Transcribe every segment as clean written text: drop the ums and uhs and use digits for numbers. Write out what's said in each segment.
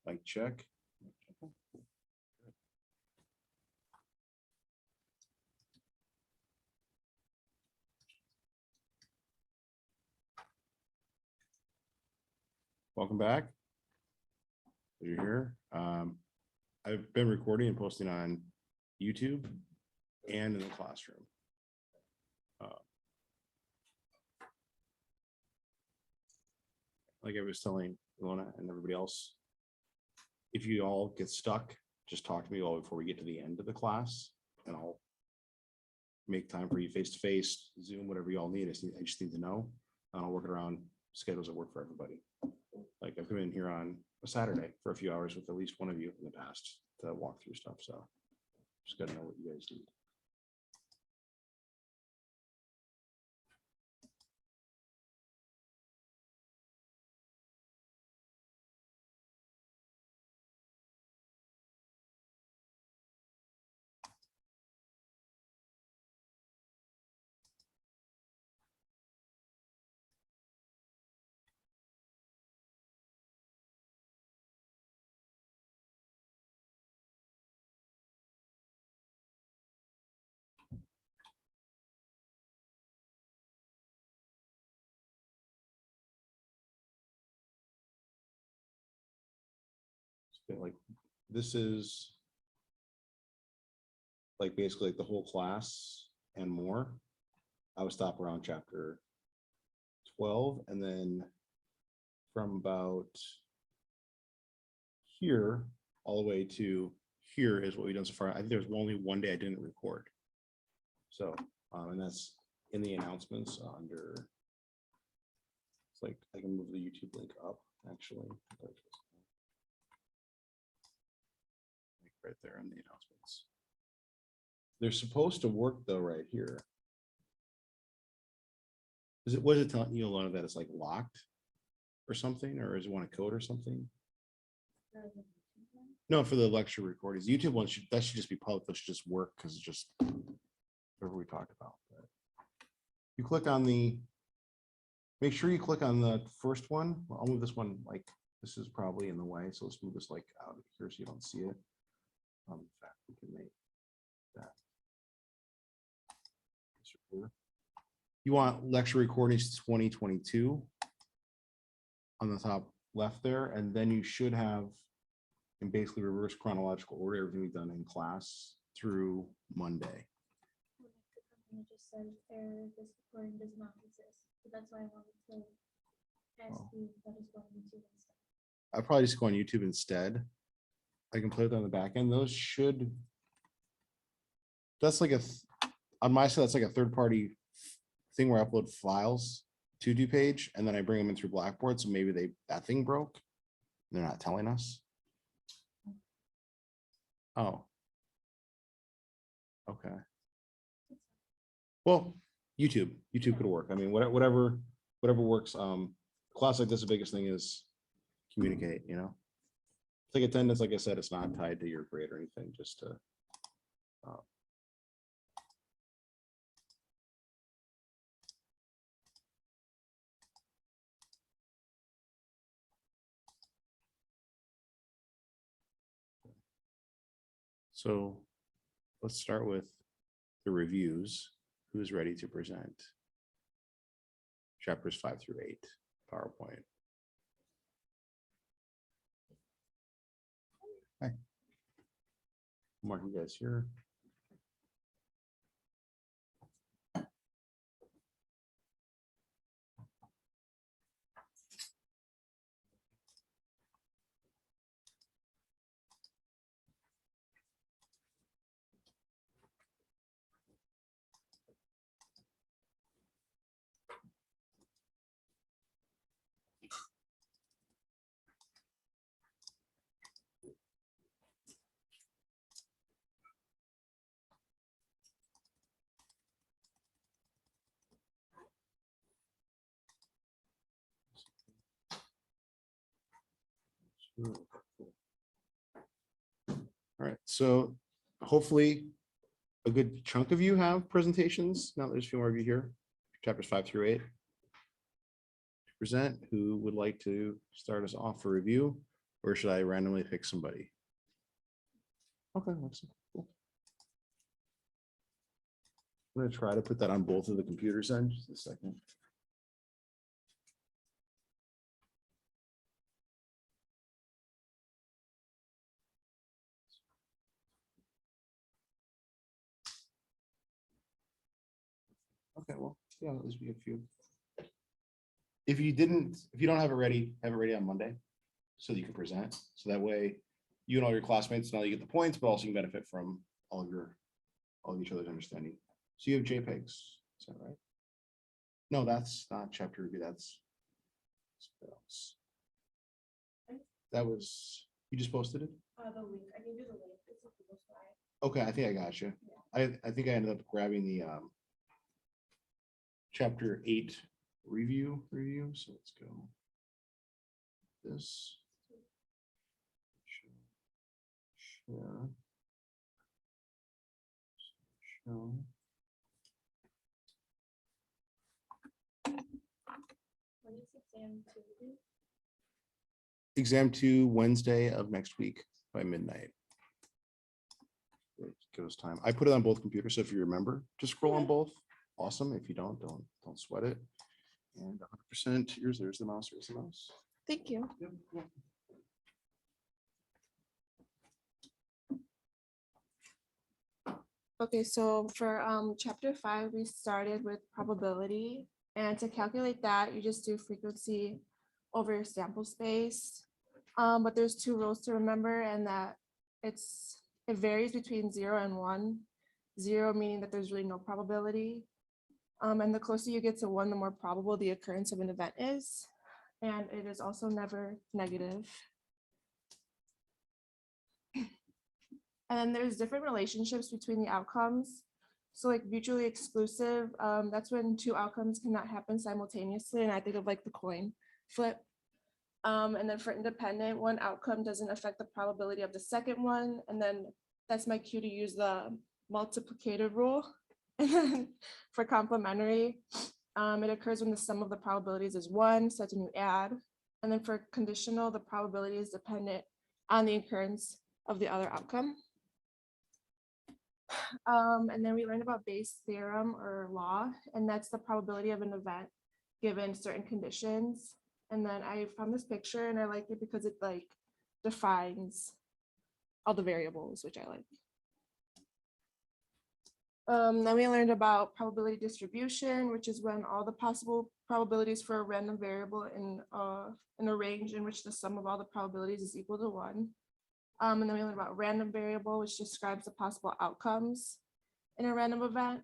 Mic check. Welcome back. You're here. I've been recording and posting on YouTube and in the classroom. Like I was telling Ilona and everybody else, if you all get stuck, just talk to me all before we get to the end of the class, and I'll make time for you face to face, Zoom, whatever you all need. I just need to know, and I'll work it around schedules that work for everybody. Like I've come in here on a Saturday for a few hours with at least one of you in the past to walk through stuff. So just gotta know what you guys need. Like this is like basically like the whole class and more. I would stop around chapter 12, and then from about here all the way to here is what we've done so far. I think there's only one day I didn't record. So and that's in the announcements under, it's like I can move the YouTube link up actually. Right there in the announcements. They're supposed to work though right here. Was it telling you, Ilona, that it's like locked or something, or is it want a code or something? No, for the lecture recordings. YouTube one should just be public. That should just work because it's just whatever we talked about. But you click on the, make sure you click on the first one. Well, I'll move this one, like this is probably in the way, so let's move this like out of here so you don't see it. In fact, we can make that. You want lecture recordings 2022 on the top left there, and then you should have in basically reverse chronological order everything we've done in class through Monday. It just says this recording does not exist. So that's why I wanted to ask you what is going on YouTube instead. I'll probably just go on YouTube instead. I can play it on the back end. Those should, that's like on my side, that's like a third party thing where I upload files to DoPage and then I bring them in through Blackboard. So maybe that thing broke. They're not telling us. Oh. Okay. Well, YouTube could work. I mean, whatever works. Class like this, the biggest thing is communicate, you know. Like attendance, like I said, it's not tied to your grade or anything, just to so let's start with the reviews. Who's ready to present chapters 5 through 8 PowerPoint? Hi. Mark, you guys here? All right, so hopefully a good chunk of you have presentations. Now there's a few more of you here, chapters 5 through 8. present. Who would like to start us off for review? Or should I randomly pick somebody? Okay, that's cool. I'm gonna try to put that on both of the computers then, just a second. Okay, well, yeah, at least we have a few. If you don't have it ready on Monday, so that you can present, so that way you and all your classmates, not only get the points, but also you can benefit from all of each other's understanding. So you have JPEGs, is that right? No, that's not chapter review, that's. That was, you just posted it? The link, I gave you the link. It's a Google Slide. Okay, I think I got you. I think I ended up grabbing the chapter 8 review, so let's go. This. Share. Show. When is exam 2 due? Exam 2 Wednesday of next week by midnight. Give us time. I put it on both computers, so if you remember, just scroll on Okay. both. Awesome. If you don't sweat it. And 100% yours. There's the mouse. Here's the mouse. Thank you. Yep. Okay, so for chapter 5, we started with probability. And to calculate that, you just do frequency over your sample space. But there's 2 rules to remember, and that it varies between 0 and 1. 0 meaning that there's really no probability. And the closer you get to 1, the more probable the occurrence of an event is. And it is also never negative. And then there's different relationships between the outcomes. So like mutually exclusive, that's when 2 outcomes cannot happen simultaneously. And I think of like the coin flip. And then for independent, 1 outcome doesn't affect the probability of the second one. And then that's my cue to use the multiplicative rule. And then for complementary, it occurs when the sum of the probabilities is 1, so that's when you add. And then for conditional, the probability is dependent on the occurrence of the other outcome. And then we learned about Bayes' theorem or law, and that's the probability of an event given certain conditions. And then I found this picture and I like it because it like defines all the variables, which I like. Then we learned about probability distribution, which is when all the possible probabilities for a random variable in a range in which the sum of all the probabilities is equal to 1. And then we learned about random variable, which describes the possible outcomes in a random event.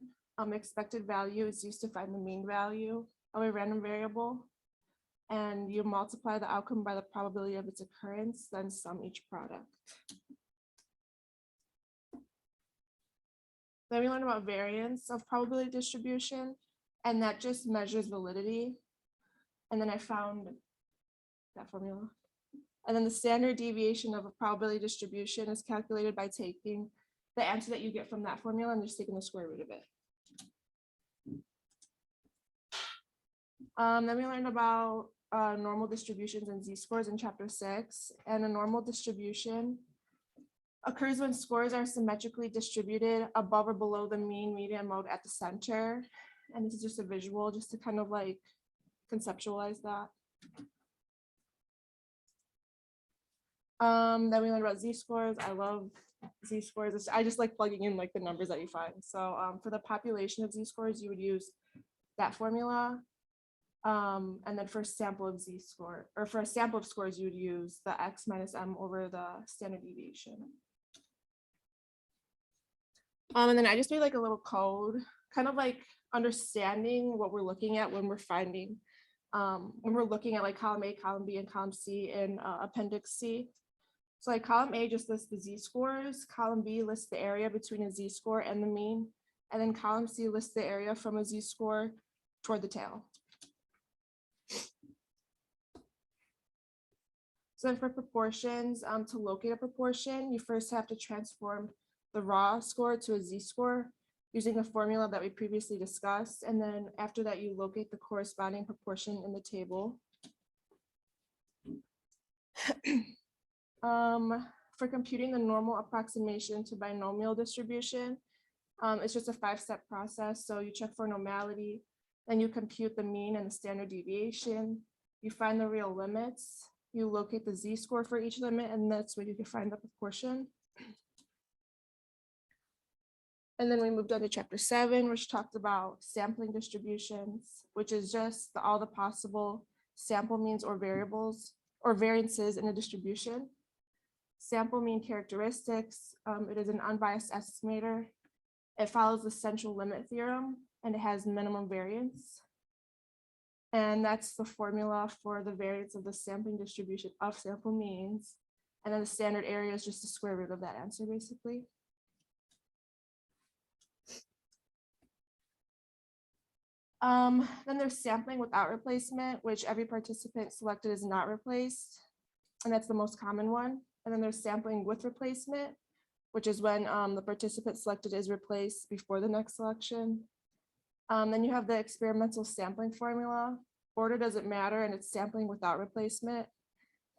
Expected value is used to find the mean value of a random variable. And you multiply the outcome by the probability of its occurrence, then sum each product. Then we learned about variance of probability distribution, and that just measures validity. And then I found that formula. And then the standard deviation of a probability distribution is calculated by taking the answer that you get from that formula and just taking the square root of it. Then we learned about normal distributions and z-scores in chapter 6. And a normal distribution occurs when scores are symmetrically distributed above or below the mean, median, mode at the center. And this is just a visual, just to kind of like conceptualize that. Then we learned about z-scores. I love z-scores. I just like plugging in like the numbers that you find. So for the population of z-scores, you would use that formula. And then for a sample of z-score, or for a sample of scores, you would use the x minus m over the standard deviation. And then I just made like a little code, kind of like understanding what we're looking at when we're finding, when we're looking at like column A, column B, and column C in appendix C. So like column A just lists the z-scores, column B lists the area between a z-score and the mean, and then column C lists the area from a z-score toward the tail. So then for proportions, to locate a proportion, you first have to transform the raw score to a z-score using the formula that we previously discussed. And then after that, you locate the corresponding proportion in the table. For computing the normal approximation to binomial distribution, it's just a 5-step process. So you check for normality, then you compute the mean and the standard deviation. You find the real limits. You locate the z-score for each limit, and that's when you can find the proportion. And then we moved on to chapter 7, which talked about sampling distributions, which is just all the possible sample means or variables or variances in a distribution. Sample mean characteristics, it is an unbiased estimator. It follows the central limit theorem and it has minimum variance. And that's the formula for the variance of the sampling distribution of sample means. And then the standard area is just the square root of that answer, basically. Then there's sampling without replacement, which every participant selected is not replaced. And that's the most common one. And then there's sampling with replacement, which is when the participant selected is replaced before the next selection. Then you have the experimental sampling formula. Order doesn't matter, and it's sampling without replacement.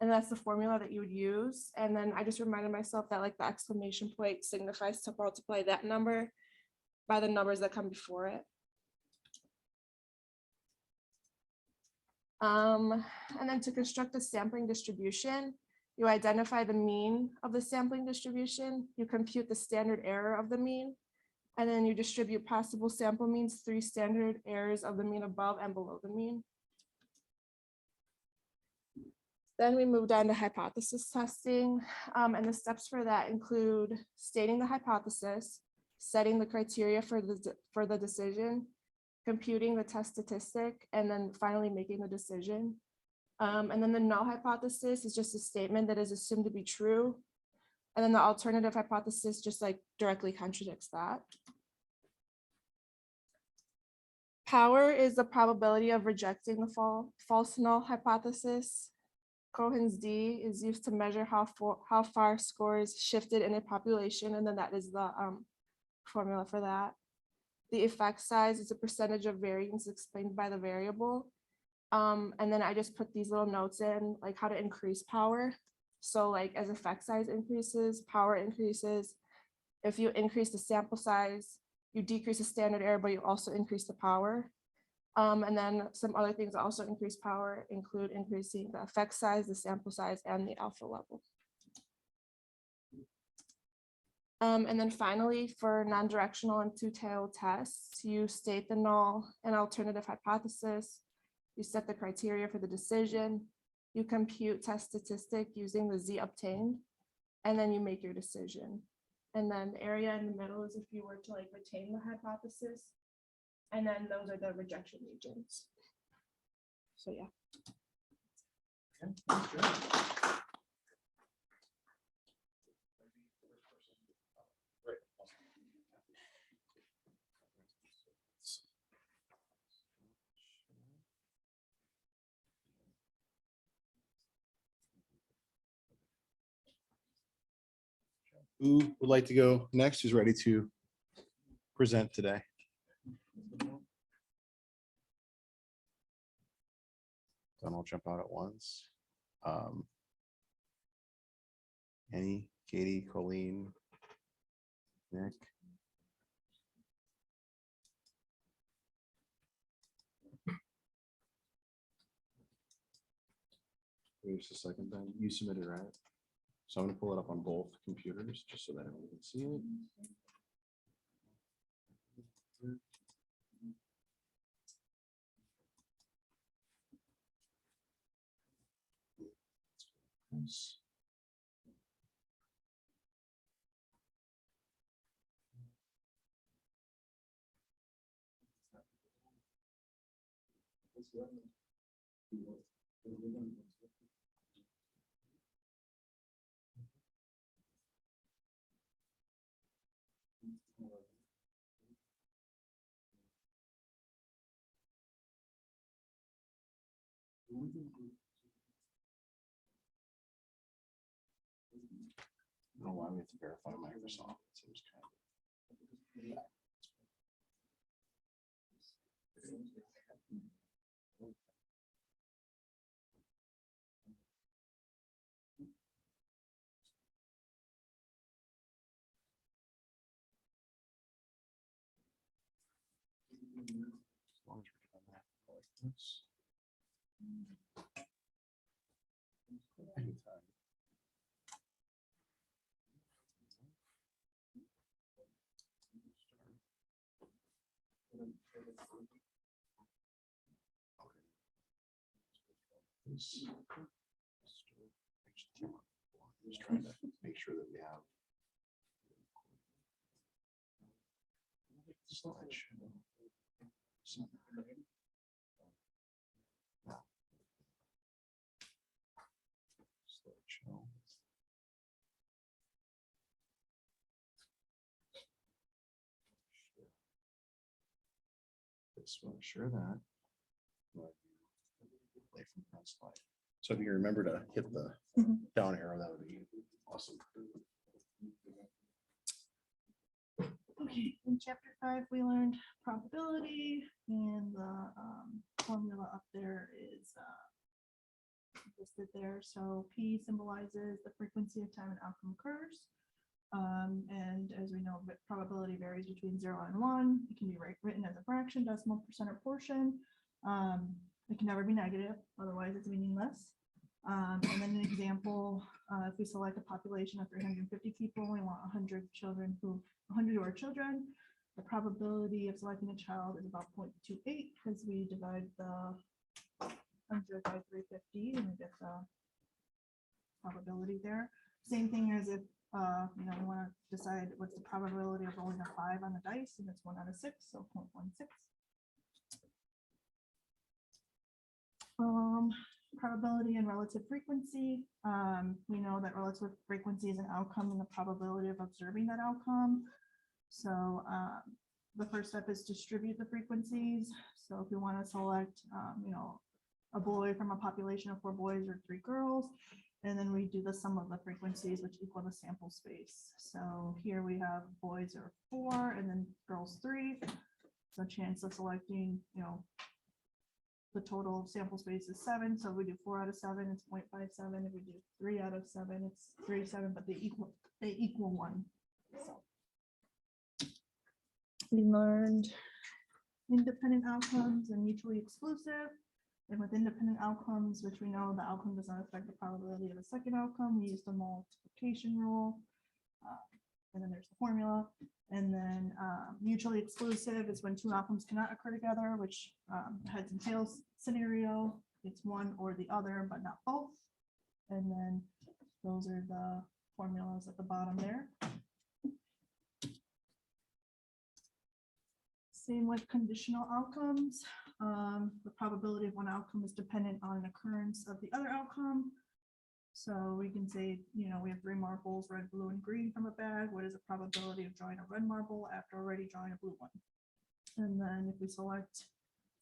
And that's the formula that you would use. And then I just reminded myself that like the exclamation point signifies to multiply that number by the numbers that come before it. And then to construct a sampling distribution, you identify the mean of the sampling distribution, you compute the standard error of the mean, and then you distribute possible sample means 3 standard errors of the mean above and below the mean. Then we moved on to hypothesis testing, and the steps for that include stating the hypothesis, setting the criteria for the decision, computing the test statistic, and then finally making the decision. And then the null hypothesis is just a statement that is assumed to be true. And then the alternative hypothesis just like directly contradicts that. Power is the probability of rejecting the false null hypothesis. Cohen's d is used to measure how far scores shifted in a population, and then that is the formula for that. The effect size is a percentage of variance explained by the variable. And then I just put these little notes in, like how to increase power. So like as effect size increases, power increases. If you increase the sample size, you decrease the standard error, but you also increase the power. And then some other things that also increase power include increasing the effect size, the sample size, and the alpha level. And then finally, for non-directional and two-tailed tests, you state the null and alternative hypothesis. You set the criteria for the decision. You compute test statistic using the z obtained, and then you make your decision. And then the area in the middle is if you were to like retain the hypothesis. And then those are the rejection regions. So yeah. Okay, that's good. Who would like to go next? Who's ready to present today? Then I'll jump out at once. Annie, Katie, Colleen, Nick. Wait just a second, then you submitted, right? So I'm gonna pull it up on both computers just so that everyone can see it. Yes. I don't know why we have to verify Microsoft. It seems kind of. Anytime. Just trying to make sure that we have. Slideshow. Slideshow. Just want to share that. Play from that slide. So if you remember to hit the down arrow, that would be awesome. Okay, in chapter 5, we learned probability, and the formula up there is listed there. So P symbolizes the frequency of time an outcome occurs. And as we know, probability varies between 0 and 1. It can be written as a fraction, decimal, percent, or portion. It can never be negative, otherwise it's meaningless. And then an example, if we select a population of 350 people, we want 100 who are children. The probability of selecting a child is about 0.28 because we divide the 100 by 350 and we get the probability there. Same thing as if we want to decide what's the probability of rolling a 5 on the dice, and it's 1 out of 6, so 0.16. Probability and relative frequency. We know that relative frequency is an outcome and the probability of observing that outcome. So the first step is distribute the frequencies. So if you want to select, a boy from a population of 4 boys or 3 girls, and then we do the sum of the frequencies, which equal the sample space. So here we have boys are 4 and then girls 3. So chance of selecting, the total sample space is 7. So if we do 4 out of 7, it's 0.57. If we do 3 out of 7, it's 3.7, but they equal 1. So we learned independent outcomes and mutually exclusive. And with independent outcomes, which we know the outcome does not affect the probability of the second outcome, we use the multiplication rule. And then there's the formula. And then mutually exclusive is when 2 outcomes cannot occur together, which heads and tails scenario. It's one or the other, but not both. And then those are the formulas at the bottom there. Same with conditional outcomes. The probability of one outcome is dependent on an occurrence of the other outcome. So we can say, we have 3 marbles, red, blue, and green from a bag. What is the probability of drawing a red marble after already drawing a blue one? And then if we select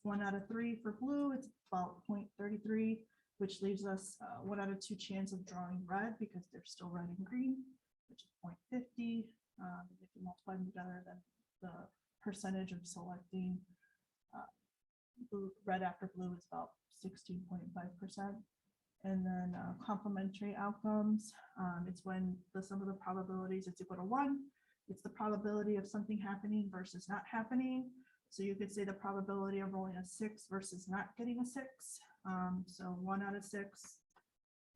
1 out of 3 for blue, it's about 0.33, which leaves us 1 out of 2 chance of drawing red because they're still red and green, which is 0.50. If you multiply them together, then the percentage of selecting red after blue is about 16.5%. And then complementary outcomes, it's when the sum of the probabilities is equal to 1. It's the probability of something happening versus not happening. So you could say the probability of rolling a 6 versus not getting a 6. So 1 out of 6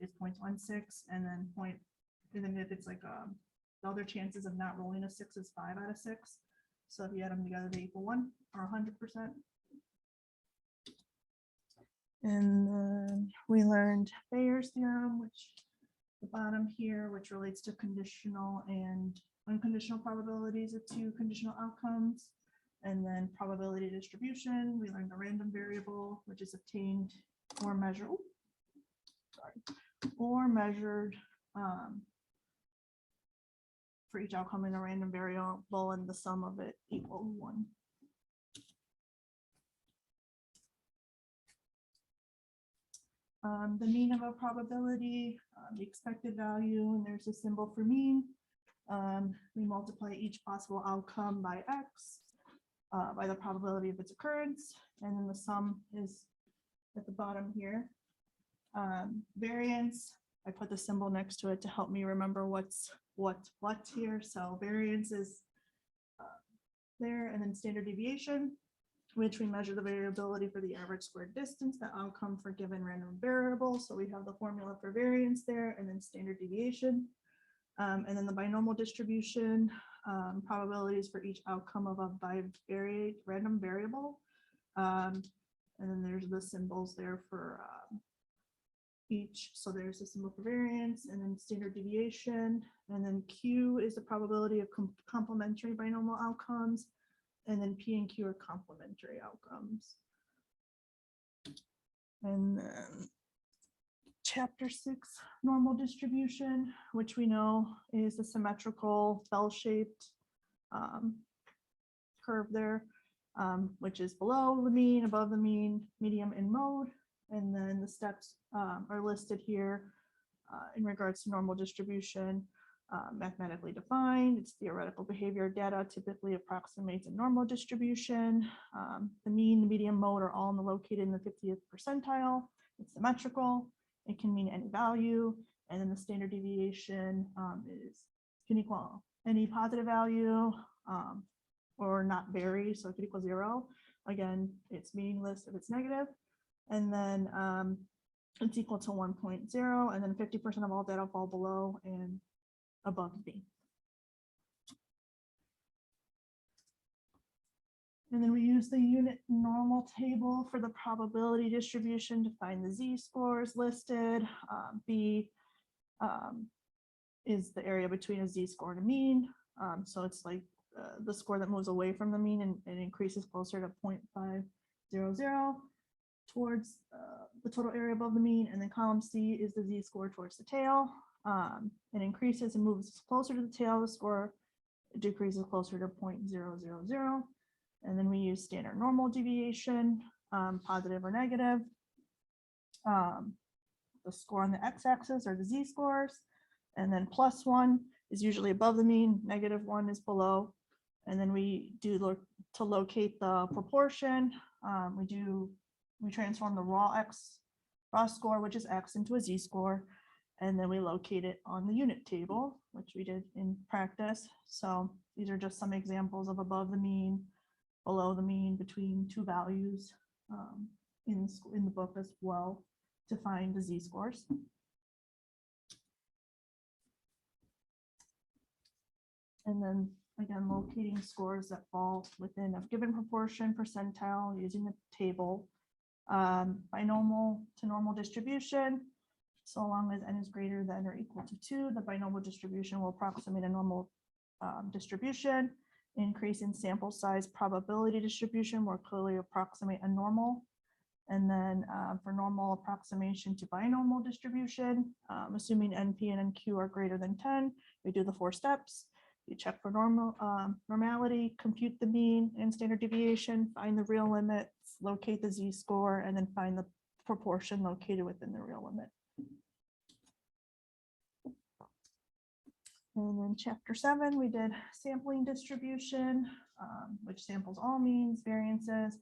is 0.16, and then if it's like the other chances of not rolling a 6 is 5 out of 6. So if you add them together, they equal 1 or 100%. And then we learned Bayer's theorem, which the bottom here, which relates to conditional and unconditional probabilities of 2 conditional outcomes. And then probability distribution, we learned the random variable, which is obtained or measured, for each outcome in a random variable, and the sum of it equals 1. The mean of a probability, the expected value, and there's a symbol for mean. We multiply each possible outcome by x, by the probability of its occurrence, and then the sum is at the bottom here. Variance, I put the symbol next to it to help me remember what's what here. So variance is there, and then standard deviation. which we measure the variability for the average squared distance, the outcome for given random variable. So we have the formula for variance there and then standard deviation. And then the binomial distribution, probabilities for each outcome of a random variable. And then there's the symbols there for each. So there's a symbol for variance and then standard deviation. And then Q is the probability of complementary binomial outcomes. And then P and Q are complementary outcomes. And then chapter 6, normal distribution, which we know is a symmetrical bell-shaped curve there, which is below the mean, above the mean, medium, and mode. And then the steps are listed here in regards to normal distribution. Mathematically defined, it's theoretical behavior data typically approximates a normal distribution. The mean, the median, mode are all located in the 50th percentile. It's symmetrical. It can mean any value. And then the standard deviation can equal any positive value or not vary. So it could equal 0. Again, it's meaningless if it's negative. And then it's equal to 1.0. And then 50% of all data fall below and above B. And then we use the unit normal table for the probability distribution to find the z-scores listed. B is the area between a z-score and a mean. So it's like the score that moves away from the mean and increases closer to 0.500 towards the total area above the mean. And then column C is the z-score towards the tail. It increases and moves closer to the tail. The score decreases closer to 0.000. And then we use standard normal deviation, positive or negative. The score on the x-axis are the z-scores. And then +1 is usually above the mean, -1 is below. And then we do to locate the proportion. We transform the raw score, which is x, into a z-score. And then we locate it on the unit table, which we did in practice. So these are just some examples of above the mean, below the mean, between two values in the book as well to find the z-scores. And then again, locating scores that fall within a given proportion percentile using the table. Binomial to normal distribution. So long as n is greater than or equal to 2, the binomial distribution will approximate a normal distribution. Increase in sample size probability distribution will clearly approximate a normal. And then for normal approximation to binomial distribution, assuming NP and NQ are greater than 10, we do the 4 steps. You check for normality, compute the mean and standard deviation, find the real limits, locate the z-score, and then find the proportion located within the real limit. And then chapter 7, we did sampling distribution, which samples all means, variances,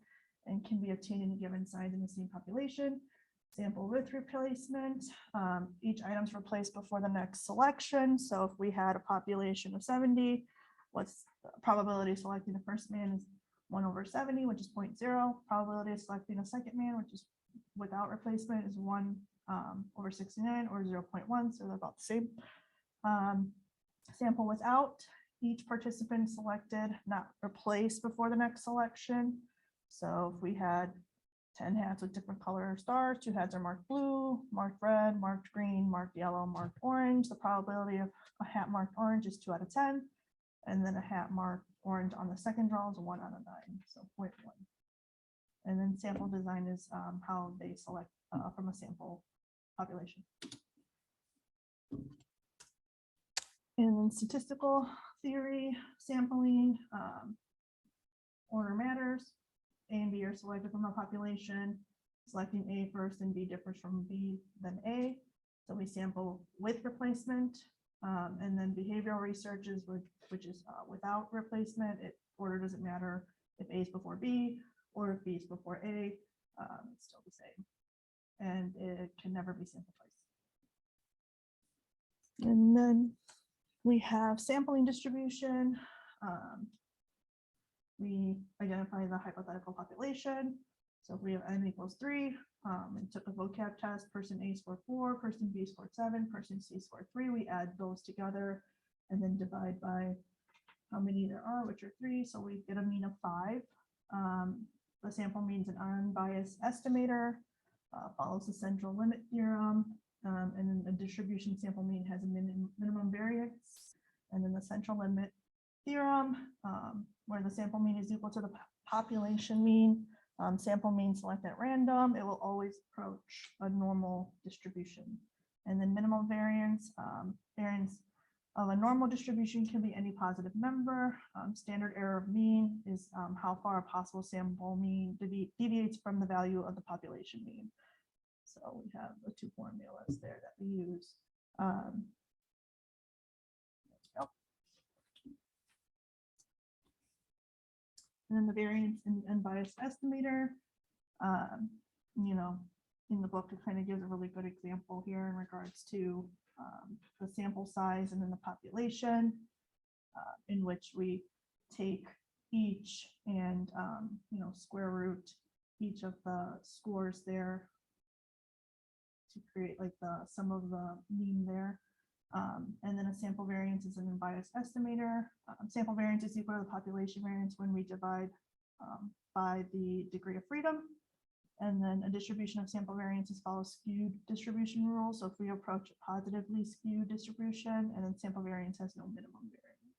and can be obtained in a given size in the same population. Sample with replacement. Each item's replaced before the next selection. So if we had a population of 70, what's the probability of selecting the first man is 1/70, which is 0.0. Probability of selecting a second man, which is without replacement, is 1/69 or 0.1. So they're about the same. Sample without, each participant selected, not replaced before the next selection. So if we had 10 hats with different color stars, 2 hats are marked blue, marked red, marked green, marked yellow, marked orange. The probability of a hat marked orange is 2 out of 10. And then a hat marked orange on the second draw is 1 out of 9, so 0.1. And then sample design is how they select from a sample population. And then statistical theory, sampling, order matters. A and B are selected from a population. Selecting A first and B differs from B than A. So we sample with replacement. And then behavioral research is which is without replacement. Order doesn't matter if A is before B or if B is before A. It's still the same. And it can never be sampled twice. And then we have sampling distribution. we identify the hypothetical population. So if we have n equals 3, and took a vocab test, person A scored 4, person B scored 7, person C scored 3, we add those together and then divide by how many there are, which are 3. So we get a mean of 5. The sample means an unbiased estimator, follows the central limit theorem, and then the distribution sample mean has a minimum variance, and then the central limit theorem, where the sample mean is equal to the population mean. Sample mean select at random, it will always approach a normal distribution. And then minimum variance, variance of a normal distribution can be any positive number. Standard error of mean is how far a possible sample mean deviates from the value of the population mean. So we have the two formulas there that we use. And then the variance and unbiased estimator, you know, in the book, it kind of gives a really good example here in regards to the sample size and then the population, in which we take each and, you know, square root each of the scores there to create like the sum of the mean there. And then a sample variance is an unbiased estimator. Sample variance is equal to the population variance when we divide by the degree of freedom. And then a distribution of sample variances follows skewed distribution rules. So if we approach a positively skewed distribution, and then sample variance has no minimum variance.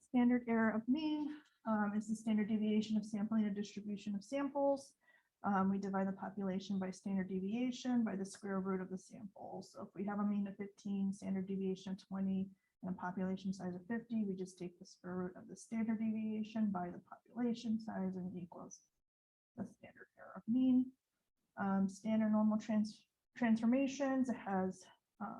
Standard error of mean is the standard deviation of sampling a distribution of samples. We divide the population by standard deviation by the square root of the sample. So if we have a mean of 15, standard deviation of 20, and a population size of 50, we just take the square root of the standard deviation by the population size and equals the standard error of mean. Standard normal transformations, it has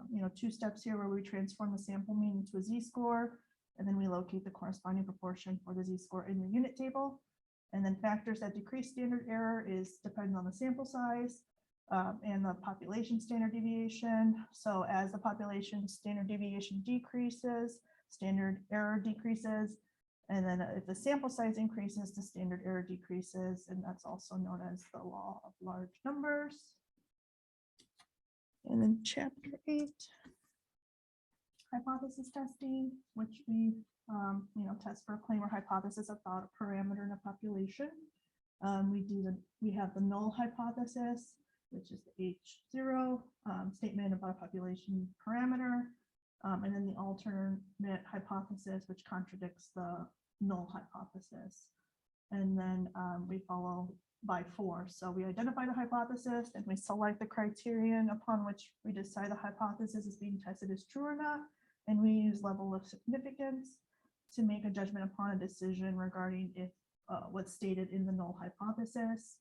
you know, 2 steps here where we transform the sample mean into a z-score, and then we locate the corresponding proportion for the z-score in the unit table. And then factors that decrease standard error is dependent on the sample size and the population standard deviation. So as the population standard deviation decreases, standard error decreases. And then if the sample size increases, the standard error decreases. And that's also known as the law of large numbers. And then chapter 8, hypothesis testing, which we you know, test for a claim or hypothesis about a parameter in a population. We have the null hypothesis, which is the H0 statement about a population parameter, and then the alternate hypothesis, which contradicts the null hypothesis. And then we follow by 4. So we identify the hypothesis and we select the criterion upon which we decide the hypothesis is being tested is true or not. And we use level of significance to make a judgment upon a decision regarding if what's stated in the null hypothesis.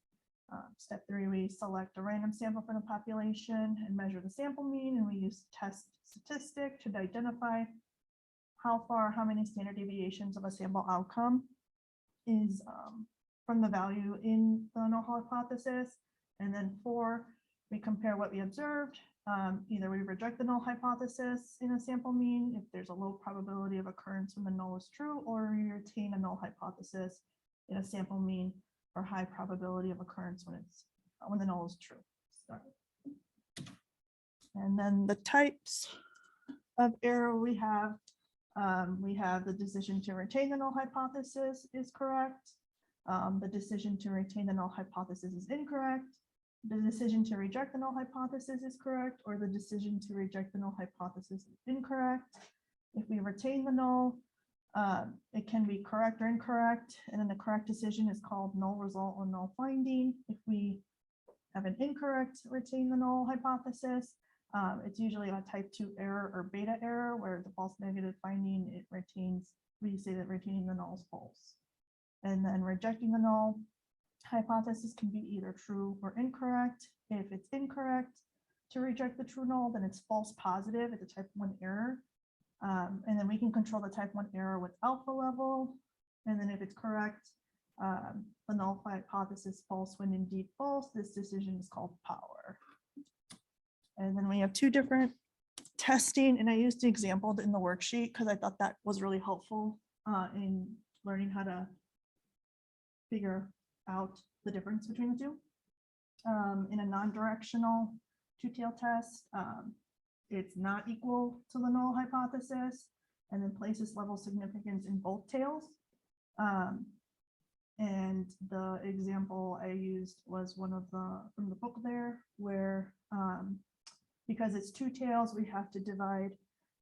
Step 3, we select a random sample from the population and measure the sample mean, and we use test statistic to identify how many standard deviations of a sample outcome is from the value in the null hypothesis. And then 4, we compare what we observed. Either we reject the null hypothesis in a sample mean if there's a low probability of occurrence when the null is true, or we retain a null hypothesis in a sample mean for high probability of occurrence when the null is true. And then the types of error we have the decision to retain the null hypothesis is correct. The decision to retain the null hypothesis is incorrect. The decision to reject the null hypothesis is correct, or the decision to reject the null hypothesis is incorrect. If we retain the null, it can be correct or incorrect, and then the correct decision is called null result or null finding. If we have an incorrect retain the null hypothesis, it's usually a type 2 error or beta error, where the false negative finding, we say that retaining the null is false. And then rejecting the null hypothesis can be either true or incorrect. If it's incorrect to reject the true null, then it's false positive. It's a type 1 error. And then we can control the type 1 error with alpha level. And then if it's correct, the null hypothesis false when indeed false, this decision is called power. And then we have 2 different testing, and I used the example in the worksheet because I thought that was really helpful in learning how to figure out the difference between the two. In a non-directional two-tailed test, it's not equal to the null hypothesis, and then places level significance in both tails. And the example I used was one of from the book there, where because it's two tails, we have to divide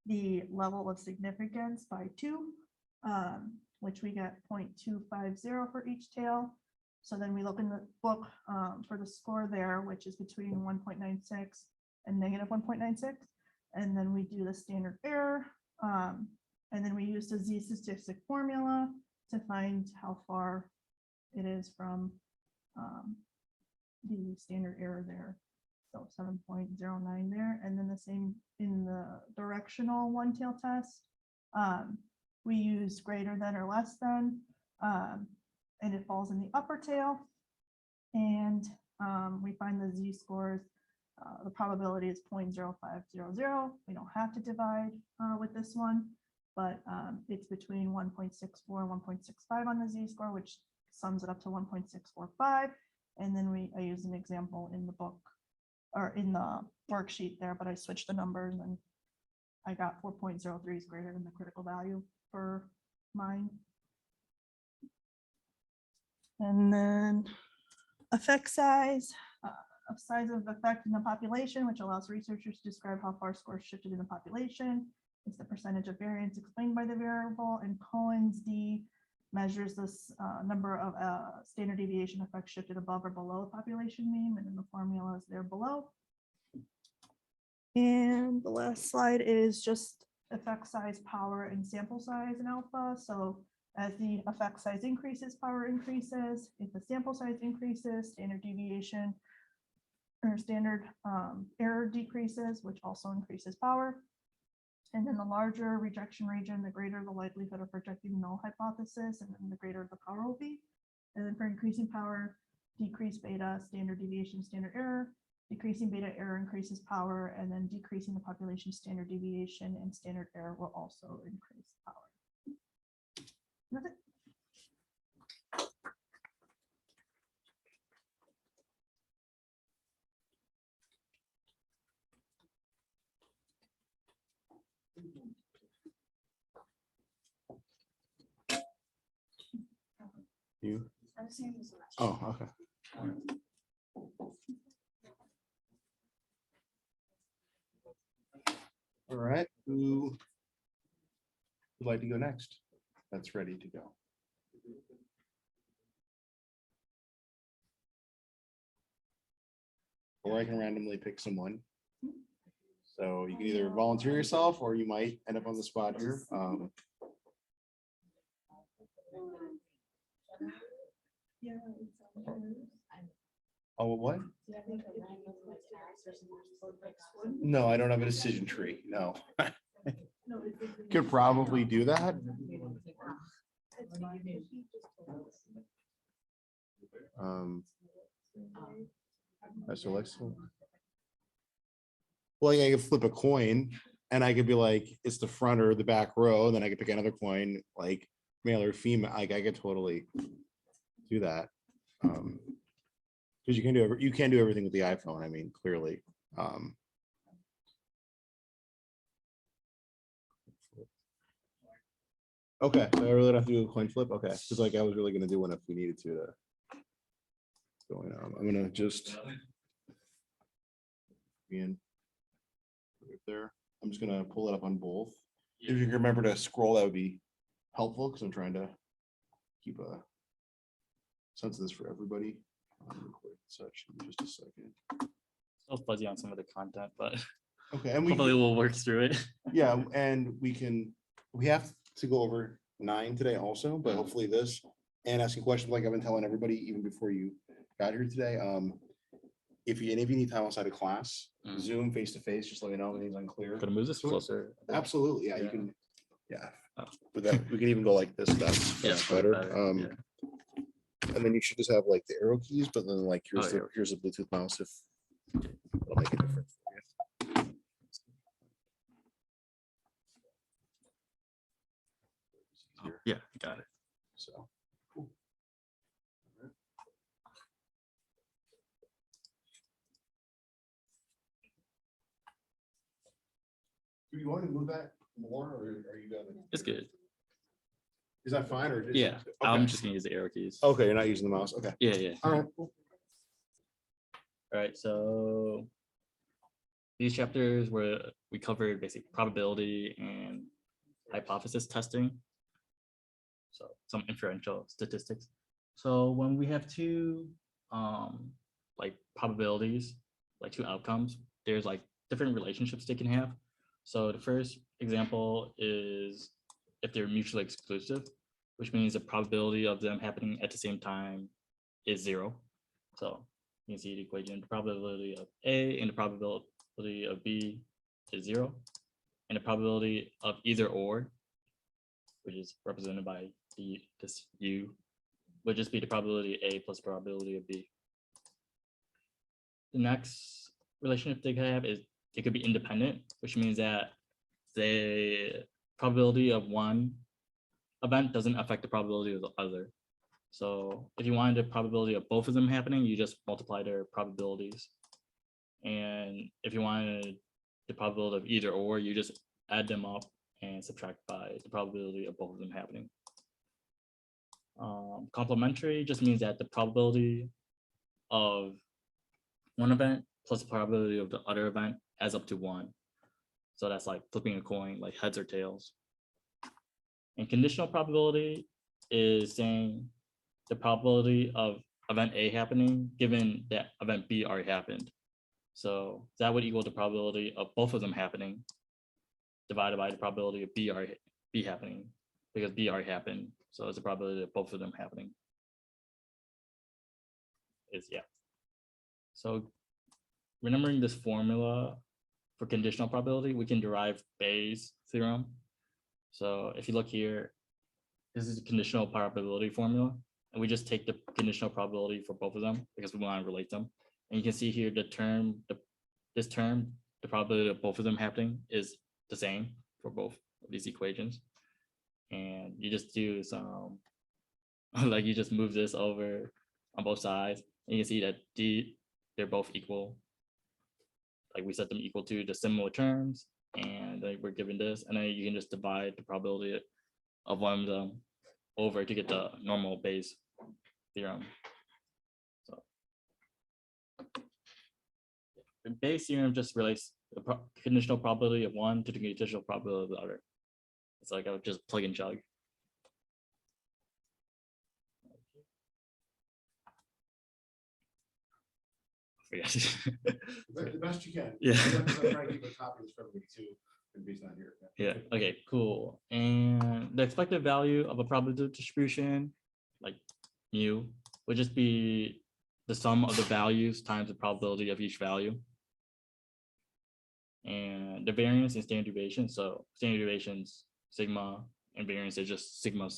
the level of significance by 2, which we get 0.250 for each tail. So then we look in the book for the score there, which is between 1.96 and -1.96. And then we do the standard error. And then we use the z-statistic formula to find how far it is from the standard error there. So 7.09 there. And then the same in the directional one-tail test. We use greater than or less than, and it falls in the upper tail. And we find the z-scores. The probability is 0.0500. We don't have to divide with this one, but it's between 1.64 and 1.65 on the z-score, which sums it up to 1.645. And then I use an example in the book or in the worksheet there, but I switched the numbers and I got 4.03 is greater than the critical value for mine. And then effect size. Of size of effect in the population, which allows researchers to describe how far scores shifted in the population. It's the percentage of variance explained by the variable, and Cohen's D measures this number of standard deviation effects shifted above or below the population mean, and then the formula is there below. And the last slide is just effect size, power, and sample size in alpha. So as the effect size increases, power increases. If the sample size increases, standard deviation or standard error decreases, which also increases power. And then the larger rejection region, the greater the likelihood of rejecting null hypothesis, and then the greater the power will be. And then for increasing power, decrease beta, standard deviation, standard error. Decreasing beta error increases power, and then decreasing the population standard deviation and standard error will also increase power. That's it. You? I was saying this last. Oh, okay. All right, who would like to go next? That's ready to go. Or I can randomly pick someone. So you can either volunteer yourself or you might end up on the spot here. Oh, what? No, I don't have a decision tree. No. Could probably do that. So let's. Well, yeah, I could flip a coin and I could be like, it's the front or the back row. And then I could pick another coin, like male or female. Like I could totally do that. Because you can do everything with the iPhone. I mean, clearly. Okay, so I really don't have to do a coin flip. Okay, because like I was really gonna do one if we needed to. Going on, I'm gonna just in right there. I'm just gonna pull it up on both. If you can remember to scroll, that would be helpful because I'm trying to keep a sense of this for everybody. Such just a second. Still fuzzy on some of the content, but Okay, and hopefully we'll work through it. yeah, and we have to go over 9 today also, but hopefully this and asking questions like I've been telling everybody even before you got here today. If you need time outside of class, Zoom face to face, just let me know if anything's unclear. Gonna move this closer. Absolutely, yeah, you can, yeah. Oh. But that we can even go like this. That's better. Yeah. And then you should just have like the arrow keys, but then like Oh, yeah. here's a Bluetooth mouse if it'll make a difference for you. Yeah, got it. So. cool. Alright. Do you want to move that more, or are you done? It's good. Is that fine, or? Yeah, Okay. I'm just gonna use the arrow keys. Okay, you're not using the mouse. Okay. Yeah, yeah. All right. Cool. All right, so these chapters where we covered basic probability and hypothesis testing. So some inferential statistics. So when we have two like probabilities, like two outcomes, there's like different relationships they can have. So the first example is if they're mutually exclusive, which means the probability of them happening at the same time is 0. So you can see the equation, the probability of A and the probability of B is 0. And the probability of either or, which is represented by this U, would just be the probability of A plus probability of B. The next relationship they could have is it could be independent, which means that the probability of one event doesn't affect the probability of the other. So if you wanted the probability of both of them happening, you just multiply their probabilities. And if you wanted the probability of either or, you just add them up and subtract by the probability of both of them happening. Complementary just means that the probability of one event plus the probability of the other event adds up to 1. So that's like flipping a coin, like heads or tails. And conditional probability is saying the probability of event A happening given that event B already happened. So that would equal the probability of both of them happening divided by the probability of B happening, because B already happened. So it's the probability of both of them happening. Yeah. So remembering this formula for conditional probability, we can derive Bayes' theorem. So if you look here, this is the conditional probability formula, and we just take the conditional probability for both of them because we want to relate them. And you can see here the term, this term, the probability of both of them happening is the same for both of these equations. And you just do some, like you just move this over on both sides, and you can see that they're both equal. Like we set them equal to the similar terms, and then we're given this, and then you can just divide the probability of one of them over to get the normal Bayes theorem. So the Bayes theorem just relates the conditional probability of one to the conditional probability of the other. It's like I would just plug and chug. The best you can. Yeah. I'm trying to keep a copy of this for everybody too, and based on here. Yeah, okay, cool. And the expected value of a probability distribution, like mu, would just be the sum of the values times the probability of each value. And the variance and standard deviation, so standard deviation's sigma, and variance is just sigma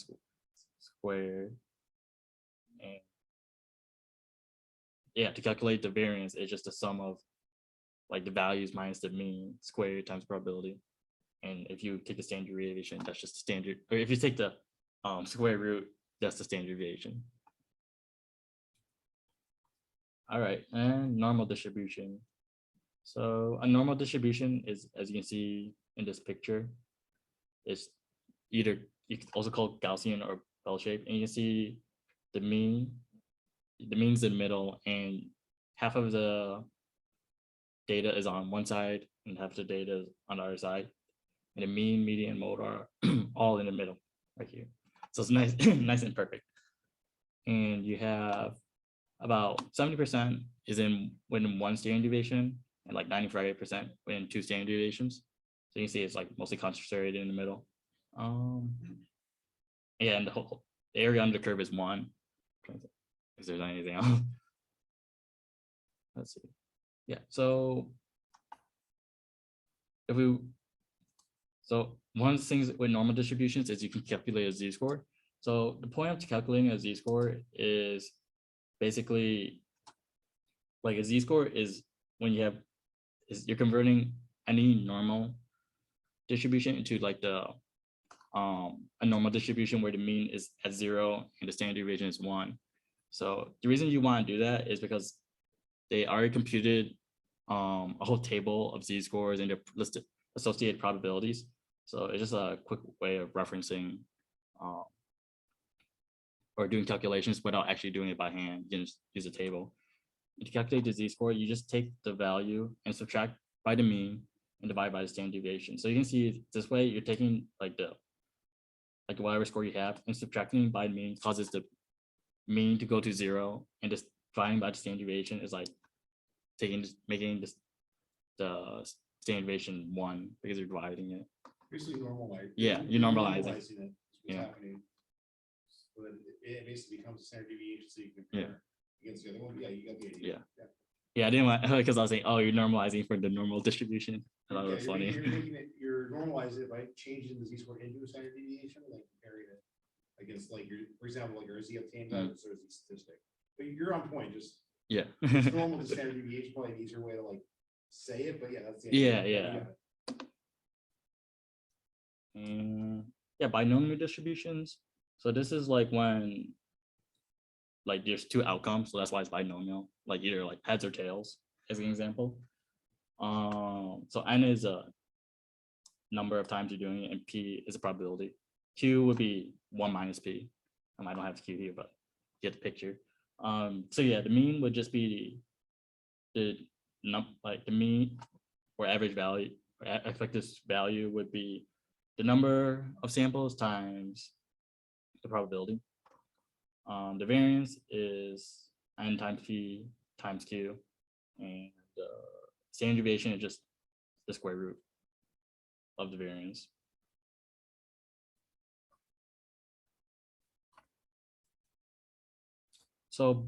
squared. And yeah, to calculate the variance, it's just the sum of like the values minus the mean squared times probability. And if you take the standard deviation, that's just the standard, or if you take the square root, that's the standard deviation. All right, and normal distribution. So a normal distribution is, as you can see in this picture, is either, you can also call it Gaussian or bell-shaped, and you can see the mean's in the middle, and half of the data is on one side and half the data is on the other side. And the mean, median, mode are all in the middle right here. So it's nice, nice and perfect. And you have about 70% is within one standard deviation, and like 95% within 2 standard deviations. So you can see it's like mostly concentrated in the middle. Yeah, and the area under the curve is 1. If there's anything else. Let's see. Yeah, so one of the things with normal distributions is you can calculate a z-score. So the point of calculating a z-score is basically like a z-score is when you're converting any normal distribution into like the a normal distribution where the mean is at 0 and the standard deviation is 1. So the reason you want to do that is because they already computed a whole table of z-scores and their listed associated probabilities. So it's just a quick way of referencing or doing calculations without actually doing it by hand. You can just use a table. To calculate the z-score, you just take the value and subtract by the mean and divide by the standard deviation. So you can see this way you're taking like whatever score you have and subtracting by the mean causes the mean to go to 0, and just dividing by the standard deviation is like making this the standard deviation 1 because you're dividing it. Basically normalize. Yeah, you're normalizing. It, is what's Yeah. happening. So that it basically becomes a standard deviation, so you can compare against the other one. Yeah, you got the idea. Yeah, I didn't want because I was saying, oh, you're normalizing for the normal distribution. I thought it was You're funny. making it, you're normalizing it by changing the z-score into a standard deviation, like comparing it against like your, for example, like your z obtained values or z statistic. But you're on point, just Yeah. it's normal to standard deviation, probably an easier way to like say it, but yeah, that's the Yeah, idea. yeah. And yeah, binomial distributions. So this is like when like there's two outcomes, so that's why it's binomial, like either like heads or tails, as an example. So n is a number of times you're doing it, and p is a probability. Q would be 1 minus p. I don't have the Q here, but you get the picture. So yeah, the mean would just be the mean or average value, or effective value would be the number of samples times the probability. The variance is n times p times q, and standard deviation is just the square root of the variance. So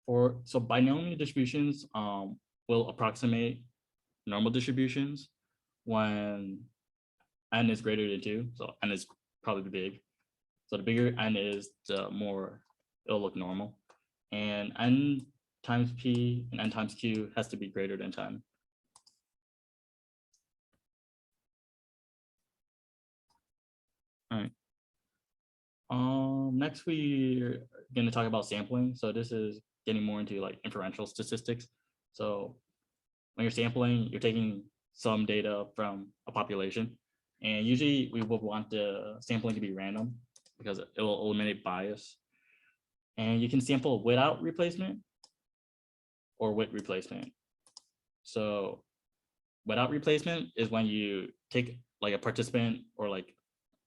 binomial distributions will approximate normal distributions when n is greater than 2. So n is probably big. So the bigger n is, the more it'll look normal. And n times p and n times q has to be greater than 10. All right. Next we're going to talk about sampling. So this is getting more into like inferential statistics. So when you're sampling, you're taking some data from a population, and usually we would want the sampling to be random because it will eliminate bias. And you can sample without replacement or with replacement. So without replacement is when you take like a participant or like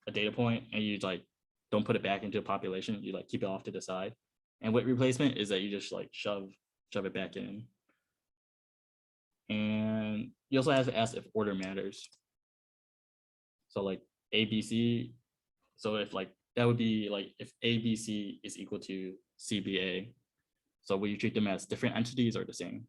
a data point and you like don't put it back into a population, you like keep it off to the side. And with replacement is that you just like shove it back in. And you also have to ask if order matters. So like ABC, so if like that would be like if ABC is equal to CBA, so will you treat them as different entities or the same?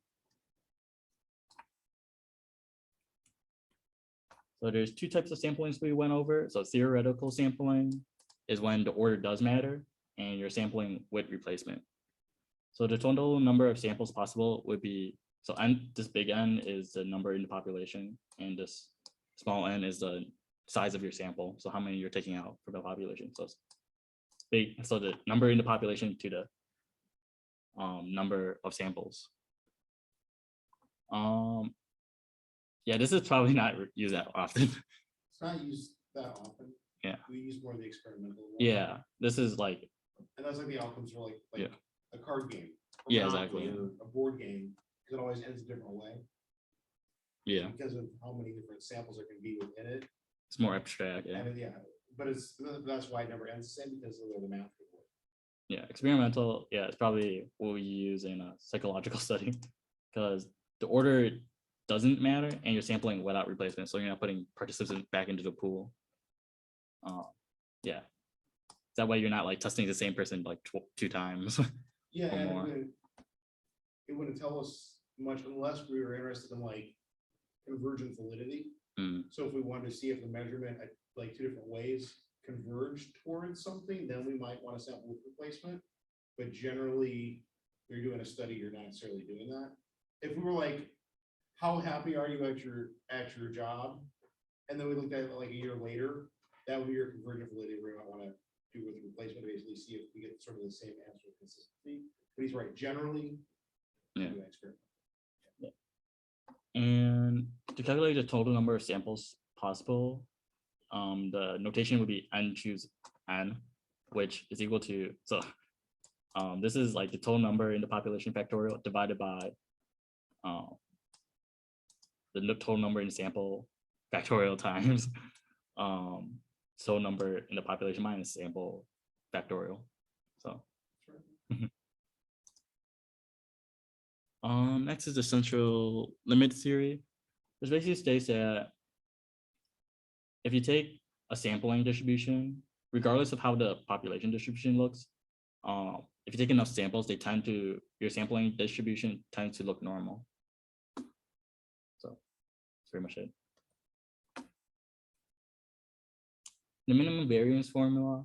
So there's two types of samplings we went over. So theoretical sampling is when the order does matter and you're sampling with replacement. So the total number of samples possible would be, so n, this big N is the number in the population, and this small n is the size of your sample. So how many you're taking out for the population. So it's big, so the number in the population to the number of samples. Yeah, this is probably not used that often. It's not used that often. Yeah. We use more of the experimental one. Yeah, this is like, And that's like the outcomes for like Yeah. a card game. or Yeah, Monopoly, exactly. or a board game, because it always ends a different way yeah, because of how many different samples there can be within it. it's more abstract. Yeah, And but that's why it never ends the same, because of the math. yeah, experimental. Yeah, it's probably what we use in a psychological study because the order doesn't matter and you're sampling without replacement, so you're not putting participants back into the pool. Yeah, that way you're not like testing the same person like 2 times. Yeah, Or and more. it wouldn't tell us much unless we were interested in like convergent validity. Mm, So if we wanted to see if the measurement at like 2 different ways converged towards something, then we might want to sample with replacement. But generally, you're doing a study, you're not necessarily doing that. If we were like, how happy are you at your job? And then we looked at it like a year later, that would be your convergent validity where you might want to do with replacement, to basically see if we get sort of the same answer consistency. But he's right, generally. Yeah. do that experiment. And to calculate the total number of samples possible, the notation would be n choose n, which is equal to, so this is like the total number in the population factorial divided by the total number in sample factorial times total number in the population minus sample factorial. So next is the central limit theory, which basically states that if you take a sampling distribution, regardless of how the population distribution looks, if you take enough samples, your sampling distribution tends to look normal. So that's pretty much it. The minimum variance formula.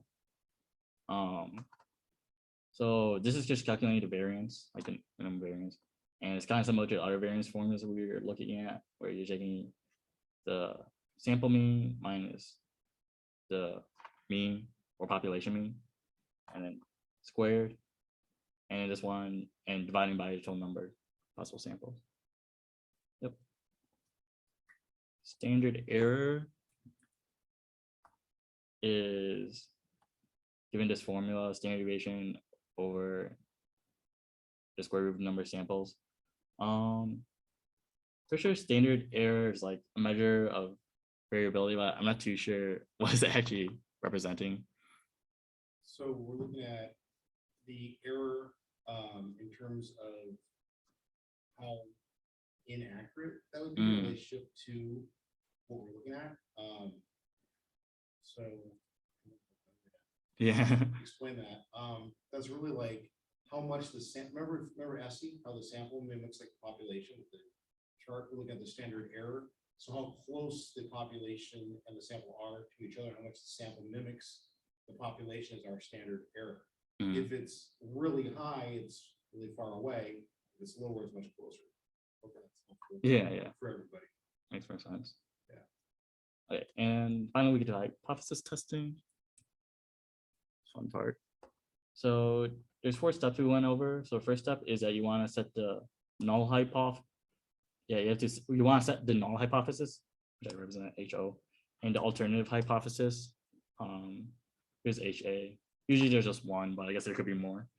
So this is just calculating the variance, like the minimum variance. And it's kind of similar to other variance formulas we were looking at, where you're taking the sample mean minus the mean or population mean, and then squared, and this one, and dividing by the total number of possible samples. Yep. Standard error is given this formula, standard deviation over the square root of the number of samples. For sure, standard error is like a measure of variability, but I'm not too sure what it's actually representing. So we're looking at the error in terms of how inaccurate that would be in relationship to what we're looking at. So Yeah. explain that. That's really like how much the remember Essie, how the sample mimics like the population with the chart. We're looking at the standard error. So how close the population and the sample are to each other, how much the sample mimics the population is our standard error. If it's really high, it's really far away. If it's lower, it's much closer. Okay, that's helpful Yeah. for everybody. Makes more sense. Yeah. Okay, and finally we get to hypothesis testing. Fun part. So there's 4 steps we went over. So first step is that you want to set the null hypothesis. Yeah, you want to set the null hypothesis, which I represent HO, and the alternative hypothesis. Here's HA. Usually there's just one, but I guess there could be more.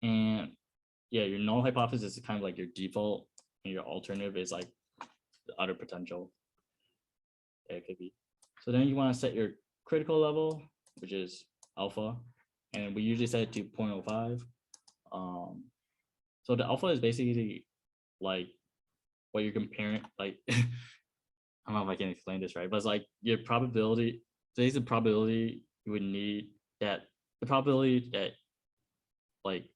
And yeah, your null hypothesis is kind of like your default, and your alternative is like the other potential. Yeah, it could be. So then you want to set your critical level, which is alpha, and we usually set it to 0.05. So the alpha is basically like what you're comparing, like I don't know if I can explain this right, but it's like your probability. Today's the probability you would need that the probability that like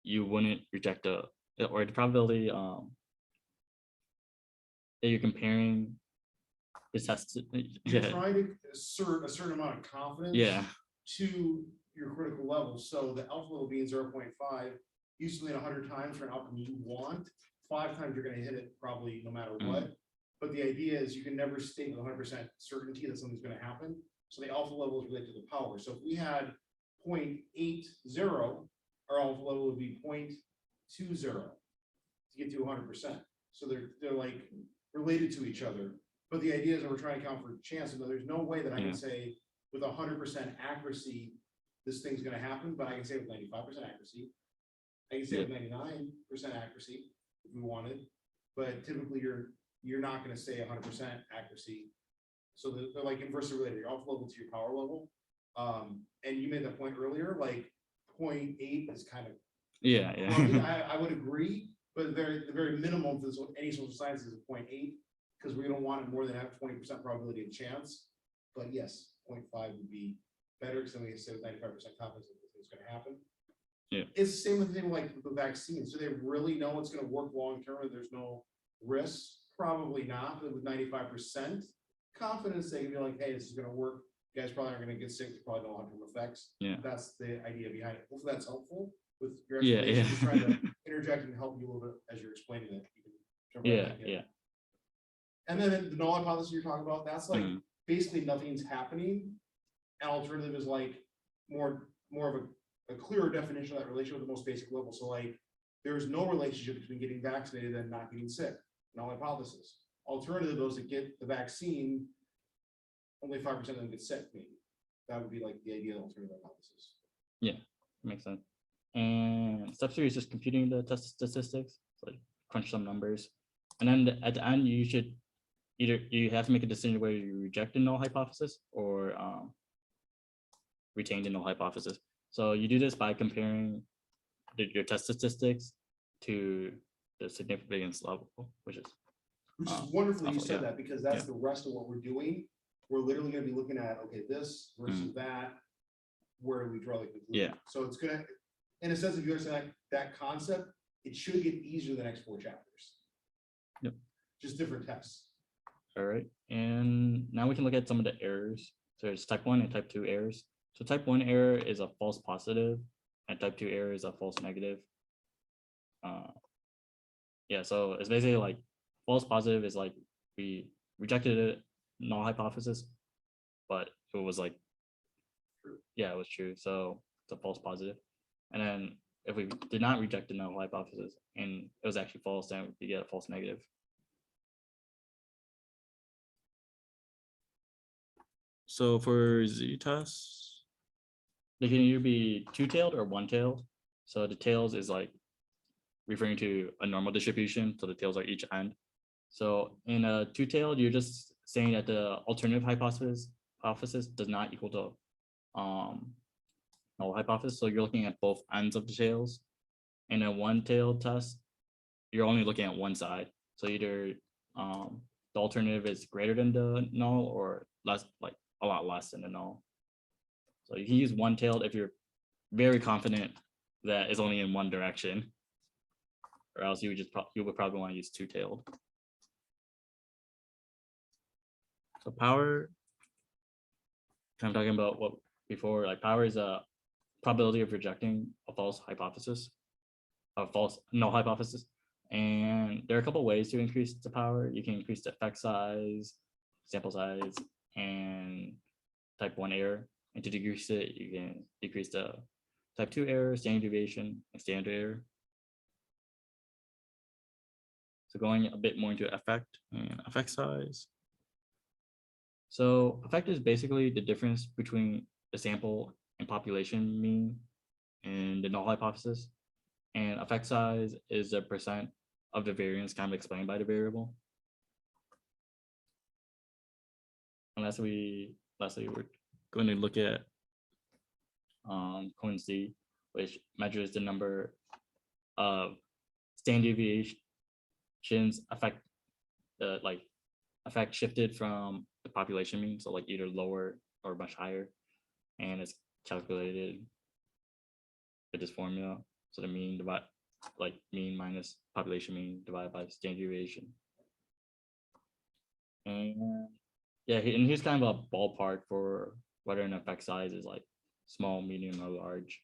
you wouldn't reject or the probability that you're comparing the test. You're Yeah. trying to assert a certain amount of confidence Yeah. to your critical level. So the alpha level being 0.5, usually 100 times for an outcome you want. 5 times you're going to hit it probably no matter what. But the idea is you can never state with 100% certainty that something's going to happen. So the alpha level is related to the power. So if we had 0.80, our alpha level would be 0.20 to get to 100%. So they're like related to each other. But the idea is that we're trying to account for chance. And there's no way that I can say with 100% accuracy, this thing's going to happen, but I can say with 95% accuracy. I can say with 99% accuracy if we wanted, but typically you're not going to say 100% accuracy. So they're like inversely related, your alpha level to your power level. And you made that point earlier, like 0.8 is kind of I would agree, but the very minimum for any social science is a 0.8 because we don't want it more than have 20% probability of chance. But yes, 0.5 would be better because then we can say with 95% confidence that it's going to happen. Yeah. It's the same with the thing like the vaccine. So they really know it's going to work long term and there's no risk. Probably not, but with 95% confidence, they can be like, hey, this is going to work. You guys probably aren't going to get sick. There's probably no long-term effects. Yeah. That's the idea behind it. Hopefully that's helpful with your Yeah, explanation. yeah. Just trying to interject and help you a little bit as you're explaining it. You can jump right back in. And then the null hypothesis you're talking about, that's like Mhm. basically nothing's happening. An alternative is like more of a clearer definition of that relationship at the most basic level. So like, there is no relationship between getting vaccinated and not getting sick. Null hypothesis. Alternative, those that get the vaccine, only 5% of them get sick, maybe. That would be like the ideal alternative hypothesis. Makes sense. And step 3 is just computing the test statistics, so like crunch some numbers. And then at the end, you should either, you have to make a decision whether you reject the null hypothesis or retain the null hypothesis. So you do this by comparing your test statistics to the significance level, which is Which is wonderful you awesome, said yeah. that, because that's Yeah. the rest of what we're doing. We're literally gonna be looking at, okay, this versus that, where do we draw the conclusion? Yeah. So it's gonna, in a sense, if you understand that concept, it should get easier the next 4 chapters. Yep. Just different tests. all right. And now we can look at some of the errors. So there's type 1 and type 2 errors. So type 1 error is a false positive and type 2 error is a false negative. Yeah, so it's basically like false positive is like we rejected a null hypothesis, but it was like, yeah, it was true. So it's a false positive. And then if we did not reject the null hypothesis and it was actually false, then we get a false negative. So for z-tests, they can either be two-tailed or one-tailed. So the tails is like referring to a normal distribution, so the tails are each end. So in a two-tailed, you're just saying that the alternative hypothesis does not equal to null hypothesis. So you're looking at both ends of the tails. In a one-tailed test, you're only looking at one side. So either the alternative is greater than the null or less, like a lot less than the null. So you can use one-tailed if you're very confident that it's only in one direction, or else you would just you would probably want to use two-tailed. So power, kind of talking about what before, like power is a probability of rejecting a false hypothesis, a false null hypothesis. And there are a couple ways to increase the power. You can increase the effect size, sample size, and type 1 error. And to decrease it, you can decrease the type 2 error, standard deviation, and standard error. So going a bit more into effect and effect size. So effect is basically the difference between the sample and population mean and the null hypothesis. And effect size is the percent of the variance kind of explained by the variable. And lastly, we're going to look at Cohen's d, which measures the number of standard deviations affect shifted from the population mean, so like either lower or much higher, and it's calculated with this formula. So the mean mean minus population mean divided by standard deviation. And yeah, and here's kind of a ballpark for whether an effect size is like small, medium, or large.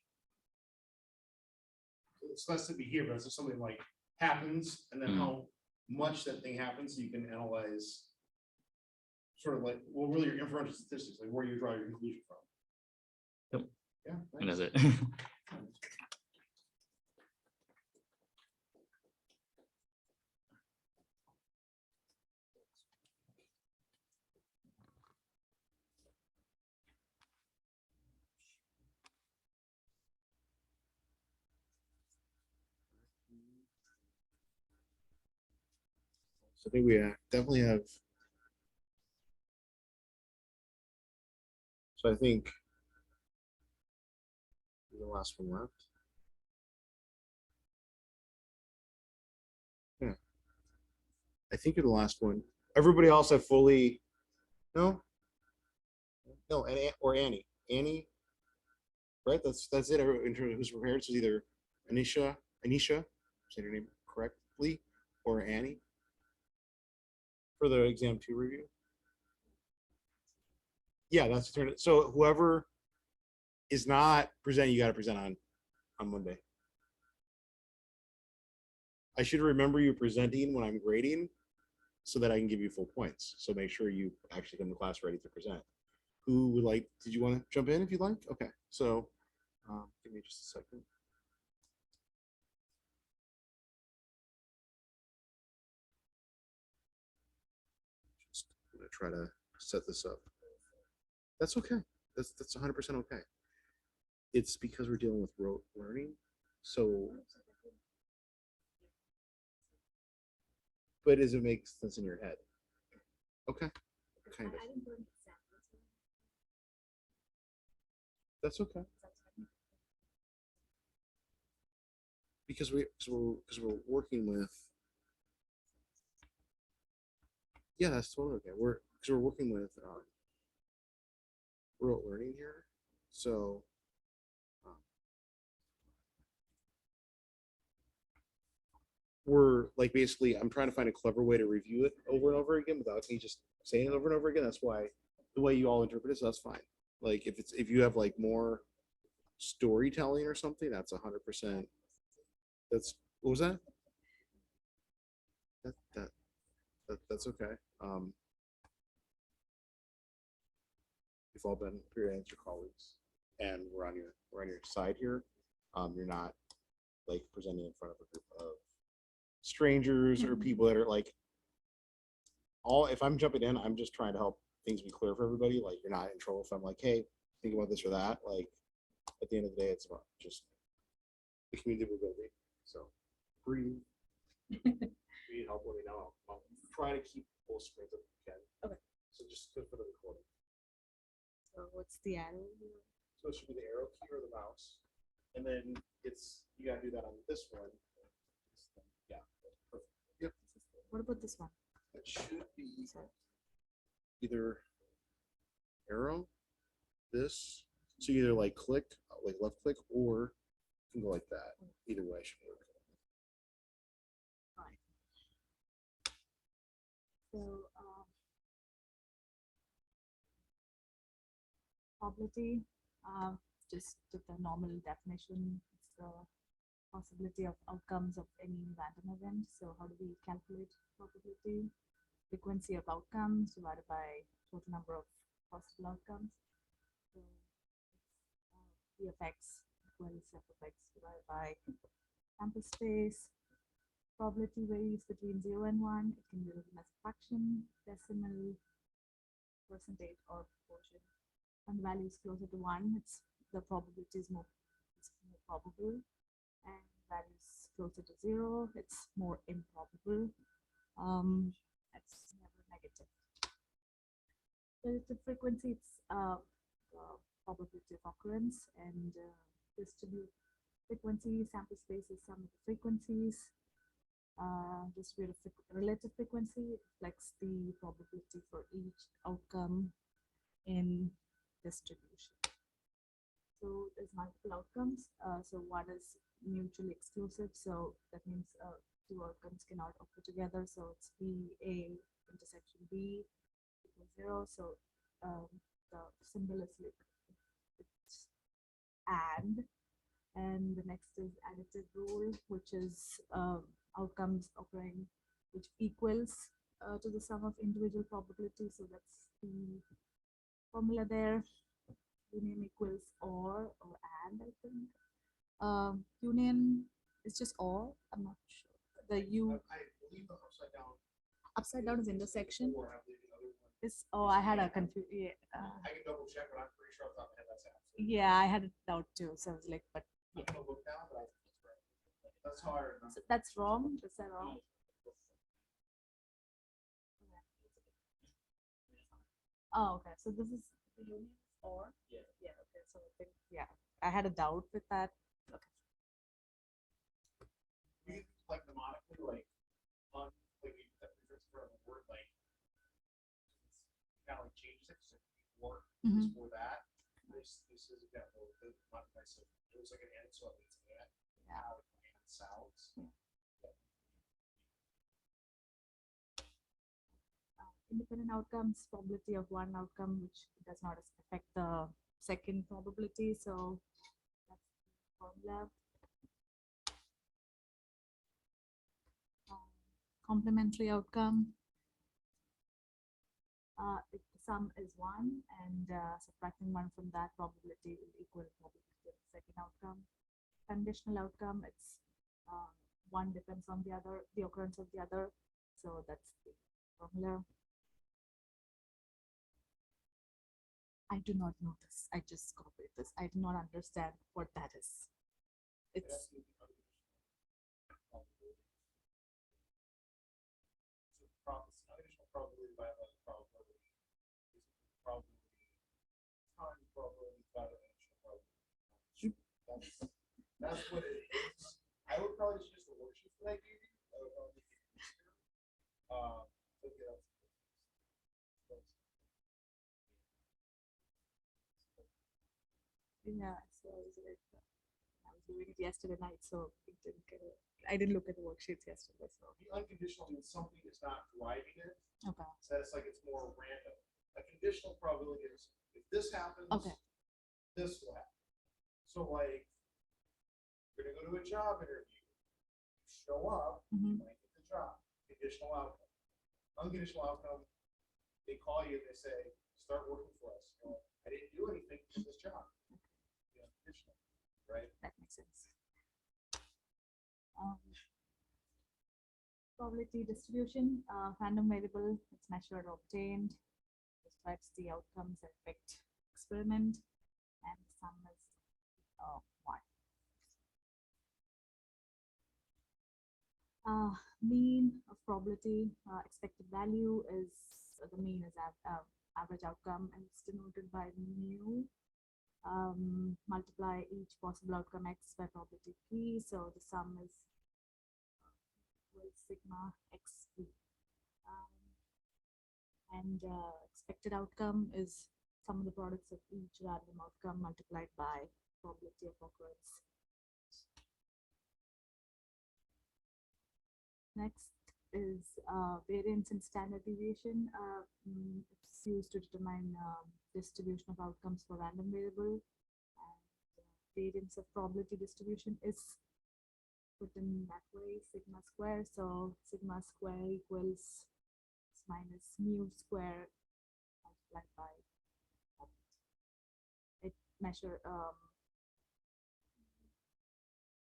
It's less to be here, but it's just something like happens and then how much that thing happens, so you can analyze sort of like, well, really your inferential statistics, like where you draw your conclusion from. Yep. Yeah. And that's it. So I think we definitely have. So I think the last one left. Yeah. I think you're the last one. Everybody else have fully. No, or Annie. Annie. Right. That's it. In terms of who's prepared. So either Anisha, say your name correctly, or Annie. For the exam 2 review. Yeah, that's the turn. So whoever is not presenting, you got to present on Monday. I should remember you presenting when I'm grading, so that I can give you full points. So make sure you actually come to class ready to present. Who would like, did you want to jump in if you'd like? Okay, so give me just a second. Just gonna try to set this up. That's okay. That's 100% okay. It's because we're dealing with rote learning. So, but does it make sense in your head? Okay, kind of. That's okay. Because we're working with. Yeah, that's totally okay. Because we're working with rote learning here, so. We're like basically I'm trying to find a clever way to review it over and over again without me just saying it over and over again. That's why the way you all interpret it, so that's fine. Like if you have like more storytelling or something, that's 100%. That's what was that? That's okay. You've all been peer your colleagues, and we're on your side here. You're not like presenting in front of a group of strangers or people that are like if I'm jumping in, I'm just trying to help things be clear for everybody. Like you're not in trouble if I'm like, hey, think about this or that. Like at the end of the day, it's about just the community we're building. So breathe. If you need help, let me know. I'll try to keep full screens if we can. Okay. So just click for the recording. So what's the arrow? So it should be the arrow key or the mouse. And then you gotta do that on this one. Yeah. Perfect. Yep. What about this one? It should be Sorry. either arrow, this. So you either like click, like left click, or you can go like that. Either way should work. Fine. So probability, just the normal definition, it's the possibility of outcomes of any random event. So how do we calculate probability? Frequency of outcomes divided by total number of possible outcomes. So the effects equals f of x divided by sample space. Probability varies between 0 and 1. It can be written as fraction, decimal, percentage, or proportion. And the value is closer to 1, the probability is more probable. And value is closer to 0, it's more improbable. That's never negative. Relative frequency, it's probability of occurrence, and distribute frequency, sample space is sum of the frequencies. Distributed relative frequency reflects the probability for each outcome in distribution. So there's multiple outcomes. So one is mutually exclusive. So that means two outcomes cannot occur together. So it's BA intersection B equals 0. So the symbol is like it's and the next is additive rule, which is outcomes occurring which equals to the sum of individual probabilities. So that's the formula there. Union equals or and, I think. Union is just or, I'm not sure. The U I believe the upside down is intersection. or I believe the other one. Is I had a confusion. Yeah, I can double check, but I'm pretty sure off the top of my head that's absolutely. yeah, I had a doubt too. So I was like, but I'm gonna look now, but I think it's right. That's how I remember. so that's wrong. Is that wrong? Oh, okay. So this is the union or yeah. Okay. So I think I had a doubt with that. Okay. We like mnemonically, like on like we that refers to a word like kind of like changes it so for is for that. This is again the not nice. It was like an and so it means and how and sounds. Independent outcomes, probability of one outcome which does not affect the second probability. So that's the formula. Complementary outcome, if the sum is 1 and subtracting 1 from that probability will equal probability of the second outcome. Conditional outcome, it's one depends on the other, the occurrence of the other. So that's the formula. I do not know this. I just copied this. I do not understand what that is. It's Conditional probability by another probability is probability times probability divided by initial probability. That's what it is. I would probably just use the worksheet that I gave you. That would probably be easier. To get up. yeah. So I was doing it yesterday night, so it didn't get it. I didn't look at the worksheets yesterday. So The unconditional means something is not driving it. okay. So it's like it's more random. A conditional probability is if this happens, Okay. this will happen. So like, you're gonna go to a job interview, you show up, Mhm. you might get the job. Conditional outcome. Unconditional outcome, they call you and they say, start working for us. You're like, I didn't do anything for this job. You know, conditional, right? That makes sense. Probability distribution, random variable, it's measured or obtained, describes the outcomes that affect experiment, and the sum is 1. Mean of probability, expected value is the mean is average outcome, and it's denoted by mu. Multiply each possible outcome x by probability p, so the sum is sigma xp. And expected outcome is sum of the products of each random outcome multiplied by probability of occurrence. Next is variance and standard deviation. It's used to determine distribution of outcomes for random variable. And variance of probability distribution is put in that way, sigma square. So sigma square equals minus mu square multiplied by it measure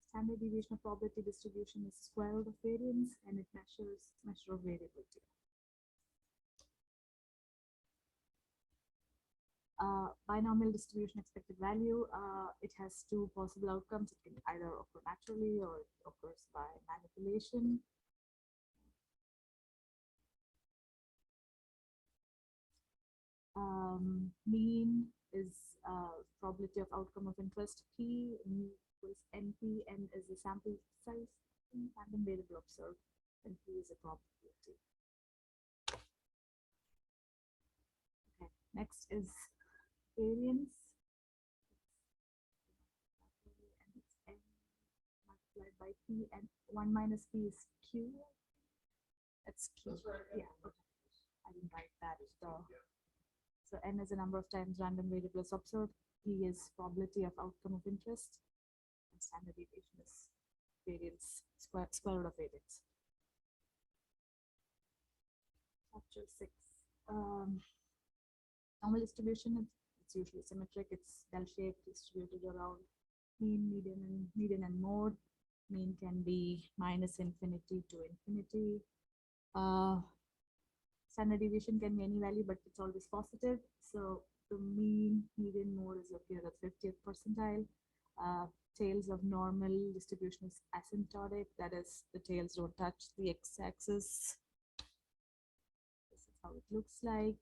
standard deviation of probability distribution is square root of variance, and it measures measure of variability. Binomial distribution expected value, it has two possible outcomes. It can either occur naturally or it occurs by manipulation. Mean is probability of outcome of interest P, mu equals NP, N is the sample size, random variable observed, and P is a probability. Okay, next is variance. And it's N multiplied by P, and 1 minus P is Q. It's Q. That's right. Yeah, okay. I didn't write that. So N is the number of times random variable is observed. P is probability of outcome of interest. And standard deviation is variance, square root of variance. Chapter 6. Normal distribution, it's usually symmetric. It's bell-shaped, distributed around mean, median, and mode. Mean can be minus infinity to infinity. Standard deviation can be any value, but it's always positive. So the mean, median, mode is located at 50th percentile. Tails of normal distribution is asymptotic. That is, the tails don't touch the x-axis. This is how it looks like.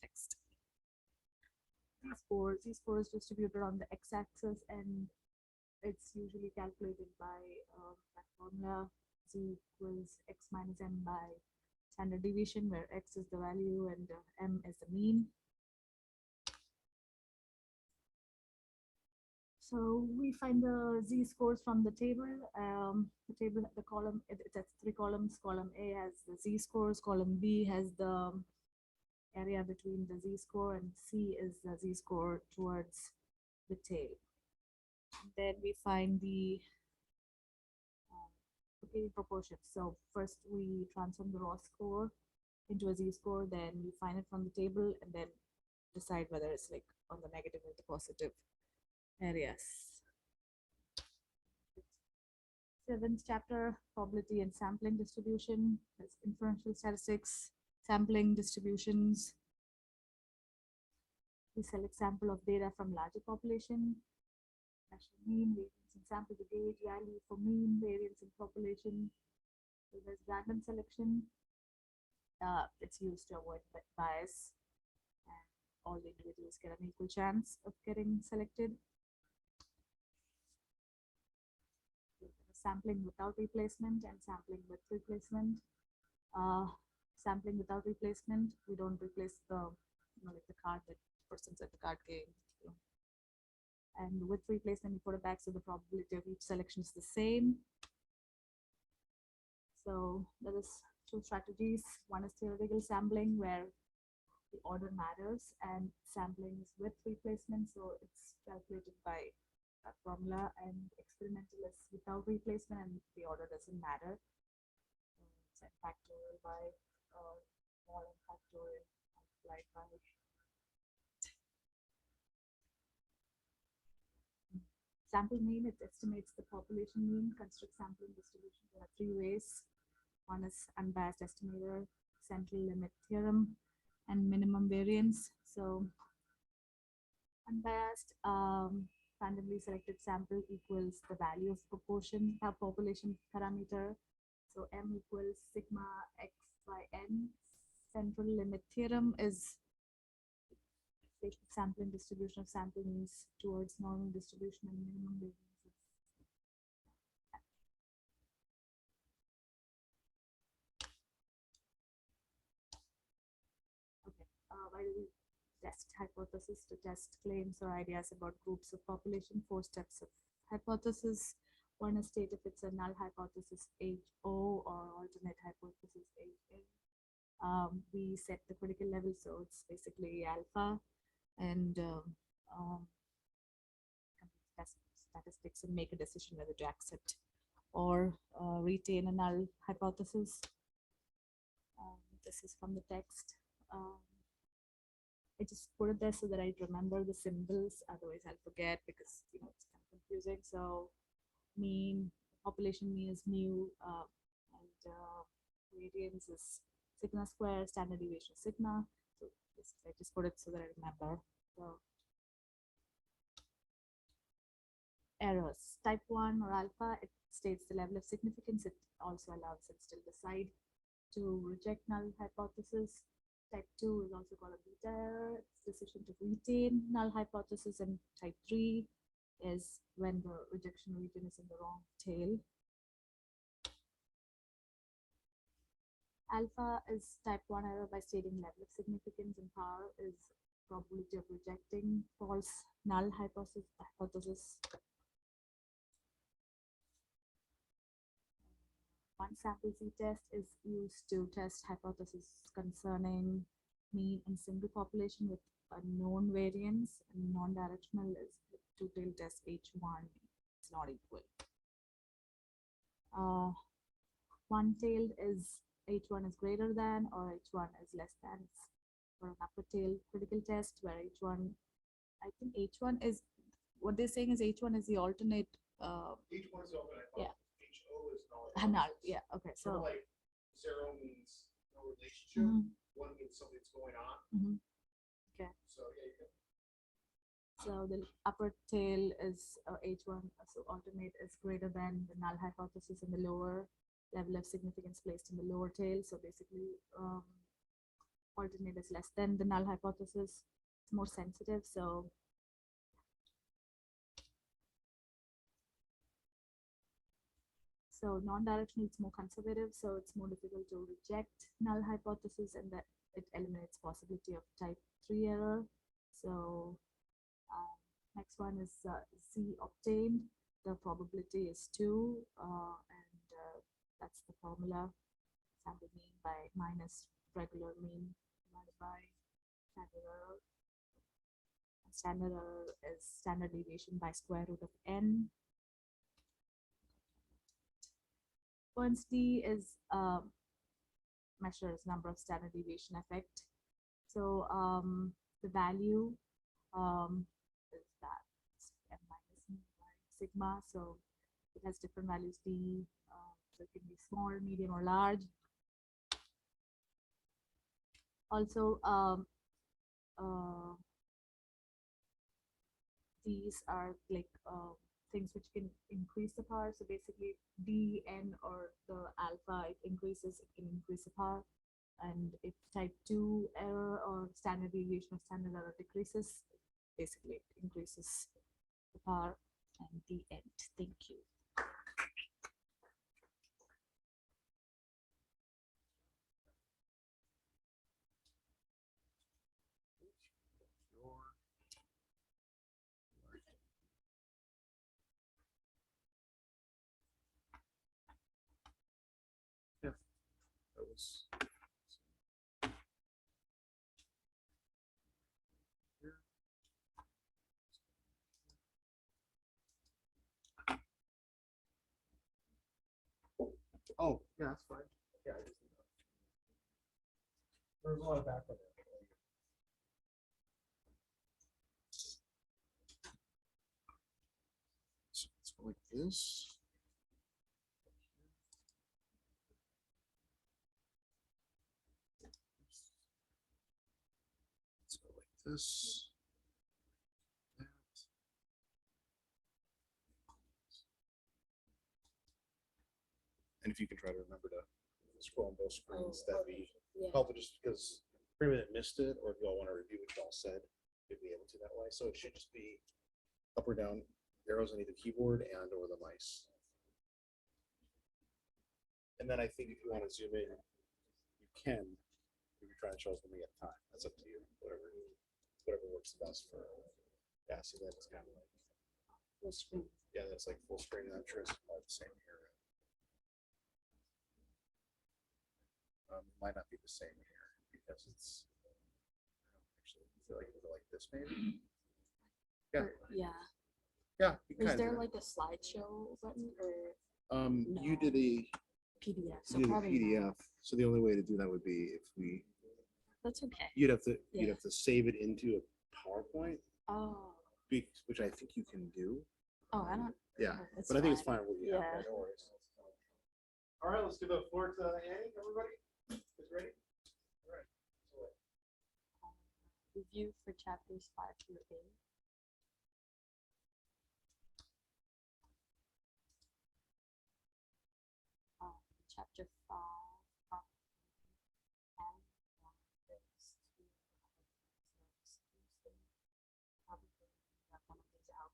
Text. Z-score is distributed on the x-axis, and it's usually calculated by that formula. Z equals x minus m by standard deviation, where x is the value and m is the mean. So we find the z-scores from the table. The column, it has 3 columns. Column A has the z-scores. Column B has the area between the z-score, and C is the z-score towards the tail. And then we find the proportions. So first we transform the raw score into a z-score, then we find it from the table and then decide whether it's like on the negative or the positive areas. Seventh chapter, probability and sampling distribution. That's inferential statistics, sampling distributions. We select sample of data from larger population, national mean, variance in sample to gauge value for mean, variance in population. So there's random selection. It's used to avoid bias, and all the individuals get an equal chance of getting selected. Sampling without replacement and sampling with replacement. Sampling without replacement, we don't replace the, like the card that person's at the card game. And with replacement, we put it back, so the probability of each selection is the same. So there is two strategies. One is theoretical sampling, where the order matters, and sampling is with replacement, so it's calculated by a formula, and experimental is without replacement, and the order doesn't matter. It's n factorial by small n factorial multiplied by sample mean. It estimates the population mean. Construct sampling distribution. There are three ways. One is unbiased estimator, central limit theorem, and minimum variance. So unbiased, randomly selected sample equals the value of proportion, population parameter. So m equals sigma x by n. Central limit theorem is sampling distribution of sample means towards normal distribution, and minimum variance is okay. Why do we test hypothesis? To test claims or ideas about groups of population. 4 steps of hypothesis. One is state if it's a null hypothesis HO or alternate hypothesis HA. We set the critical level, so it's basically alpha, and test statistics and make a decision whether to accept or retain a null hypothesis. This is from the text. I just put it there so that I remember the symbols, otherwise I'll forget, because it's kind of confusing. So mean, population mean is mu, and variance is sigma square, standard deviation sigma. So I just put it so that I remember. So errors. Type 1 or alpha, it states the level of significance. It also allows it still decide to reject null hypothesis. Type 2 is also called a beta error. It's decision to retain null hypothesis. And type 3 is when the rejection region is in the wrong tail. Alpha is type 1 error by stating level of significance, and power is probability of rejecting false null hypothesis. One sample z-test is used to test hypotheses concerning mean and single population with a known variance, and non-directional is two-tailed test H1. It's not equal. One-tailed is H1 is greater than or H1 is less than. It's for an upper tail critical test where H1, I think H1 is, what they're saying is H1 is the alternate. Each one's open. Yeah. HO is null. Null. Yeah. Okay. Sort of So. like 0 means no relationship. Mhm. 1 means something's going on. Okay. So yeah, you can. So the upper tail is H1, so alternate is greater than the null hypothesis, and the lower level of significance placed in the lower tail. So basically, alternate is less than the null hypothesis. It's more sensitive. So non-directional, it's more conservative. So it's more difficult to reject null hypothesis, and that it eliminates possibility of type 3 error. So next one is Z obtained. The probability is 2, and that's the formula. Sample mean by minus regular mean divided by standard error. And standard error is standard deviation by square root of n. Bernstein is measures number of standard deviation effect. So the value is that m minus mu by sigma. So it has different values d. So it can be small, medium, or large. Also, these are like things which can increase the power. So basically, d, n, or the alpha, it increases, it can increase the power. And if type 2 error or standard deviation of standard error decreases, basically it increases the power. And the end. Thank you. That was. Oh, yeah, that's fine. Yeah, I just. There's a lot of background. So let's go like this. Let's go like this. That. And if you can try to remember to scroll on both screens, that'd be helpful, just because maybe that missed it, or if y'all want to review what y'all said, you'd be able to that way. So it should just be up or down arrows on either keyboard and or the mice. And then I think if you want to zoom in, you can. If you're trying to show us when we get time, that's up to you. Whatever works the best for. Yeah, so that's kind of like full screen. Yeah, that's like full screen, and I'm sure it's probably the same here. It might not be the same here because it's. I don't actually feel like it would go like this, maybe. Yeah. Yeah. Yeah. You Is kind there of. like a slideshow button or You did a PDF? So you did a probably not. PDF. So the only way to do that would be if we. That's okay. You'd have Yeah. to save it into a PowerPoint, Oh. which I think you can do. Oh, I don't. Yeah, It's but I think it's fine. fine with you. Yeah. No worries. All right, let's give the floor to Annie, everybody. Is ready? All right. Review for chapters 5 through 8. Chapter 5. And there's two probably that one of these out.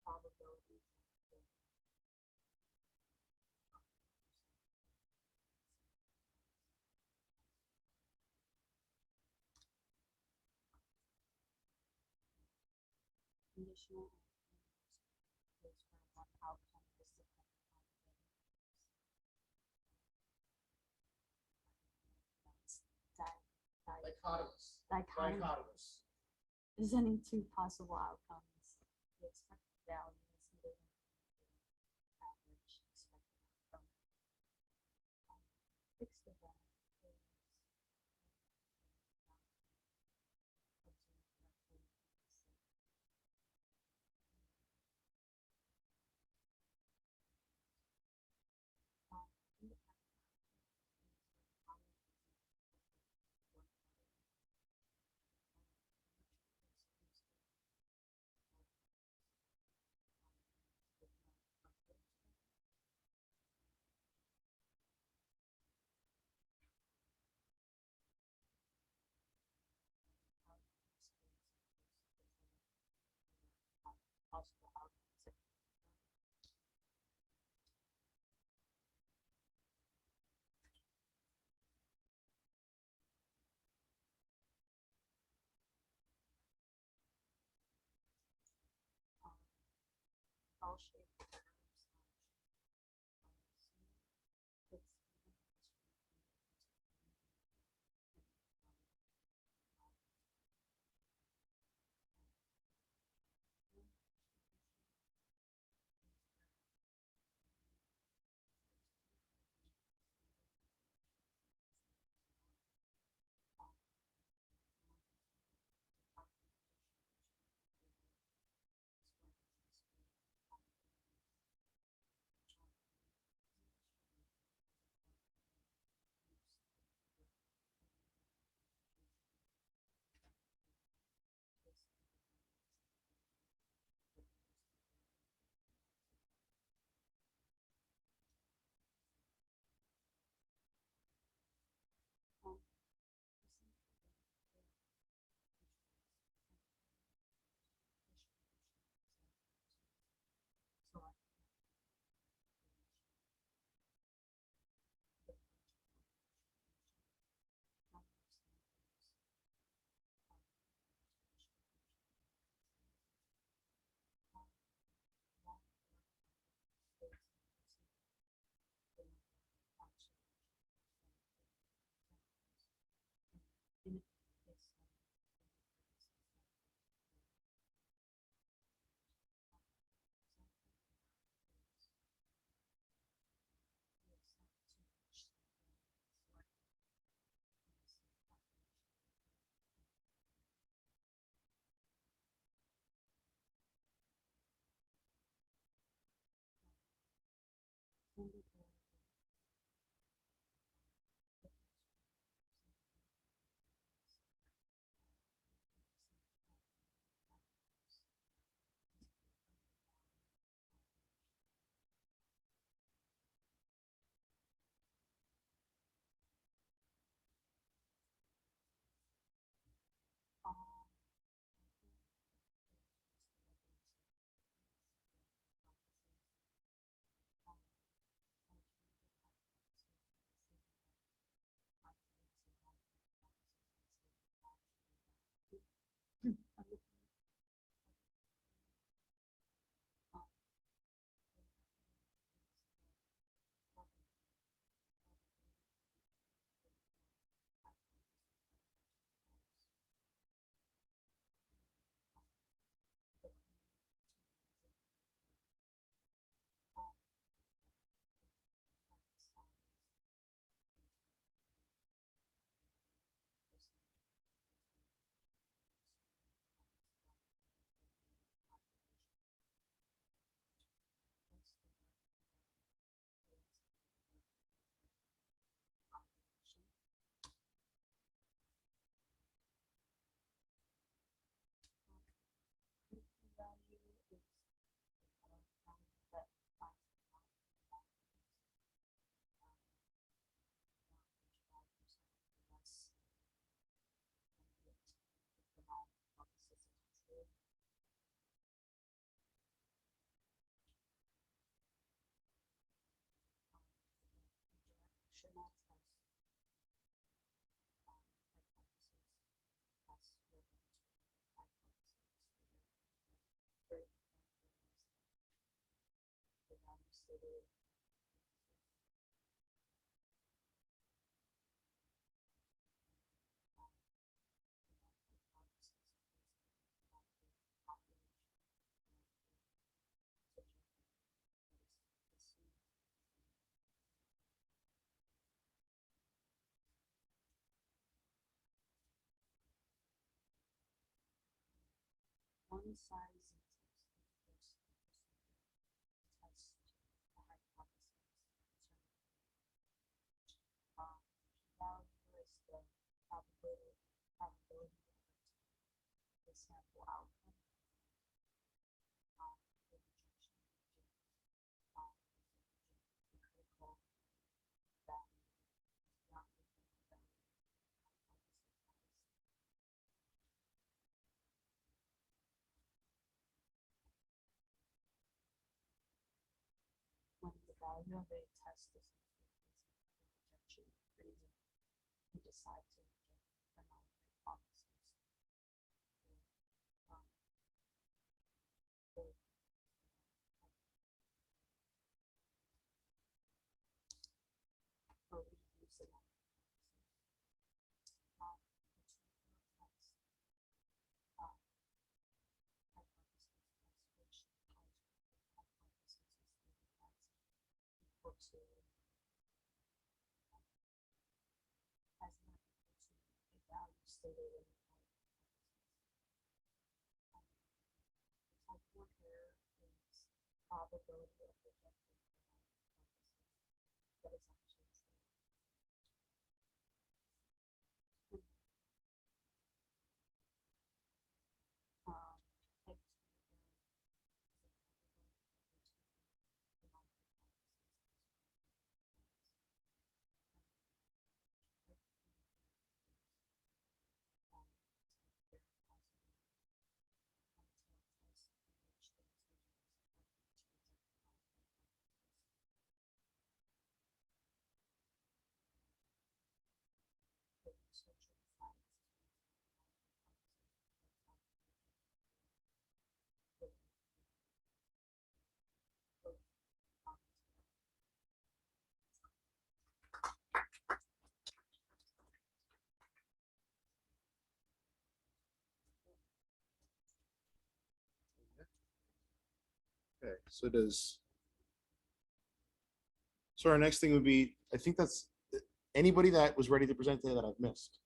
Probabilities. Conditional is where one outcome is dependent on the other. That's Dichotomous. dichotomous. Dichotomous. There's any two possible outcomes. The expected value is given average expected outcome. Fixed event is One size test the hypothesis. Value is the probability of the sample outcome. The rejection the critical value is not the value hypothesis has. When the value of a test is rejection reason, we decide to reject the null hypothesis. Um, the as much as a value stated in the type 4 here is probability of rejecting that is actually true. Type 2 Okay, so our next thing would be, I think that's anybody that was ready to present today that I've missed.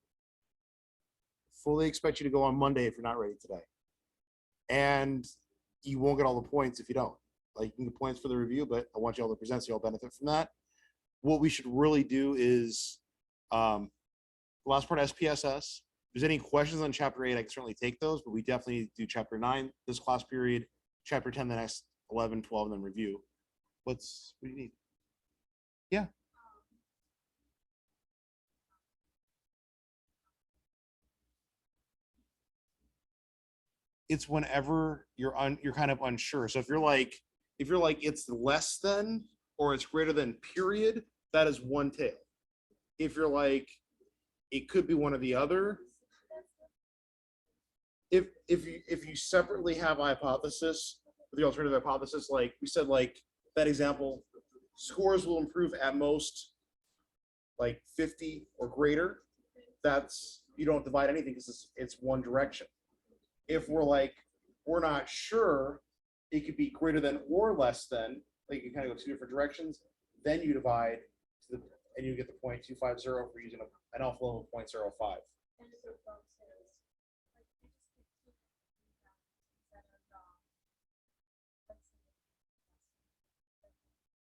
Fully expect you to go on Monday if you're not ready today. And you won't get all the points if you don't. Like, you can get points for the review, but I want you all to present so you all benefit from that. What we should really do is, the last part, SPSS. If there's any questions on chapter 8, I can certainly take those, but we definitely need to do chapter 9 this class period, chapter 10 the next 11, 12, and then review. What do you need? Yeah. It's whenever you're kind of unsure. So if you're like it's less than or it's greater than period, that is one tail. If you're like it could be one or the other. If you separately have a hypothesis, the alternative hypothesis, like we said, like that example, scores will improve at most like 50 or greater. That's, you don't divide anything because it's one direction. If we're like, we're not sure, it could be greater than or less than, like you kind of go two different directions, then you divide to and you get the 0.250 for using an alpha level of 0.05.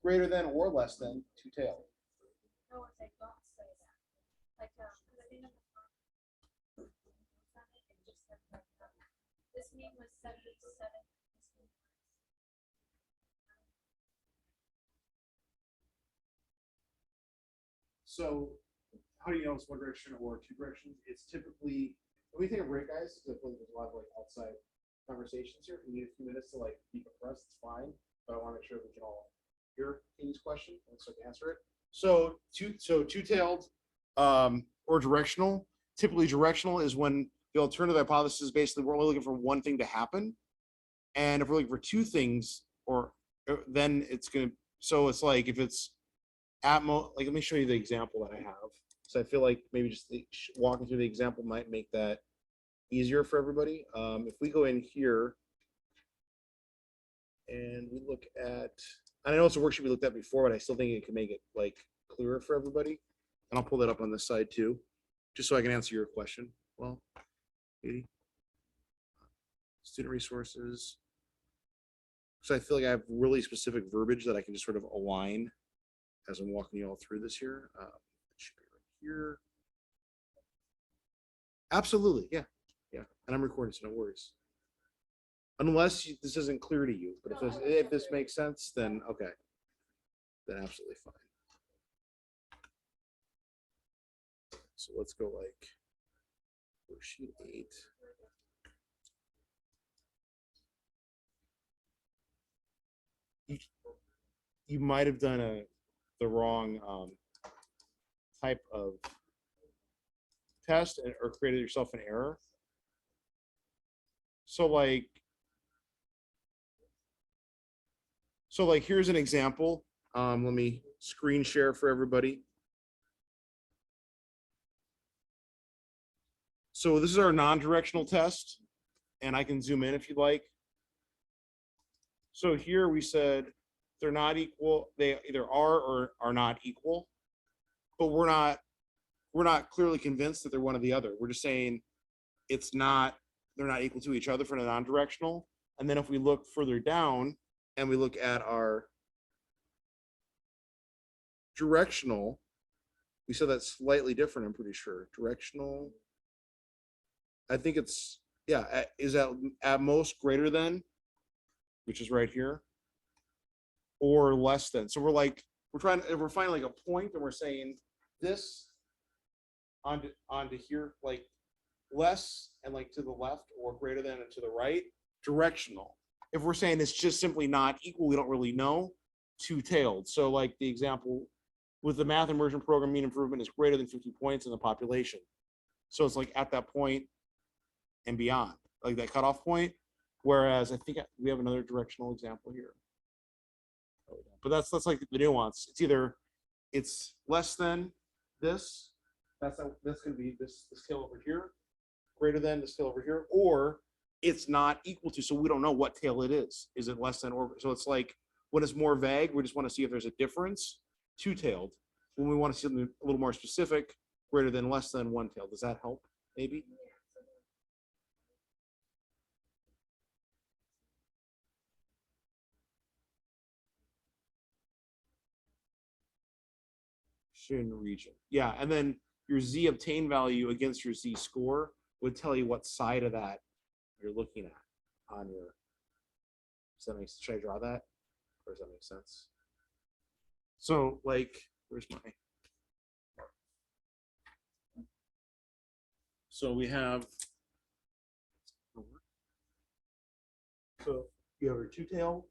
Greater than or less than two tail. No, if they don't say that. Like, because I think on the front, it just said like, this mean was 77. So how do you know it's one direction or two directions? It's typically, let me take a break, guys, because I feel like there's a lot of like outside conversations here. If you need a few minutes to like decompress, it's fine. But I want to make sure we can all hear Amy's question and so I can answer it. So two-tailed or directional. Typically directional is when the alternative hypothesis is basically we're only looking for one thing to happen. And if we're looking for two things, or then it's gonna, so it's like if it's at like let me show you the example that I have. So I feel like maybe just walking through the example might make that easier for everybody. If we go in here and we look at, and I know it's a worksheet we looked at before, but I still think it can make it like clearer for everybody. And I'll pull that up on this side too, just so I can answer your question. Well, Katie, student resources. So I feel like I have really specific verbiage that I can just sort of align as I'm walking you all through this here. It should be right here. Absolutely, yeah, yeah. And I'm recording, so no worries. Unless this isn't clear to you, but if this makes sense, then okay, then absolutely fine. So let's go like worksheet 8. You might have done the wrong type of test or created yourself an error. So like here's an example. Let me screen share for everybody. So this is our non-directional test, and I can zoom in if you'd like. So here we said they're not equal. They either are or are not equal. But we're not clearly convinced that they're one or the other. We're just saying they're not equal to each other for the non-directional. And then if we look further down and we look at our directional, we said that's slightly different, I'm pretty sure. Directional. I think it's, yeah, is at most greater than, which is right here, or less than. So we're finding like a point and we're saying this onto here, like less and like to the left or greater than and to the right, directional. If we're saying it's just simply not equal, we don't really know, two-tailed. So like the example with the math immersion program, mean improvement is greater than 50 points in the population. So it's like at that point and beyond, like that cutoff point. Whereas I think we have another directional example here. But that's like the nuance. It's either it's less than this, that's gonna be this tail over here, greater than this tail over here, or it's not equal to, so we don't know what tail it is. Is it less than or, so it's like when it's more vague, we just want to see if there's a difference, two-tailed. When we want to see something a little more specific, greater than, less than, one-tailed. Does that help? Maybe? Region. Yeah, and then your Z obtained value against your Z score would tell you what side of that you're looking at on your. Does that make sense? Should I draw that? Or does that make sense? So, like, where's my. So we have. So you have your two-tail,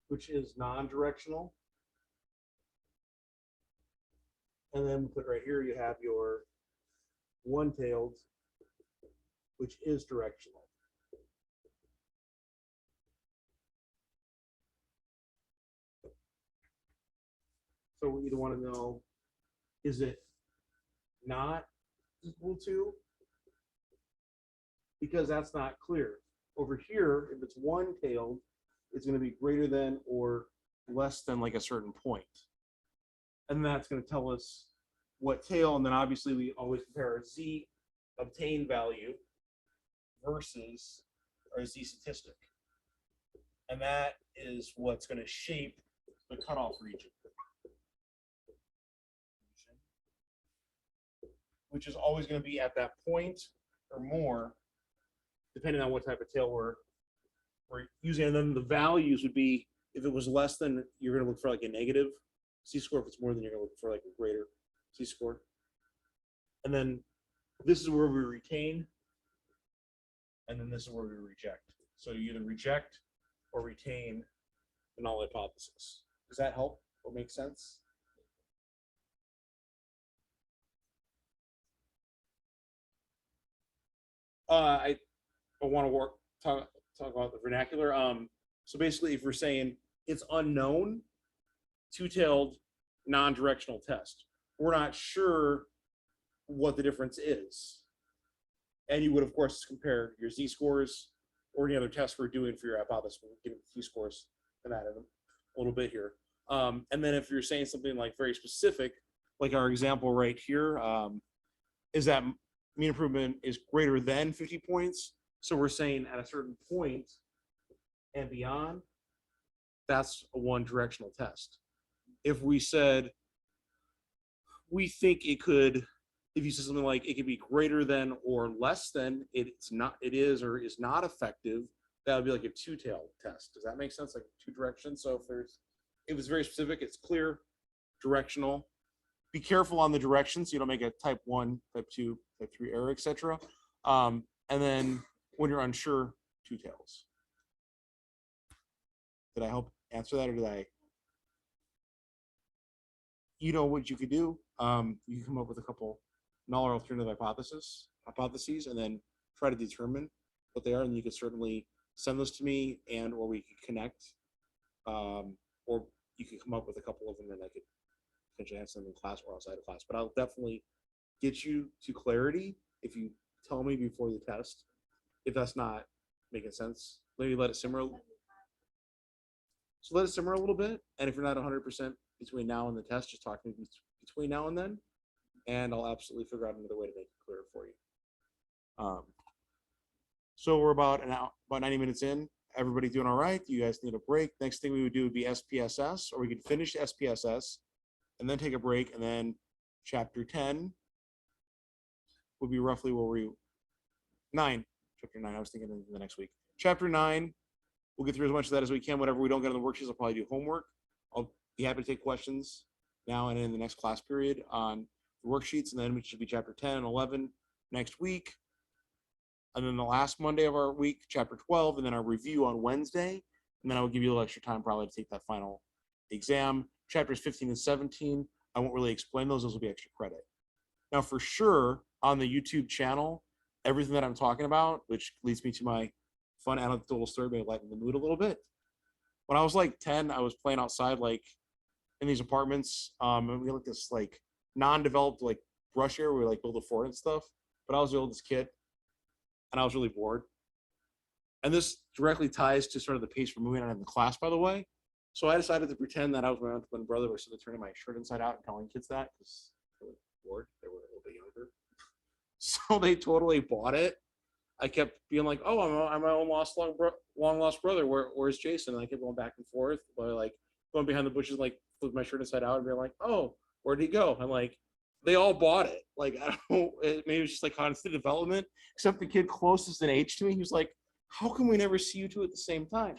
which is non-directional. And then put right here, you have your one-tailed, which is directional. So we either want to know, is it not equal to? Because that's not clear. Over here, if it's one-tailed, it's going to be greater than or less than like a certain point. And that's going to tell us what tail, and then obviously we always compare our Z obtained value versus our Z statistic. And that is what's going to shape the cutoff region. Which is always going to be at that point or more, depending on what type of tail we're using. And then the values would be, if it was less than, you're going to look for like a negative Z-score. If it's more than, you're going to look for like a greater Z-score. And then this is where we retain, and then this is where we reject. So you either reject or retain the null hypothesis. Does that help or make sense? I want to talk about the vernacular. So basically, if we're saying it's unknown, two-tailed, non-directional test, we're not sure what the difference is. And you would, of course, compare your Z-scores or any other test we're doing for your hypothesis. We'll give Z-scores and that in a little bit here. And then if you're saying something like very specific, like our example right here, is that mean improvement is greater than 50 points. So we're saying at a certain point and beyond, that's a one-directional test. If we said, we think it could, if you said something like it could be greater than or less than, it's not, it is or is not effective, that would be like a two-tailed test. Does that make sense? Like two directions. So if it's very specific, it's clear, directional. Be careful on the directions so you don't make a type 1, type 2, type 3 error, etc. And then when you're unsure, two tails. Did I help answer that, or did I? You know what you could do? You can come up with a couple null or alternative hypotheses, and then try to determine what they are. And you could certainly send those to me, and or we could connect, or you could come up with a couple of them, and I could potentially answer them in class or outside of class. But I'll definitely get you to clarity if you tell me before the test if that's not making sense. Maybe let it simmer. So let it simmer a little bit. And if you're not 100% between now and the test, just talk to me between now and then. And I'll absolutely figure out another way to make it clearer for you. So we're about 90 minutes in. Everybody doing all right? You guys need a break? Next thing we would do would be SPSS, or we could finish SPSS and then take a break. And then chapter 10 would be roughly where we 9. Chapter 9. I was thinking the next week. Chapter 9. We'll get through as much of that as we can. Whatever we don't get on the worksheets, I'll probably do homework. I'll be happy to take questions now and in the next class period on the worksheets, and then we should be chapter 10 and 11 next week. And then the last Monday of our week, chapter 12, and then our review on Wednesday. And then I will give you a little extra time probably to take that final exam. Chapters 15 and 17, I won't really explain those. Those will be extra credit. Now, for sure, on the YouTube channel, everything that I'm talking about, which leads me to my fun anecdotal story, may lighten the mood a little bit. When I was like 10, I was playing outside, like in these apartments. And we had like this like non-developed like brush area where we like build a fort and stuff. But I was the oldest kid, and I was really bored. And this directly ties to sort of the pace we're moving on in the class, by the way. So I decided to pretend that I was my own twin brother, so turning my shirt inside out and telling kids that because they were bored. They were a little bit younger. So they totally bought it. I kept being like, "Oh, I'm my own long lost brother. Where's Jason?" And I kept going back and forth, by like going behind the bushes, like flip my shirt inside out and being like, "Oh, where'd he go?" And like they all bought it. Like I don't know, maybe it was just like constant development. Except the kid closest in age to me, he was like, "How come we never see you two at the same time?"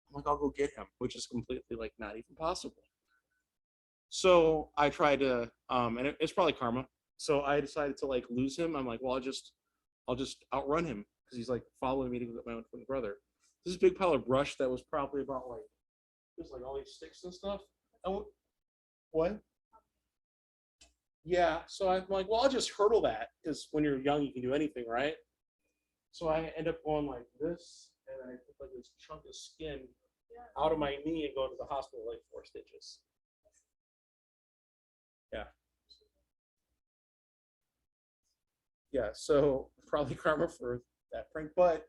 I'm like, "I'll go get him," which is completely like not even possible. So I tried to, and it's probably karma. So I decided to like lose him. I'm like, well, I'll just outrun him because he's like following me to get my own twin brother. This is a big pile of brush that was probably about like just like all these sticks and stuff. And what? Yeah. So I'm like, well, I'll just hurdle that because when you're young, you can do anything, right? So I end up going like this, and I put like this chunk of skin out of my knee and go to the hospital like 4 stitches. Yeah. Yeah, so probably karma for that prank, but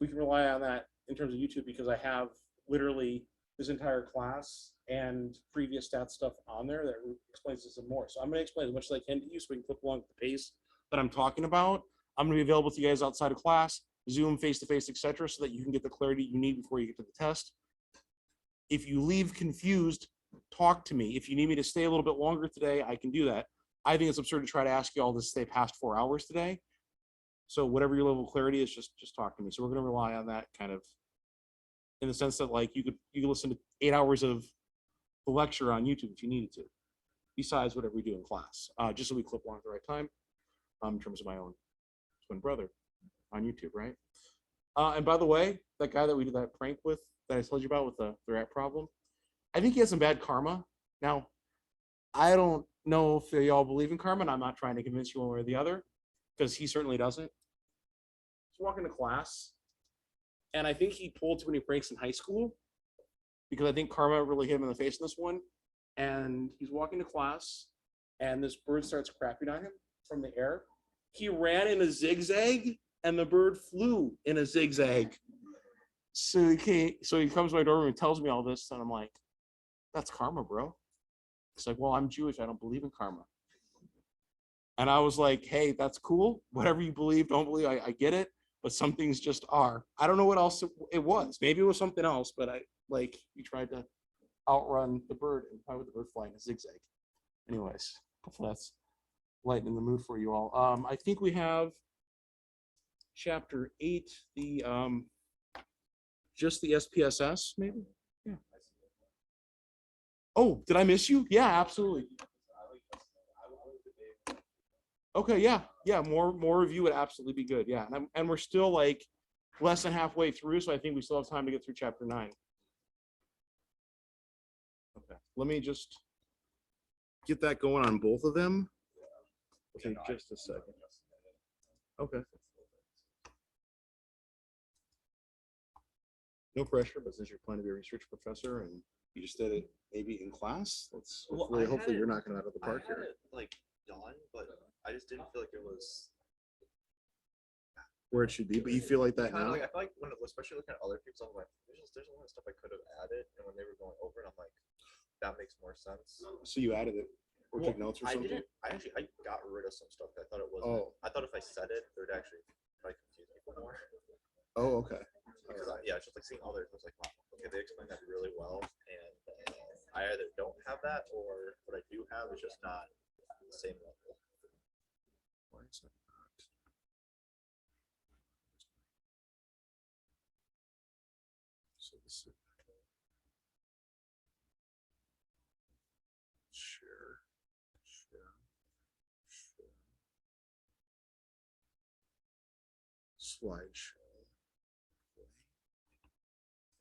we can rely on that in terms of YouTube because I have literally this entire class and previous stats stuff on there that explains this and more. So I'm going to explain as much as I can to you so we can clip along the pace that I'm talking about. I'm going to be available to you guys outside of class, Zoom, face-to-face, etc., so that you can get the clarity you need before you get to the test. If you leave confused, talk to me. If you need me to stay a little bit longer today, I can do that. I think it's absurd to try to ask you all to stay past 4 hours today. So whatever your level of clarity is, just talk to me. So we're going to rely on that kind of in the sense that like you could listen to 8 hours of the lecture on YouTube if you needed to, besides whatever we do in class, just so we clip along at the right time in terms of my own twin brother on YouTube, right? And by the way, that guy that we did that prank with that I told you about with the rat problem, I think he has some bad karma. Now, I don't know if y'all believe in karma, and I'm not trying to convince you one way or the other, because he certainly doesn't. He's walking to class, and I think he pulled too many pranks in high school, because I think karma really hit him in the face in this one. And he's walking to class, and this bird starts crapping on him from the air. He ran in a zigzag, and the bird flew in a zigzag. So he comes to my dorm room and tells me all this, and I'm like, that's karma, bro. It's like, well, I'm Jewish. I don't believe in karma. And I was like, hey, that's cool. Whatever you believe, don't believe, I get it. But some things just are. I don't know what else it was. Maybe it was something else, but you tried to outrun the bird, and why would the bird fly in a zigzag? Anyways, hopefully that's lightening the mood for you all. I think we have chapter 8, just the SPSS, maybe? Yeah. Oh, did I miss you? Yeah, absolutely. Okay, yeah, more review would absolutely be good. Yeah, and we're still like less than halfway through, so I think we still have time to get through chapter 9. Okay, let me just get that going on both of them. Okay, just a second. Okay. No pressure, but since you're planning to be a research professor and you just did it maybe in class, let's hopefully you're knocking it out of the park here. Like done, but I just didn't feel like it was. where it should be, but you feel like that Kind of now? like, I feel like when, especially looking at other people's, I'm like, there's a lot of stuff I could have added, and when they were going over it, I'm like, that makes more sense. So you added it or Well, took notes or I something? didn't, I got rid of some stuff. I thought it was, Oh. I thought if I said it, it would actually probably confuse people more. Oh, okay. Because yeah, it's just like seeing others, I was like, wow, okay, they explained that really well, and I either don't have that, or what I do have is just not the same level. Why is that not? So this is share, share, share. Slideshow.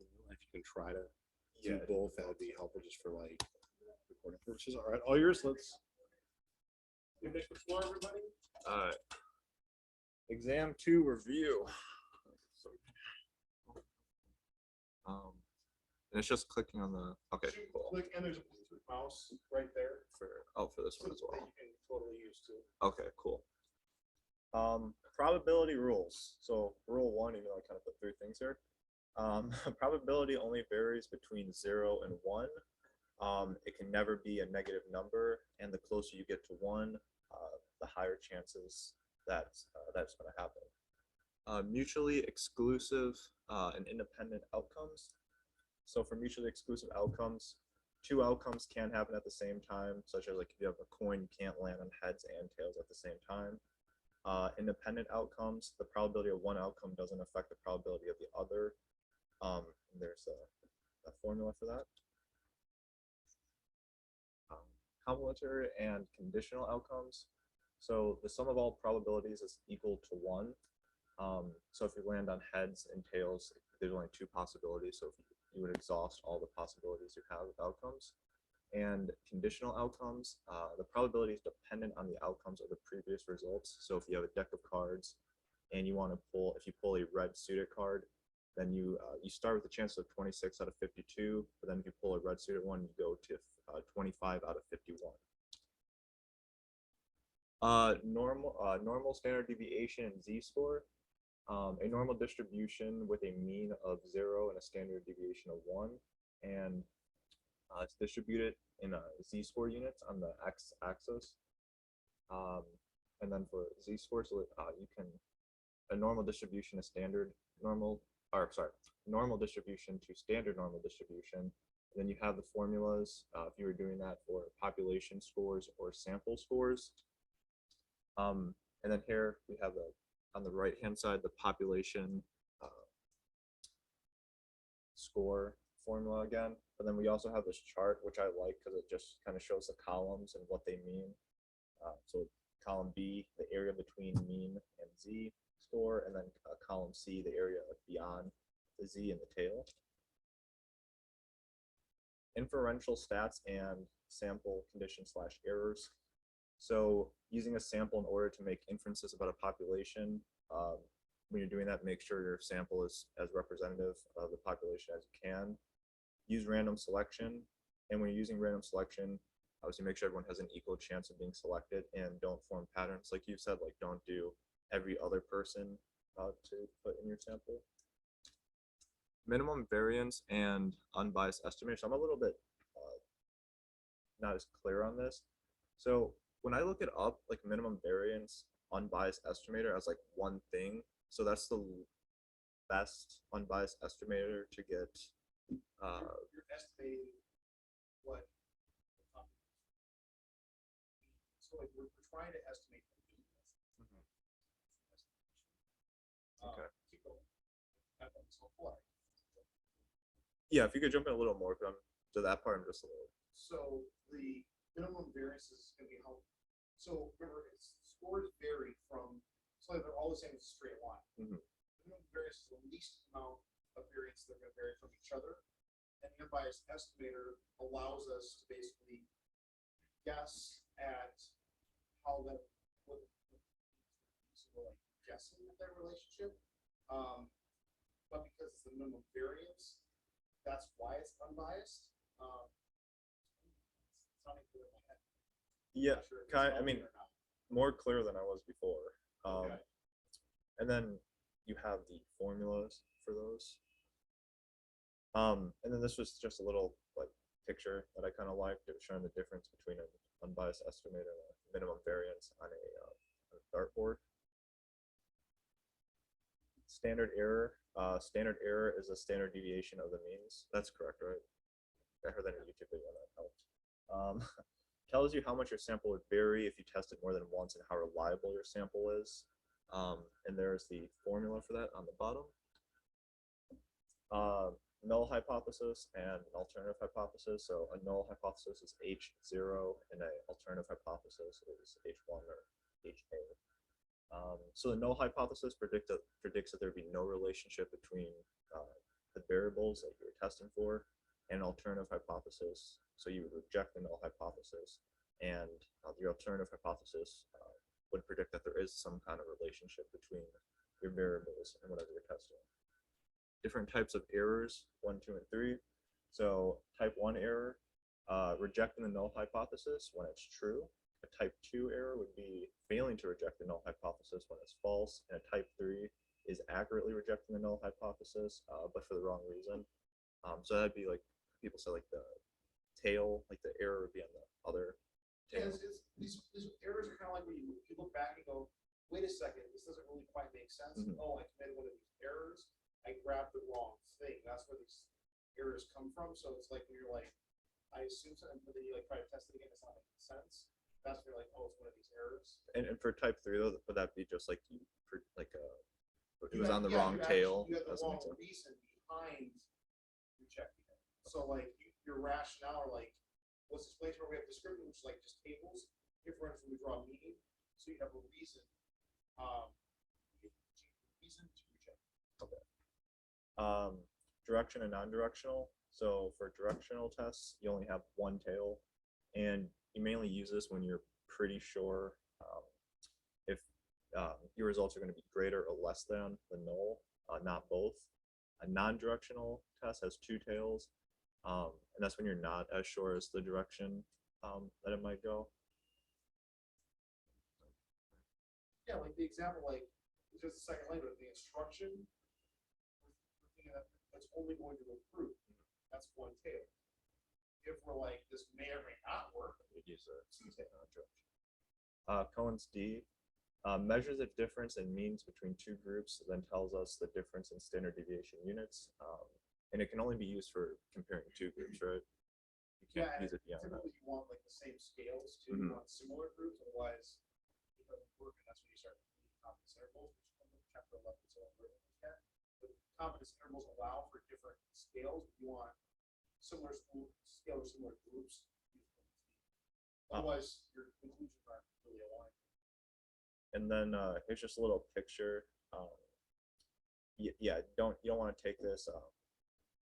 If you can try to Do Yeah. both, that would be helpful just for like recording purposes. All right, all yours. Let's. You make the floor, everybody? Alright. Exam 2 review. And it's just clicking on the, okay, cool. Click, and there's a Bluetooth mouse right there. For this So one as that well. you can totally use too. Okay, cool. Probability rules. So rule 1, even though I kind of put 3 things here. Probability only varies between 0 and 1. It can never be a negative number, and the closer you get to 1, the higher chances that's going to happen. Mutually exclusive and independent outcomes. So for mutually exclusive outcomes, 2 outcomes can happen at the same time, such as like if you have a coin, you can't land on heads and tails at the same time. Independent outcomes, the probability of one outcome doesn't affect the probability of the other. And there's a formula for that. Complementary and conditional outcomes. So the sum of all probabilities is equal to 1. So if you land on heads and tails, there's only 2 possibilities. So if you would exhaust all the possibilities you have with outcomes. And conditional outcomes, the probability is dependent on the outcomes of the previous results. So if you have a deck of cards and you want to pull, if you pull a red suited card, then you start with a chance of 26 out of 52, but then if you pull a red suited one, you go to 25 out of 51. Normal standard deviation and z-score. A normal distribution with a mean of 0 and a standard deviation of 1, and it's distributed in z-score units on the x-axis. And then for z-score, so you can, a normal distribution is normal distribution to standard normal distribution. And then you have the formulas if you were doing that for population scores or sample scores. And then here we have on the right hand side the population score formula again. But then we also have this chart, which I like because it just kind of shows the columns and what they mean. So column B, the area between mean and z score, and then column C, the area beyond the z and the tail. Inferential stats and sample condition / errors. So using a sample in order to make inferences about a population, when you're doing that, make sure your sample is as representative of the population as you can. Use random selection, and when you're using random selection, obviously make sure everyone has an equal chance of being selected, and don't form patterns like you said, like don't do every other person to put in your sample. Minimum variance and unbiased estimator. So I'm a little bit not as clear on this. So when I look it up, like minimum variance, unbiased estimator as like one thing, so that's the best unbiased estimator to get. You're estimating what. So like we're trying to estimate. Okay. Keep going. So far. Yeah, if you could jump in a little more, because to that part, I'm just a little. So the minimum variance is going to be how. So remember, scores vary from. So they're all the same as a straight line. Mhm. Minimum variance is the least amount of variance they're going to vary from each other. And the unbiased estimator allows us to basically guess at how that what so we're like guessing at that relationship. But because it's the minimum variance, that's why it's unbiased. It's not even clear in my head. Yeah, Not sure if it's kind. I helping mean, or not. more clear than I was before. Okay. And then you have the formulas for those. And then this was just a little like picture that I kind of liked. It was showing the difference between an unbiased estimate and a minimum variance on a dartboard. Standard error. Standard error is a standard deviation of the means. That's correct, right? I heard that in a YouTube video and that helped. Tells you how much your sample would vary if you test it more than once and how reliable your sample is. And there's the formula for that on the bottom. Null hypothesis and an alternative hypothesis. So a null hypothesis is H0 and an alternative hypothesis is H1 or HA. So the null hypothesis predicts that there'd be no relationship between the variables that you're testing for, and an alternative hypothesis. So you would reject the null hypothesis, and the alternative hypothesis would predict that there is some kind of relationship between your variables and whatever you're testing. Different types of errors, 1, 2, and 3. So type 1 error, rejecting the null hypothesis when it's true. A type 2 error would be failing to reject the null hypothesis when it's false, and a type 3 is accurately rejecting the null hypothesis, but for the wrong reason. So that'd be like, people say like the tail, like the error would be on the other tail. These errors are kind of like when you look back and go, wait a second, this doesn't really quite make sense. Oh, I committed one of these errors. I grabbed the wrong thing. That's where these errors come from. So it's like when you're like, I assume something, but then you like try to test it again, it's not making sense. That's where you're like, oh, it's one of these errors. And for type 3, though, would that be just like it was on the Yeah, wrong tail? You had the Doesn't wrong make sense. reason behind rejecting it. So like your rationale, or like what's this place where we have descriptive, which is like just tables. Here, for instance, we draw a meaning, so you have a reason. Reason to reject. Okay. Direction and non-directional. So for directional tests, you only have one tail, and you mainly use this when you're pretty sure if your results are going to be greater or less than the null, not both. A non-directional test has two tails, and that's when you're not as sure as the direction that it might go. Yeah, like the example, like just a second later, the instruction, that's only going to improve. That's one tail. If we're like, this may or may not work, We'd use a two-tail non-direction. Cohen's D measures the difference in means between two groups, then tells us the difference in standard deviation units. And it can only be used for comparing two groups, right? You can't yeah, use it beyond that. typically you want like the same scales too. You want similar groups, otherwise it doesn't work, and that's when you start using confidence intervals, which comes in chapter 11. So we're going to look at. But confidence intervals allow for different scales. If you want similar scales, similar groups. Otherwise, your conclusions aren't really aligned. And then here's just a little picture. Yeah, you don't want to take this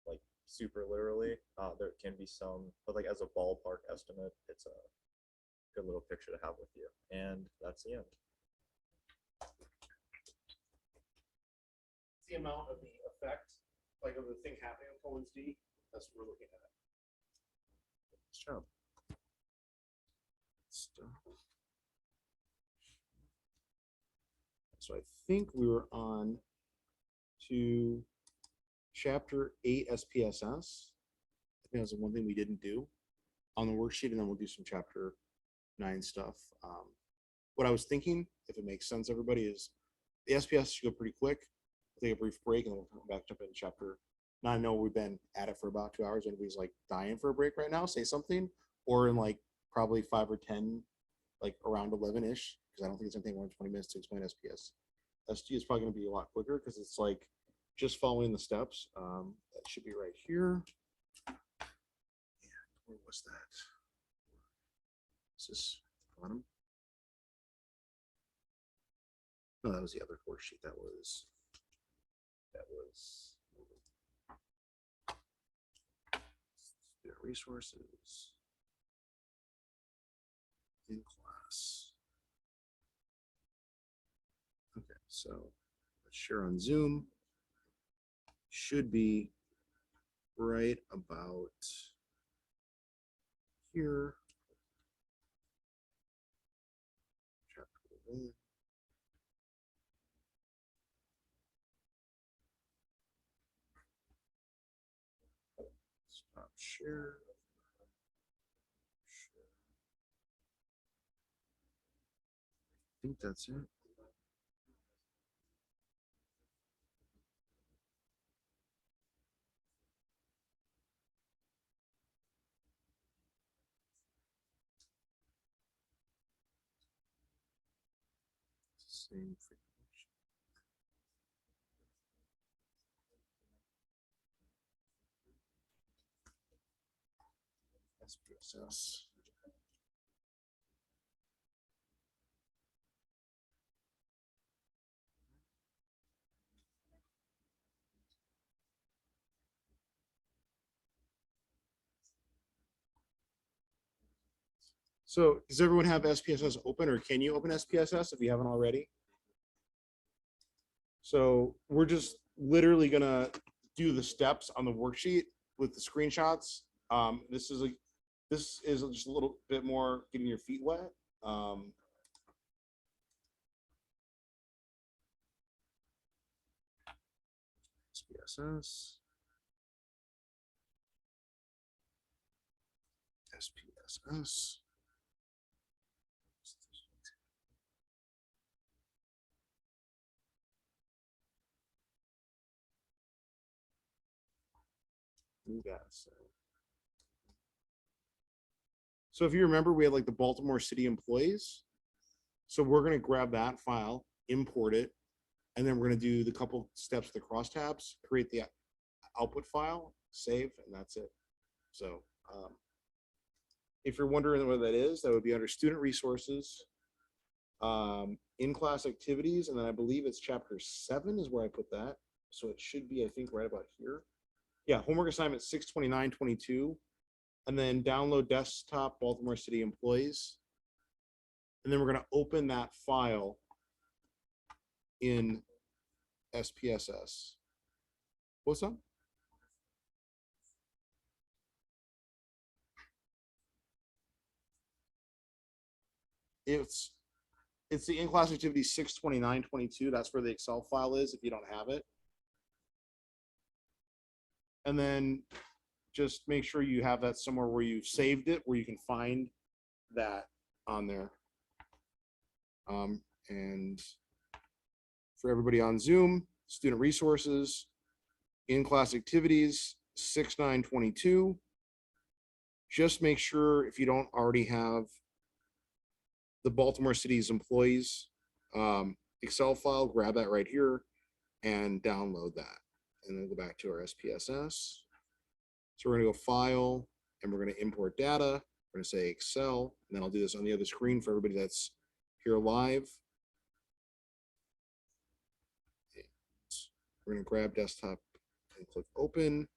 like super literally. There can be some, but like as a ballpark estimate, it's a good little picture to have with you. And that's the end. The amount of the effect, like of the thing happening on Cohen's D, that's what we're looking at. Nice job. So I think we were on to chapter 8 SPSS. I think that's the one thing we didn't do on the worksheet, and then we'll do some chapter 9 stuff. What I was thinking, if it makes sense, everybody, is the SPS should go pretty quick. We'll take a brief break and then we'll come back up into chapter 9. I know we've been at it for about 2 hours. Anybody's like dying for a break right now, say something. Or in like probably 5 or 10, like around 11-ish, because I don't think it's anything more than 20 minutes to explain SPS. SG is probably going to be a lot quicker because it's like just following the steps. That should be right here. And where was that? Is this the bottom? No, that was the other worksheet. That was their resources in class. Okay, so let's share on Zoom. Should be right about here. Chapter 1. Share. I think that's it. Same thing. SPSS. So does everyone have SPSS open, or can you open SPSS if you haven't already? So we're just literally gonna do the steps on the worksheet with the screenshots. This is just a little bit more getting your feet wet. SPSS. SPSS. Do that. So if you remember, we had like the Baltimore City employees. So we're gonna grab that file, import it, and then we're gonna do the couple steps with the crosstabs, create the output file, save, and that's it. So if you're wondering what that is, that would be under student resources, in-class activities, and then I believe it's chapter 7 is where I put that. So it should be, I think, right about here. Yeah, homework assignment 62922, and then download desktop Baltimore City employees. And then we're gonna open that file in SPSS. What's up? It's the in-class activity 62922. That's where the Excel file is if you don't have it. And then just make sure you have that somewhere where you've saved it, where you can find that on there. And for everybody on Zoom, student resources, in-class activities, 6922. Just make sure if you don't already have the Baltimore City's employees Excel file, grab that right here and download that. And then go back to our SPSS. So we're gonna go file and we're gonna import data. We're gonna say Excel, and then I'll do this on the other screen for everybody that's here live. We're gonna grab desktop and click open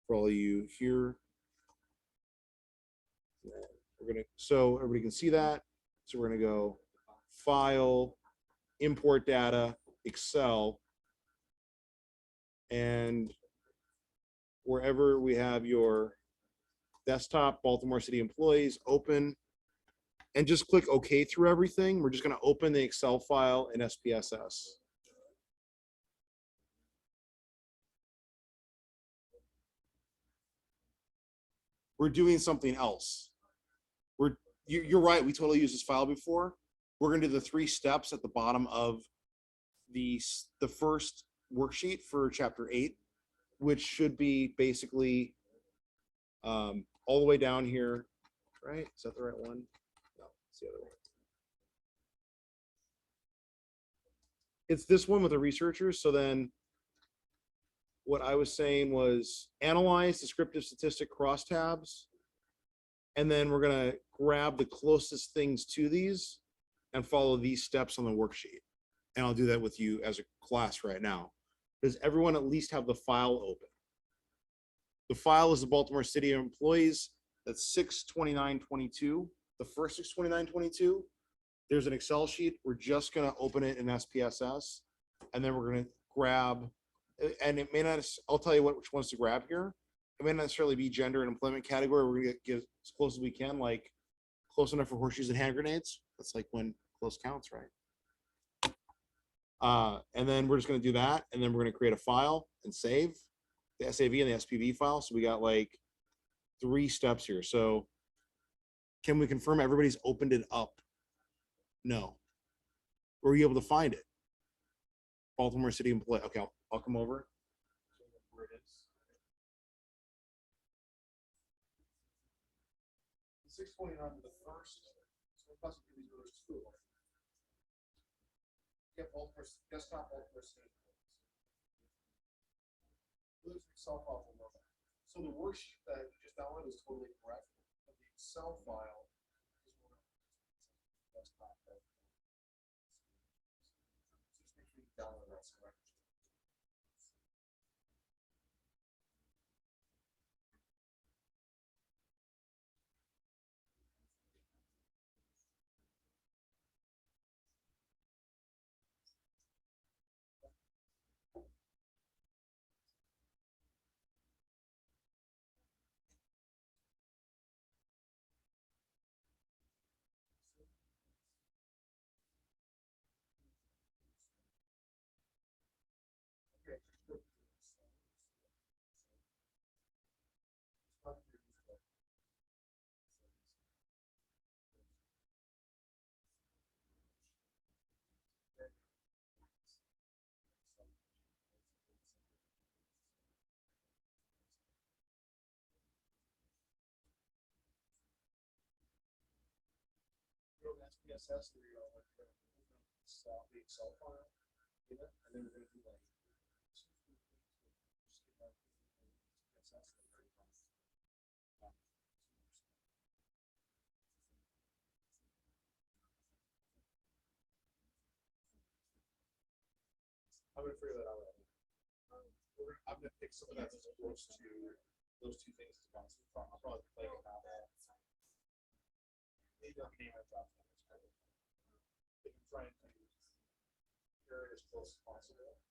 for all of you here. We're gonna, so everybody can see that. So we're gonna go file, import data, Excel, and wherever we have your desktop Baltimore City employees open, and just click OK through everything. We're just gonna open the Excel file in SPSS. We're doing something else. You're right, we totally used this file before. We're gonna do the 3 steps at the bottom of the first worksheet for chapter 8, which should be basically all the way down here, right? Is that the right one? No, it's the other one. It's this one with the researchers. So then what I was saying was analyze descriptive statistic crosstabs. And then we're gonna grab the closest things to these and follow these steps on the worksheet. And I'll do that with you as a class right now. Does everyone at least have the file open? The file is the Baltimore City employees. That's 62922. The first 62922. There's an Excel sheet. We're just gonna open it in SPSS, and then we're gonna grab. And it may not. I'll tell you which ones to grab here. It may not necessarily be gender and employment category. We're gonna get as close as we can, like close enough for horseshoes and hand grenades. That's like when close counts, right? And then we're just gonna do that, and then we're gonna create a file and save the SAV and the SPV file. So we got like 3 steps here. So can we confirm everybody's opened it up? No. Were you able to find it? Baltimore City employee. Okay, I'll come over. Where it is. 629 to the first, so it must be these two. Get Baltimore, desktop Baltimore City. Lose Excel file from over. So the worksheet that you just downloaded is totally correct, but the Excel file is more desktop. Just make sure you download that's correct. Go to SPSS, where you're like, the Excel file, and then we're gonna do like. I'm gonna figure that out. I'm gonna pick some of that as close to those two things as possible. I'll probably play it now. Maybe I'll name it drop. I'm trying to hear it as close as possible.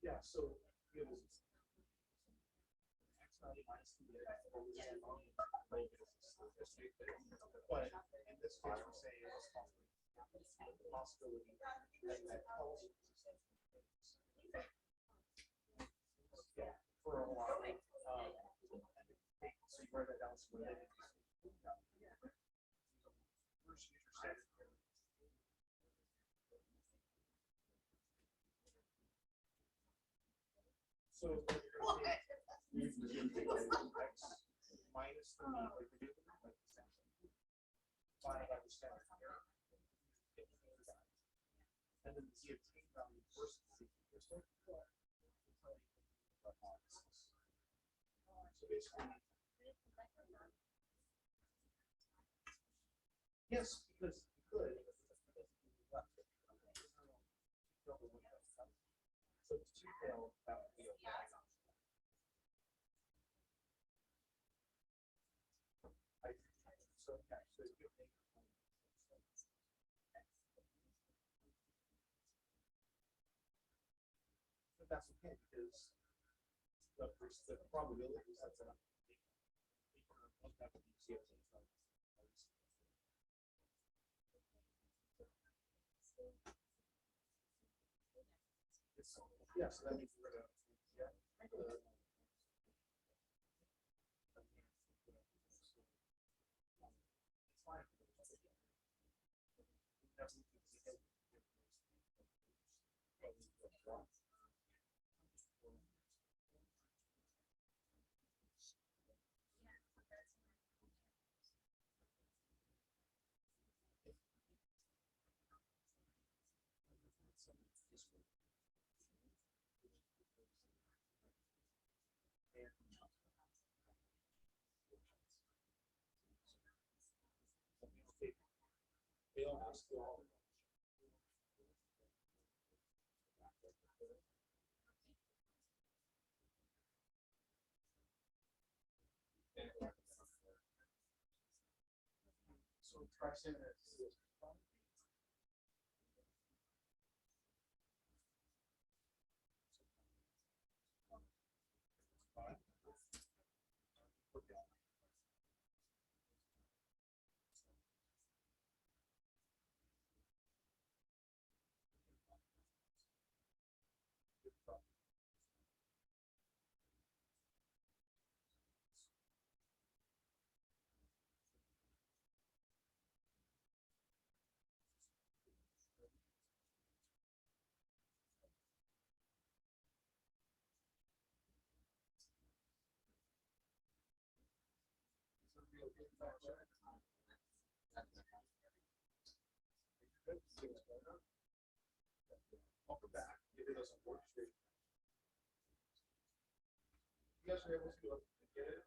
Yeah, so. you know, But in this case, we're saying it's the possibility that that tells us. Yeah, for a while. So that's what it is. First user set. So you're gonna take x minus the mean, like we did with like the sample, divided by the standard error. And then the z obtained value versus z equals what? So basically. Yes, because you could. So it's two tail, that would be okay. So, yeah, so you could make. But that's okay, because the probability is that's enough. Yeah, so that means we're gonna, yeah. It's fine. They almost all. So try saying that. Welcome back. If it doesn't work, straight. You guys are able to get it.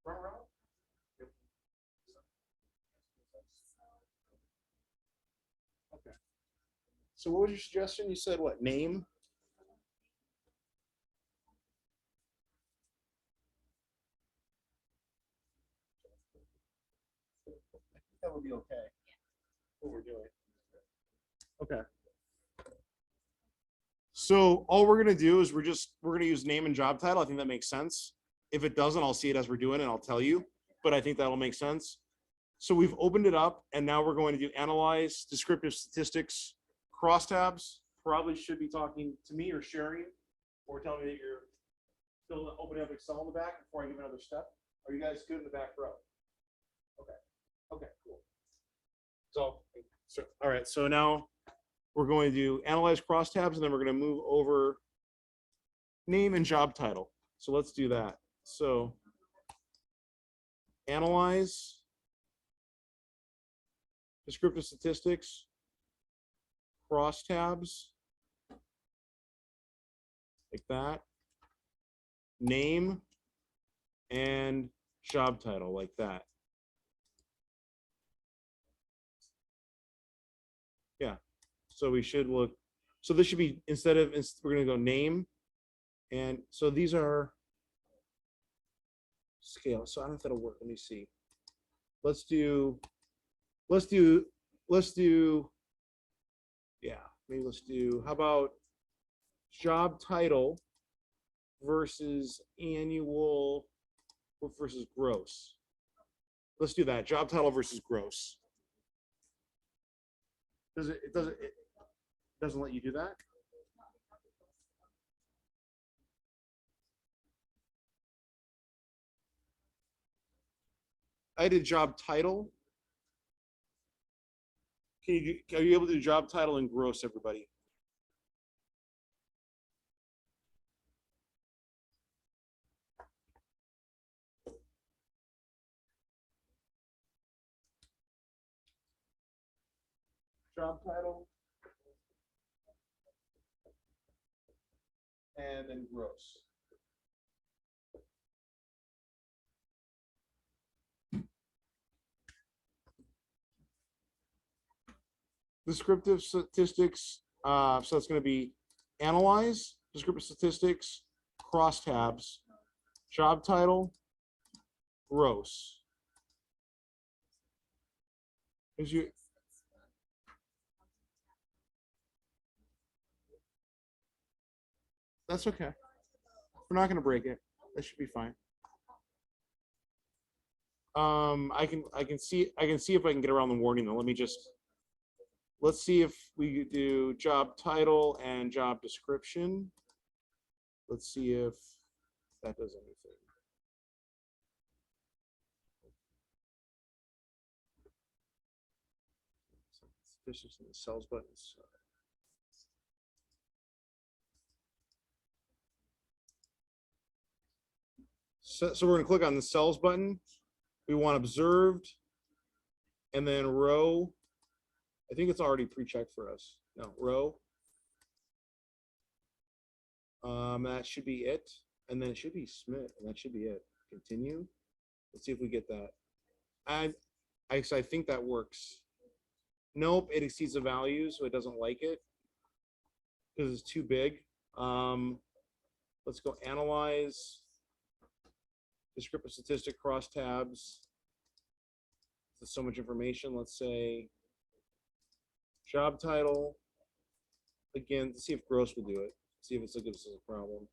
Wrong route? Okay. So what was your suggestion? You said what, name? That would be okay. What we're doing. Okay. So all we're gonna do is we're gonna use name and job title. I think that makes sense. If it doesn't, I'll see it as we're doing it and I'll tell you, but I think that'll make sense. So we've opened it up and now we're going to do analyze, descriptive statistics, crosstabs. Probably should be talking to me or sharing, or telling me that you're still opening up Excel in the back before I give another step. Are you guys good in the back row? Okay. Okay, cool. So all right, so now we're going to analyze crosstabs and then we're going to move over name and job title. So let's do that. So analyze, descriptive statistics, crosstabs, like that, name and job title, like that. Yeah, so we should look, so this should be, we're gonna go name, and so these are scale, so I don't know if that'll work, let me see. Let's do, yeah, maybe let's do, how about job title versus annual versus gross. Let's do that, job title versus gross. Doesn't let you do that? I did job title. Are you able to do job title and gross, everybody? Job title. And then gross. Descriptive statistics, so it's going to be analyze, descriptive statistics, crosstabs, job title, gross. Is you That's okay. We're not going to break it. That should be fine. I can see if I can get around the warning though. Let's see if we do job title and job description. Let's see if that does anything. Statistics in the cells buttons. So we're going to click on the cells button. We want observed and then row. I think it's already pre-checked for us. No, row. That should be it. And then it should be Smith, and that should be it. Continue. Let's see if we get that. I think that works. Nope, it exceeds the value, so it doesn't like it because it's too big. Let's go analyze. Descriptive statistic, crosstabs. There's so much information. Let's say job title. Again, to see if gross will do it. See if it's looking this as a problem.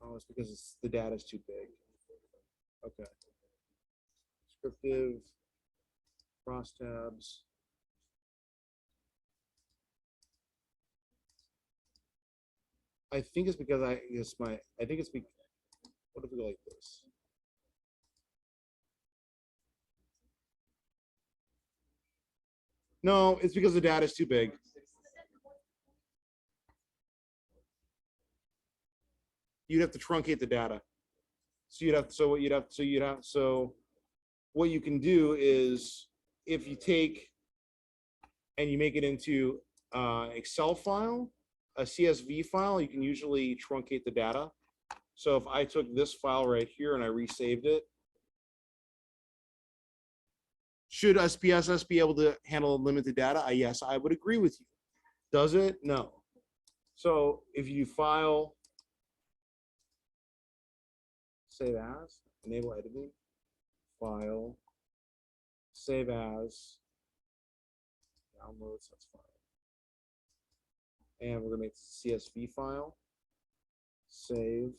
Oh, it's because the data is too big. Okay. Descriptive, crosstabs. I think it's because I think it's because, what if we go like this? No, it's because the data is too big. You'd have to truncate the data. So what you can do is if you take and you make it into Excel file, a CSV file, you can usually truncate the data. So if I took this file right here and I resaved it, should SPSS be able to handle limited data? Yes, I would agree with you. Does it? No. So if you file, save as, enable editing, file, save as, downloads, that's fine. And we're gonna make the CSV file, save.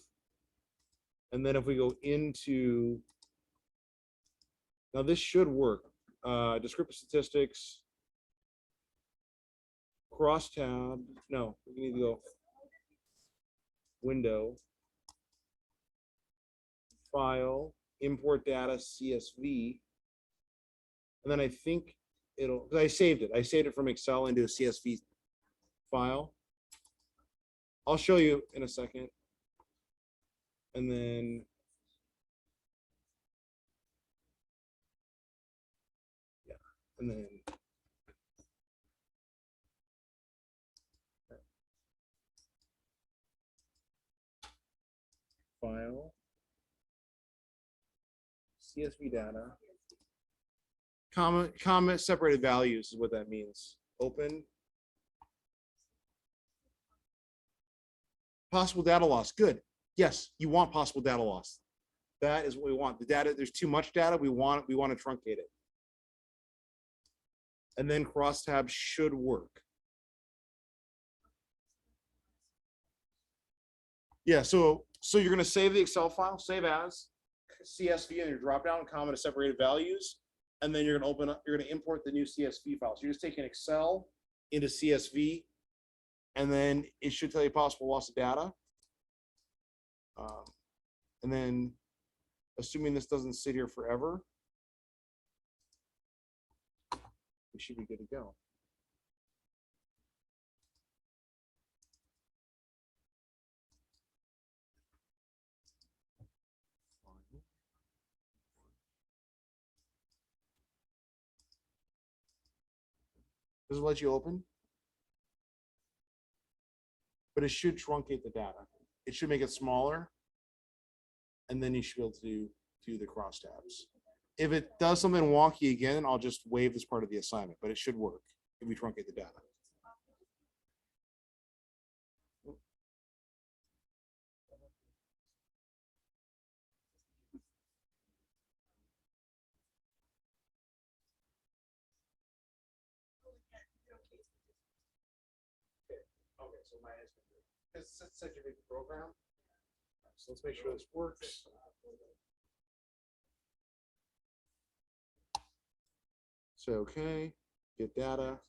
And then if we go into, now this should work. Descriptive statistics, crosstab, no, we need to go window, file, import data, CSV. And then I think it'll, because I saved it from Excel into a CSV file. I'll show you in a second. And then yeah, and then file, CSV data, comma separated values is what that means. Open. Possible data loss. Good. Yes, you want possible data loss. That is what we want. The data, there's too much data. We want to truncate it. And then crosstabs should work. Yeah, so you're going to save the Excel file, save as CSV in your dropdown, comma to separated values. and then you're gonna open up, you're gonna import the new CSV file. So you're just taking Excel into CSV, and then it should tell you possible loss of data. And then, assuming this doesn't sit here forever, we should be good to go. Does it let you open? But it should truncate the data. It should make it smaller. And then you should be able to do the crosstabs. If it does something wonky again, I'll just waive this part of the assignment, but it should work if we truncate the data. Okay, so my this said you made the program. So let's make sure this works. So okay, get data.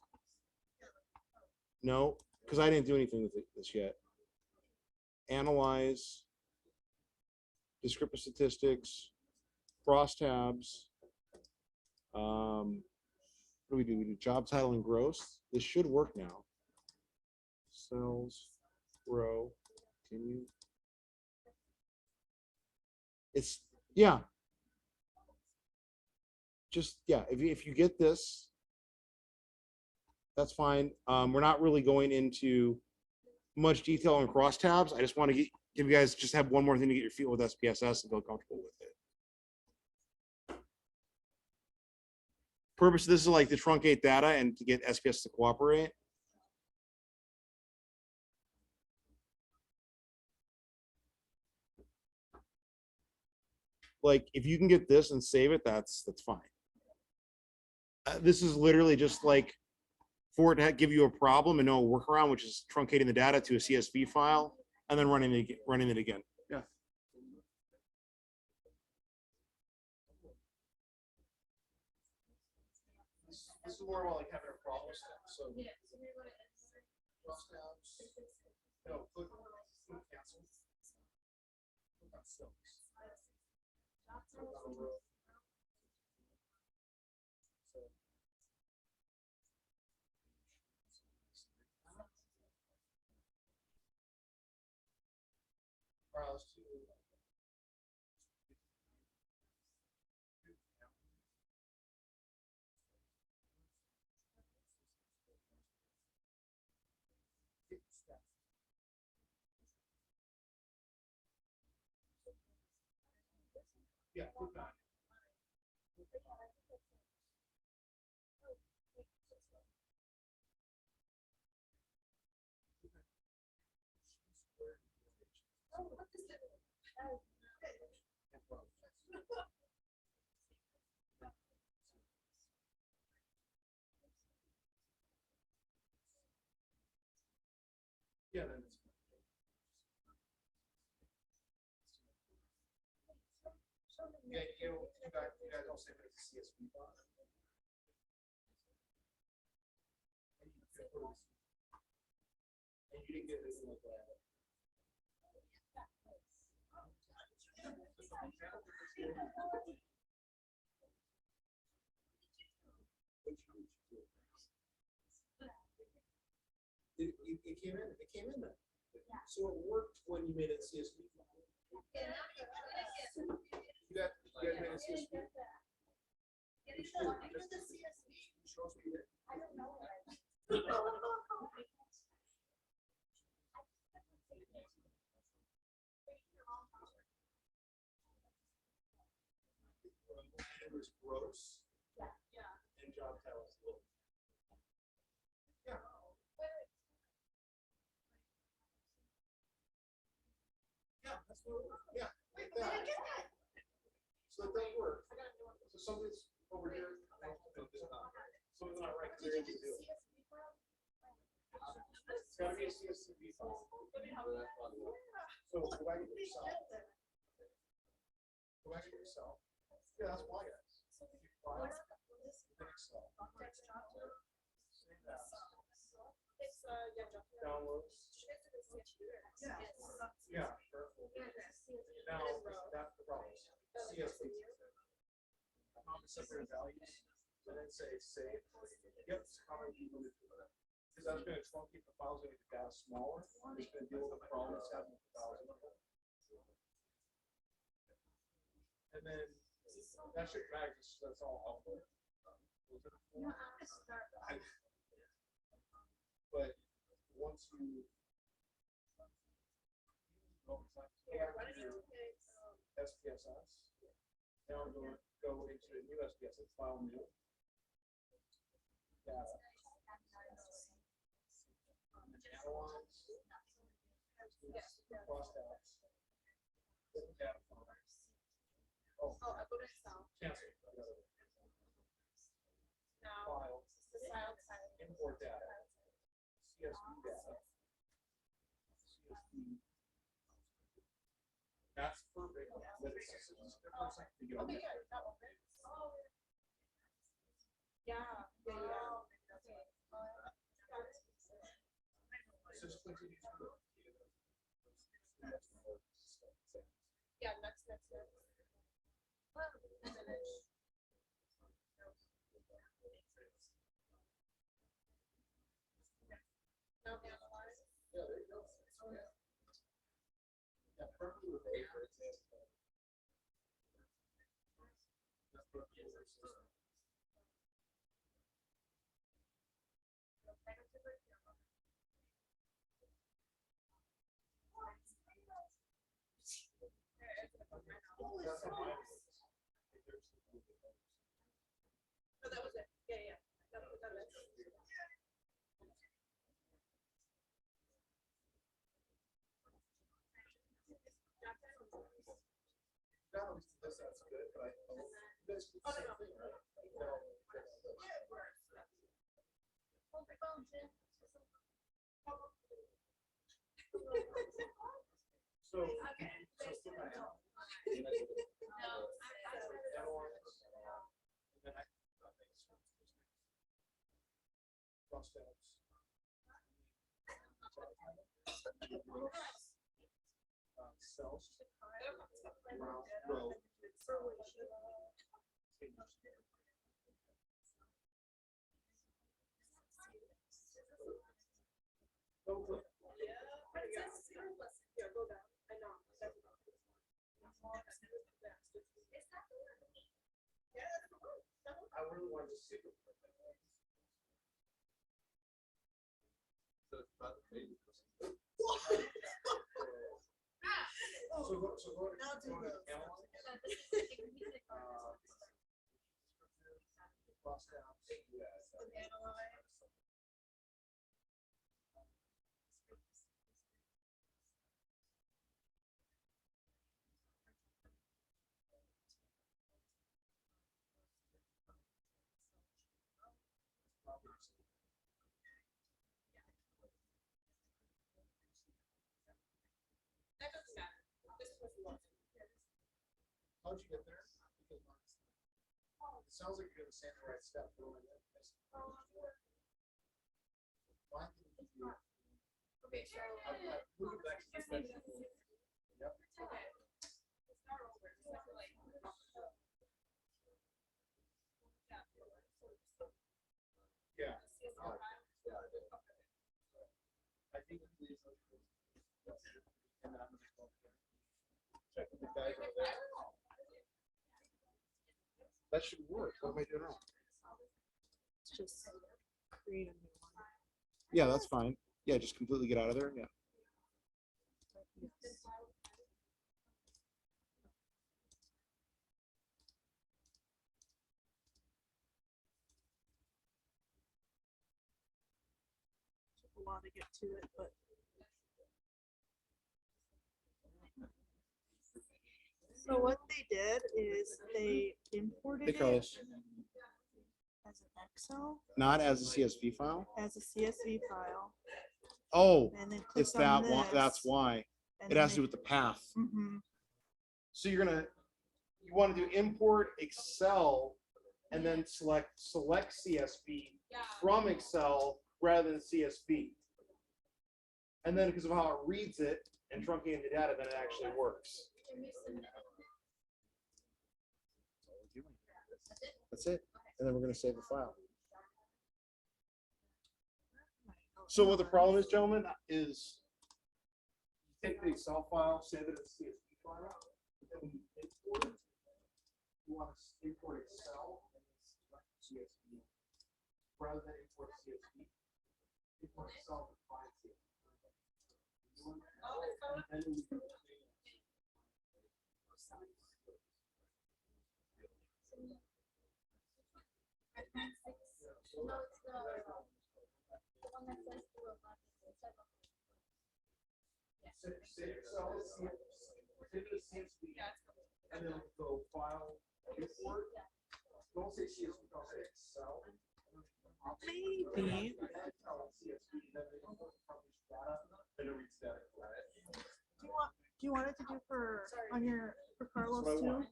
No, because I didn't do anything with this yet. Analyze, descriptive statistics, crosstabs. What do we do? We do job title and gross. This should work now. Cells, row, continue. It's, yeah. Just, yeah, if you get this, that's fine. We're not really going into much detail on crosstabs. I just want to give you guys, just have one more thing to get your feet with SPSS and feel comfortable with it. Purpose of this is like to truncate data and to get SPS to cooperate. Like if you can get this and save it, that's fine. This is literally just like for it to give you a problem and no workaround, which is truncating the data to a CSV file and then running it again. Yeah. This is more about like having a problem step. So crosstabs. No, click cancel. Click on cells. Click on row. Browse to yeah, click on it. Yeah, then it's yeah, you guys don't say it's a CSV file. And you didn't get anything like that. It came in then. So it worked when you made it CSV. You guys made a CSV. Shows me that. I don't know. It was gross. And job title is little. Yeah. Yeah, that's what, yeah, like that. So it does work. So something's over here. Something's not right. It's gotta be a CSV file. So go back to yourself. Go back to yourself. Yeah, that's why, guys. File. itself. Downloads. Yeah. Now, that's the problem. CSV. Separated values, and then say save. Yep. How are you going to do that? Because that's going to truncate the files and make the data smaller. It's going to deal with the problems having the files. And then that should drag us. That's all helpful. But once you SPSS, now I'm going to go into a new SPSS file new. Data. Analyze. Crosstabs. Open data file. Oh, cancel. File. Import data. CSV data. CSV. That's perfect. But it's just a different second to get on there. So just continue to go. Yeah, there you go. Yeah, perfectly with A, for example. That's perfectly with A. That's good, but you guys do the same thing, right? So, for my out. And then I crosstabs. Cells. Row. I really wanted to see it. So it's about the page. So go to analyze. Crosstabs. How'd you get there? Because it sounds like you're gonna say the right step. Why didn't you do it? Okay, so I'm moving back to the section. Yep. Yeah. I think these are. And then I'm gonna go check with the guys over there. That should work. What am I doing wrong? Just create a new one. Yeah, that's fine. Yeah, just completely get out of there. Yeah. Took a while to get to it, but. So what they did is they imported Hey, it Carlos. as an Excel, Not as a CSV file. as a CSV file, Oh, and then it's clicked on that one. That's this, why. and It then has to do with the path. Mhm. So you want to do import Excel and then select CSV from Excel rather than CSV. And then because of how it reads it and truncating the data, then it actually works. That's it. And then we're gonna save the file. So what the problem is, gentlemen, is take the Excel file, save it as a CSV file, then when you import it, you want to import Excel and then select CSV. Rather than import CSV, import Excel and find CSV. And then we can No, it's the one that says the robot. save Excel as CSV, and then go file, import. Don't say CSV, don't say Excel. Maybe. Do you want it to do for Carlos too?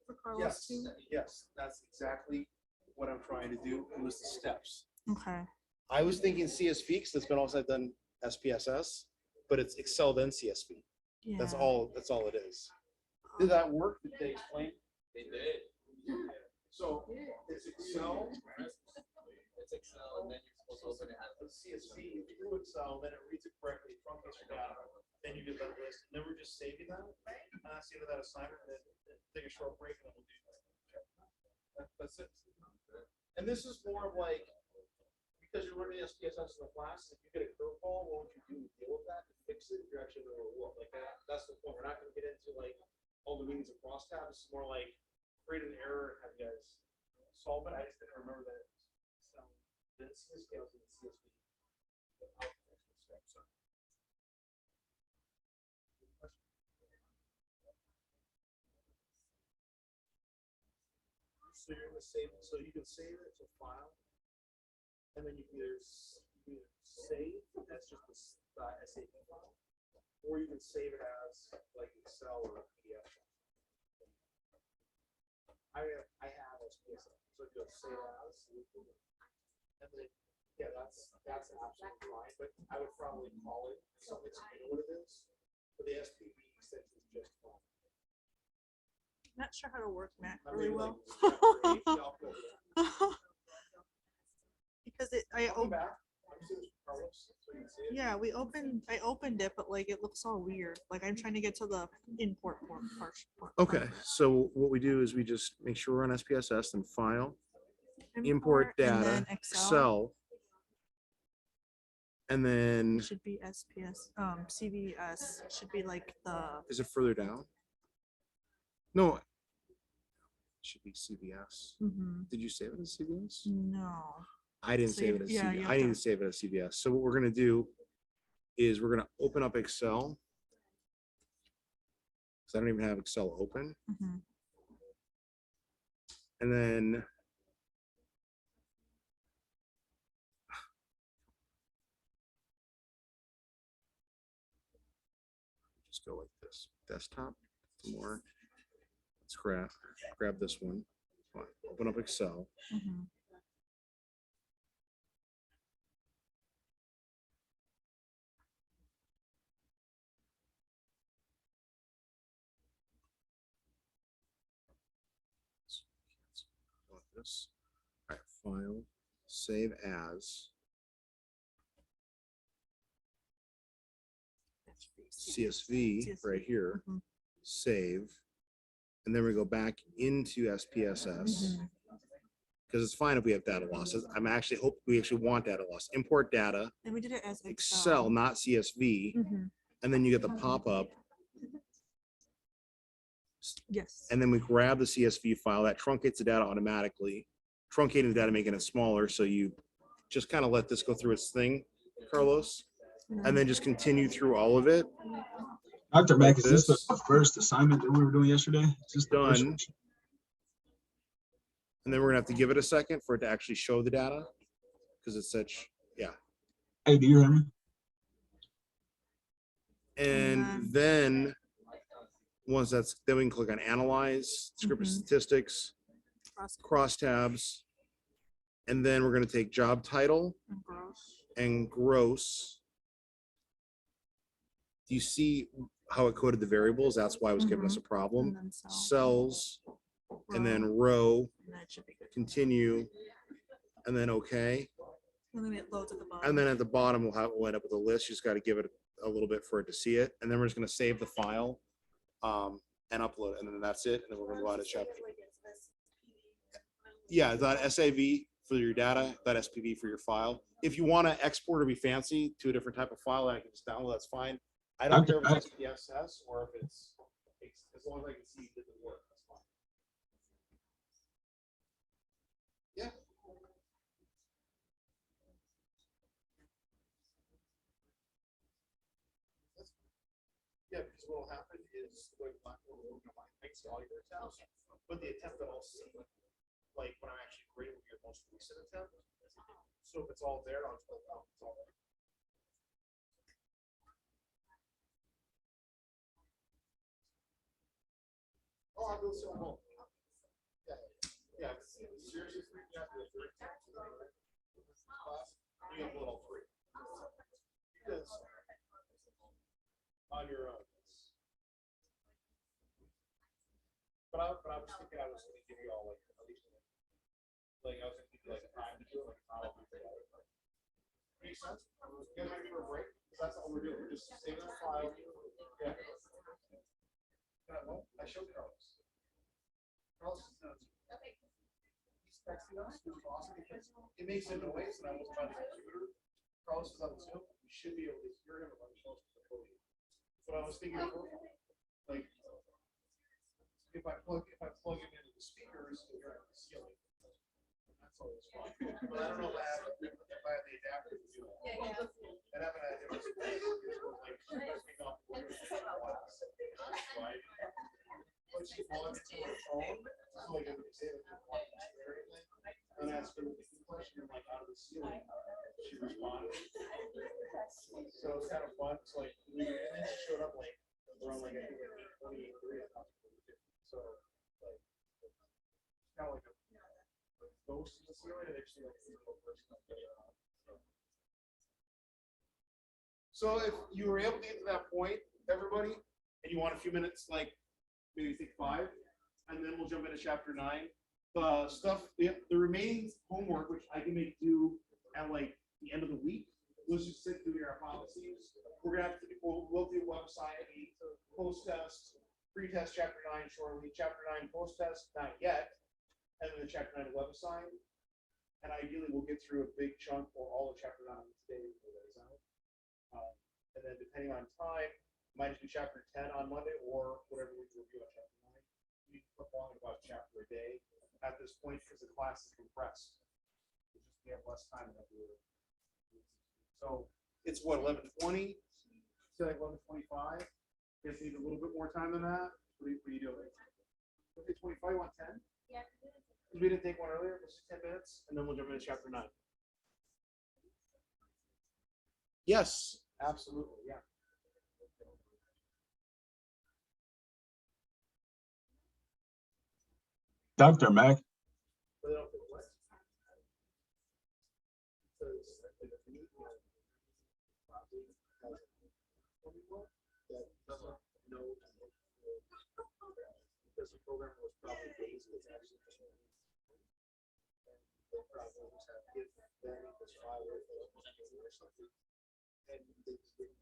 For Carlos Yes, too? yes, that's exactly what I'm trying to do. It was the steps. Okay. I was thinking CSV because it's been also I've done SPSS, but it's Excel then CSV. That's Yeah. all it is. Did that work? Did they explain? They did. So it's Excel. It's Excel, and then you're supposed to open it as The CSV through Excel, then it reads it correctly, truncates your data, then you get that list, and then we're just saving that. That's the end of that assignment, then take a short break and then we'll do that. That's it. And this is more of like, because you're learning SPSS in the class, if you get a curveball, what would you do to deal with that, to fix it, if you're actually gonna work like that? That's the point. We're not gonna get into like all the meanings of crosstab. This is more like create an error and have you guys solve it. I just didn't remember that. The CSV was in the CSV. So you're gonna save it, so you can save it to file, and then you can either save, that's just the SAP file, or you can save it as like Excel or PDF. I have SPSS, so you go save as, and then, yeah, that's absolutely fine, but I would probably call it something, so you know what it is, but the SPV extension is just fine. Not sure how to work Mac Now, really maybe well. like chapter 8, I'll go there. Because I I'll come back. I'm serious, Carlos, so you can see it. I opened it, but like it looks all weird. Like I'm trying to get to the import part. Okay, so what we do is we just make sure we're on SPSS and file, import and data, then Excel. And then, should be SPS, CVS should be like the, is it further down? No. It should be CVS. Did you save it as CVS? no. I didn't So save you- it as yeah, CVS. you I have need to- to save it as CVS. So what we're gonna do is we're gonna open up Excel. Cause I don't even have Excel open. Mhm. And then just go like this, desktop, more. Let's grab this one. Fine. Open up Excel. Mhm. Like this. All right, file, save as CSV right here, Mhm. save. And then we go back into SPSS. Mhm. Because it's fine if we have data losses. I'm actually hope we actually want data loss. Import data, And we did it as Excel, not CSV, Mhm. and then you get the pop-up, Yes. and then we grab the CSV file that truncates the data automatically, truncating the data, making it smaller. So you just kind of let this go through its thing, Carlos, and then just continue through all of it. Dr. Mack, is this This. the first assignment that we were doing yesterday? Is this the first Done. one? And then we're gonna have to give it a second for it to actually show the data. Because it's such, yeah. Hey, do you hear me? And then, once that's, then we can click on analyze, descriptive Mhm. statistics, crosstabs. And then we're gonna take job title and gross. Do you see how it coded the variables? That's why it was giving us a problem. And then cell. Cells, and then row, And that should be good. continue, and then okay. And then it loads at the bottom. And then at the bottom, we'll end up with a list. You just got to give it a little bit for it to see it. And then we're just going to save the file and upload it. And then that's it. And then we're going to go out of chapter. Yeah, that SAV for your data, that SPV for your file. If you want to export or be fancy to a different type of file that I can just download, that's fine. I don't care if it's SPSS or if it's, as long as I can see you did the work, that's fine. Yeah. Yeah, because what will happen is the way Blackboard will work on my makes all your attempts, but the attempt that I'll see, like when I'm actually grading your most recent attempt. So if it's all there, I'll just go, oh, it's all there. Oh, I'll go so home. Yeah, yeah. Seriously, freaking out to the third class, you have little three. Because on your own. But I was thinking I was gonna give you all like at least like I was gonna give you like time to do it, like not all do together. Makes sense? You guys ready for a break? 'Cause that's all we're doing. We're just saving the file. Yeah. I showed Carlos. Carlos is nuts. He's texting us, which is awesome because it makes a noise and I was trying to computer. Carlos is on the Zoom. We should be able to hear him when he shows the podium. But I was thinking, like, if I plug it into the speakers, you'll hear it on the ceiling. That's always fun. But I don't know if I have the adapter to do it. And I haven't had it. Like, picking up the glass, right? But she plugged into her phone, so like, if you say that you're watching everything, and ask her the question, like, out of the ceiling, she responded. So it's kind of fun. It's like, and then she showed up like around like I think like 8:28. So like kind of like a ghost in the ceiling, and actually like a physical person. So if you were able to get to that point, everybody, and you want a few minutes, like maybe think 5, and then we'll jump into chapter 9. The stuff, the remaining homework, which I can make do at like the end of the week. Let's just sit through our policies. We're gonna have to we'll do website, post test, pre-test chapter 9 shortly, chapter 9 post test, not yet, and then the chapter 9 website. And ideally we'll get through a big chunk or all of chapter 9 today before that is out. And then depending on time, might do chapter 10 on Monday or whatever we review on chapter 9. We put long about chapter a day at this point because the class is compressed. We have less time than we were. So it's what, 11:20? So like 11:25. Guess we need a little bit more time than that. What are you doing? Okay, 25, you want 10? Yeah. We didn't take one earlier. Let's do 10 minutes and then we'll jump into chapter 9. Yes, absolutely. Yeah. Dr. Mac, Because the program was probably based, it's actually just the problems have given them this file or something. And they just didn't.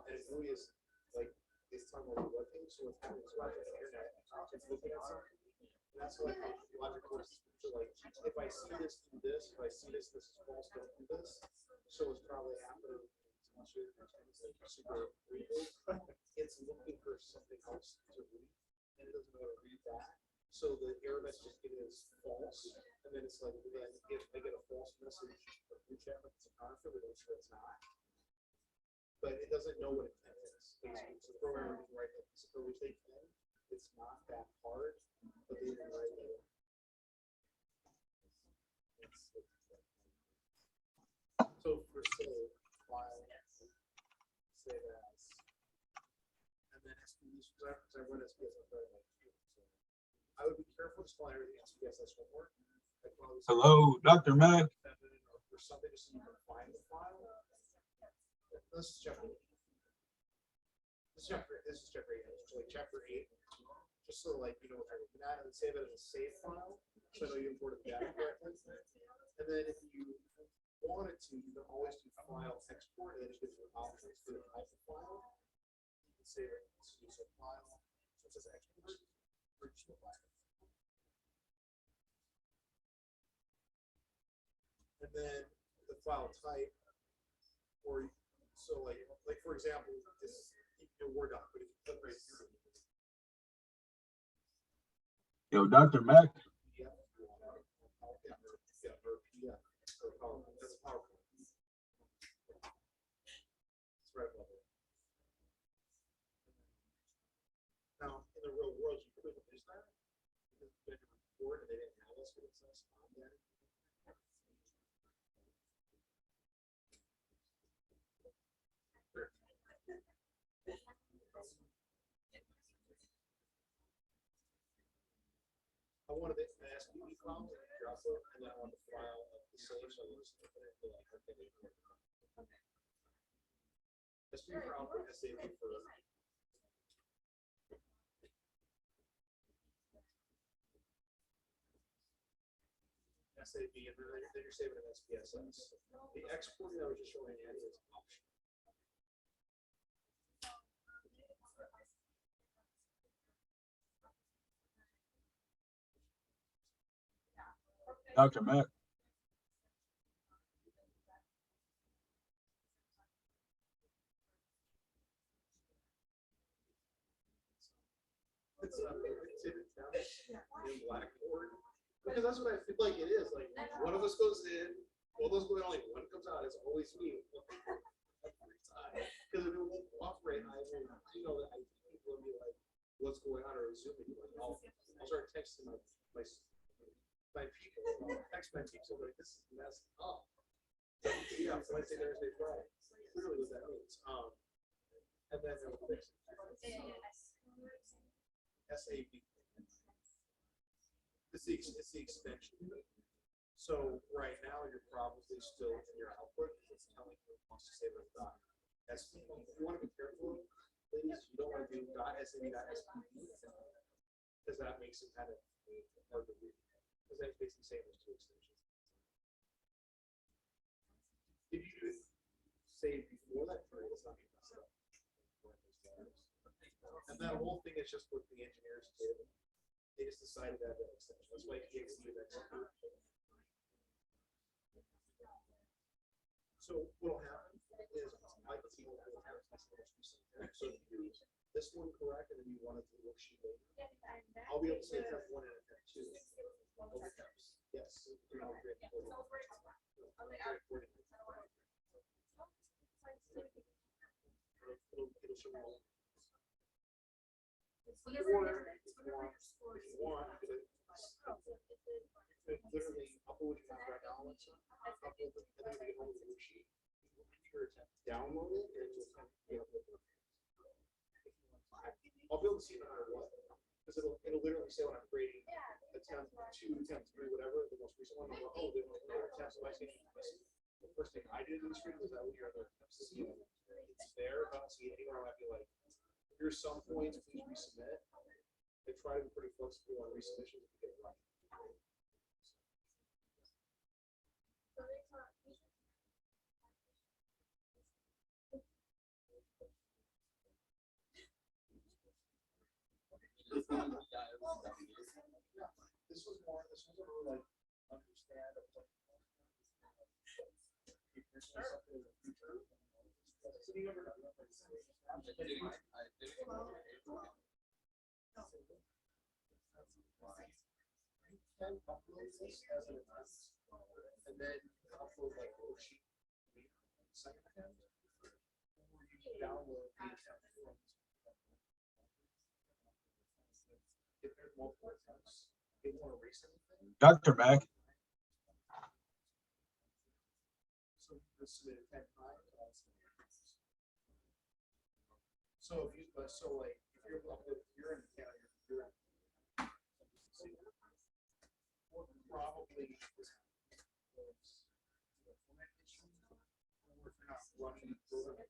It really is like this time we're looking, so it's kind of like the internet. It's looking at something. And that's like logic courses, so like, if I see this, do this, if I see this, this is false, don't do this. So it's probably happening. Super readable. It's looking for something else to read, and it doesn't know how to read that. So the error message is getting is false, and then it's like, then if I get a false message, which happens, it's a conflict, but it's not. But it doesn't know what intent is. It's a program that can write it, so which they can. It's not that hard, but they can write it. So for say, file, say that, and then SPS, because I run SPS, I'm very like, so I would be careful just calling everything SPSS homework. I'd probably say Hello, Dr. Mac. or something just so you can find the file. This is chapter. This is chapter 8. So like chapter 8, just so like you know what you're looking at, and save it as a save file, so I know you imported the data correctly. And then if you wanted to, you can always do file export, and then it gives you options for the type of file. You can save it as a file, so it says export, or just a file. And then the file type, or so like for example, this is a Word doc, but if you click right through it, Yo, Dr. Mac. PDF, you want to, or PDF, or PowerPoint, that's a PowerPoint. It's right above it. Now, in the real world, you couldn't use that because you had to record and they didn't have us with us on there. I wanted it to ask you columns and drop it, and then I want the file of the same, so I just open it, like, okay, they record. SB for output, SAV for. SAV, and then you're saving an SPSS. The exporting I was just showing you is optional. Dr. Mac. It's in Blackboard, because that's what I feel like it is, like, one of us goes in, both of us go in, only one comes out, it's always me. Every time, because if it won't cooperate, I know that people will be like, what's going on, or Zooming, like, I'll start texting my people, text my people, like, this is messed up. Yeah, Wednesday, Thursday, Friday, literally what that means, and then it'll fix it. SAB. It's the extension. So right now, you're probably still in your output, it's telling you it wants to save a dot. SPV, you want to be careful, please, you don't want to do .SAB.SPV, because that makes it kind of hard to read, because that's basically saying there's two extensions. If you do it save before that period, it's not going to mess it up. And that whole thing is just what the engineers did. They just decided to have that extension. That's why PXE is executed. So what'll happen is my team will have this most recent tech. So if you do this one correct and then you want it to worksheet later, I'll be able to say tech 1 and tech 2. Yes. It'll show you. Literally, I'll put what you have right now. And then we get home with the worksheet. Download it and just I'll be able to see no matter what. Because it'll literally say when I'm creating attempt 2, attempt 3, whatever, the most recent one, I'm like, oh, they want to attempt, so I see the first thing I did in the screen was that when you're other attempts, it's there. If I don't see it anywhere, I might be like, here's some points, please resubmit. They try to be pretty flexible on resubmissions if you get it right. this was more, this was a really like understand of what. If you're doing something in the future. So you ever done that? You can upload this as an event, and then upload like a sheet. Second hand, or you can download the attempt from. If there's multiple attempts, they won't erase anything. Dr. Mac, So you submit 10 times. So if you, so like, if you're, if you're in Canada, you're in. Probably. Or if you're not running the program.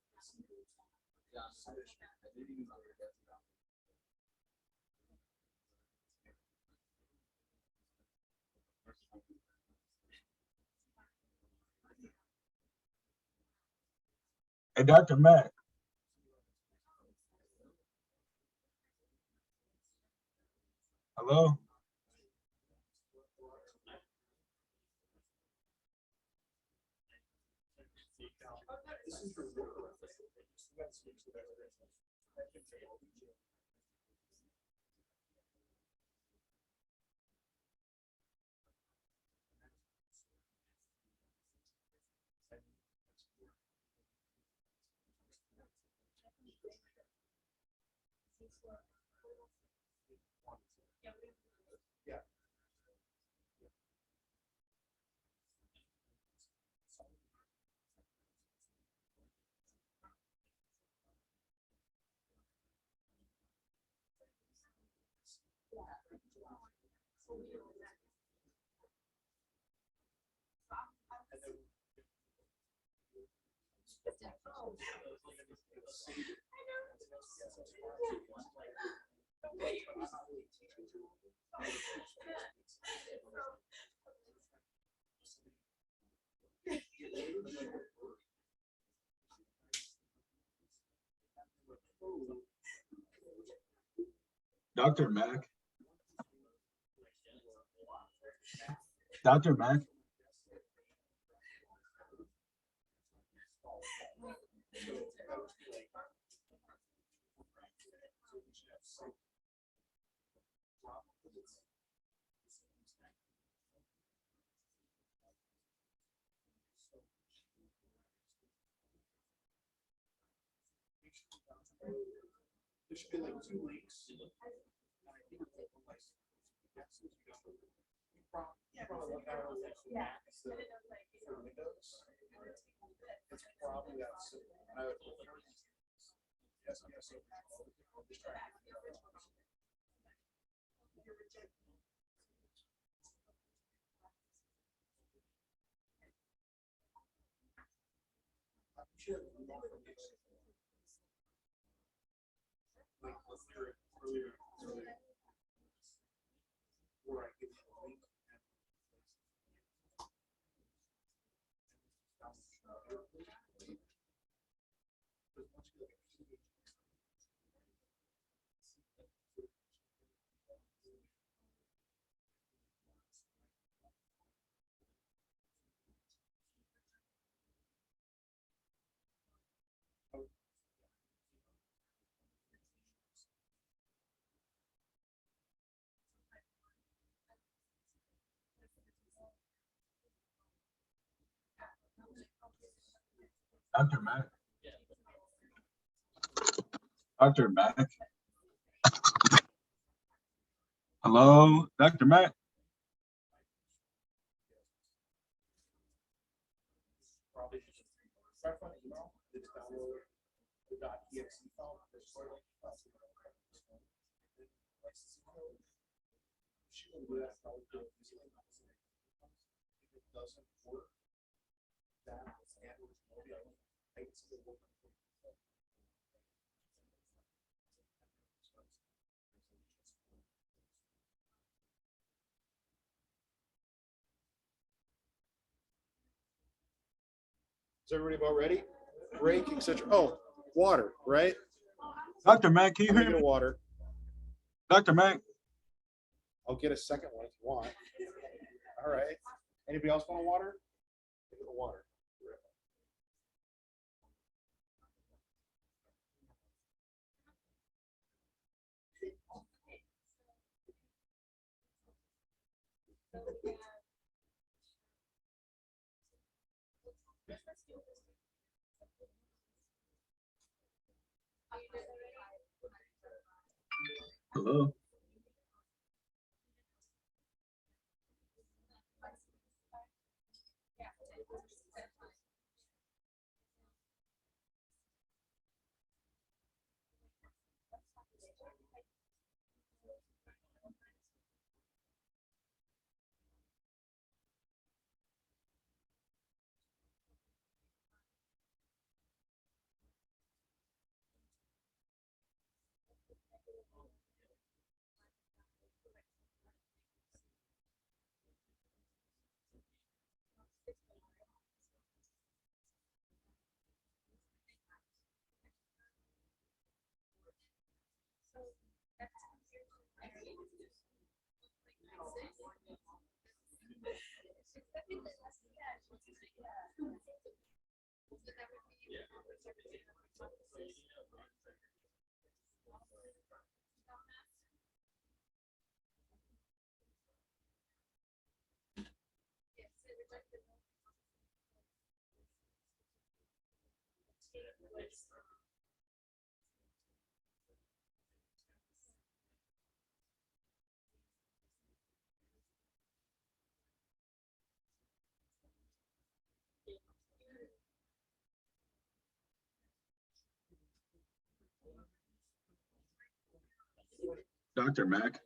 hey, Dr. Mac. Hello? This is for your reference. You guys switch to that reference. I can say all these. Yeah. Dr. Mac. Dr. Mac. There should be like 2 links. And I think it's like one license. You probably look at it like for Windows. It's probably that simple. And I would. Yes, yes. I'll just try to figure it out. I'm sure we don't forget. Like earlier, where I give you a link. Dr. Mac. Dr. Mac. Hello, Dr. Mac. Probably just start from email, just download the .exe file. There's sort of like licensing code. She will do that probably easily. If it doesn't work, that standard maybe I can still work. Is everybody about ready? Break, etc. Oh, water, right? Dr. Mac, can you I'm gonna hear get me? water. Dr. Mac, I'll get a second one if you want. All right. Anybody else want a water? Give it a water. Hello? Dr. Mack?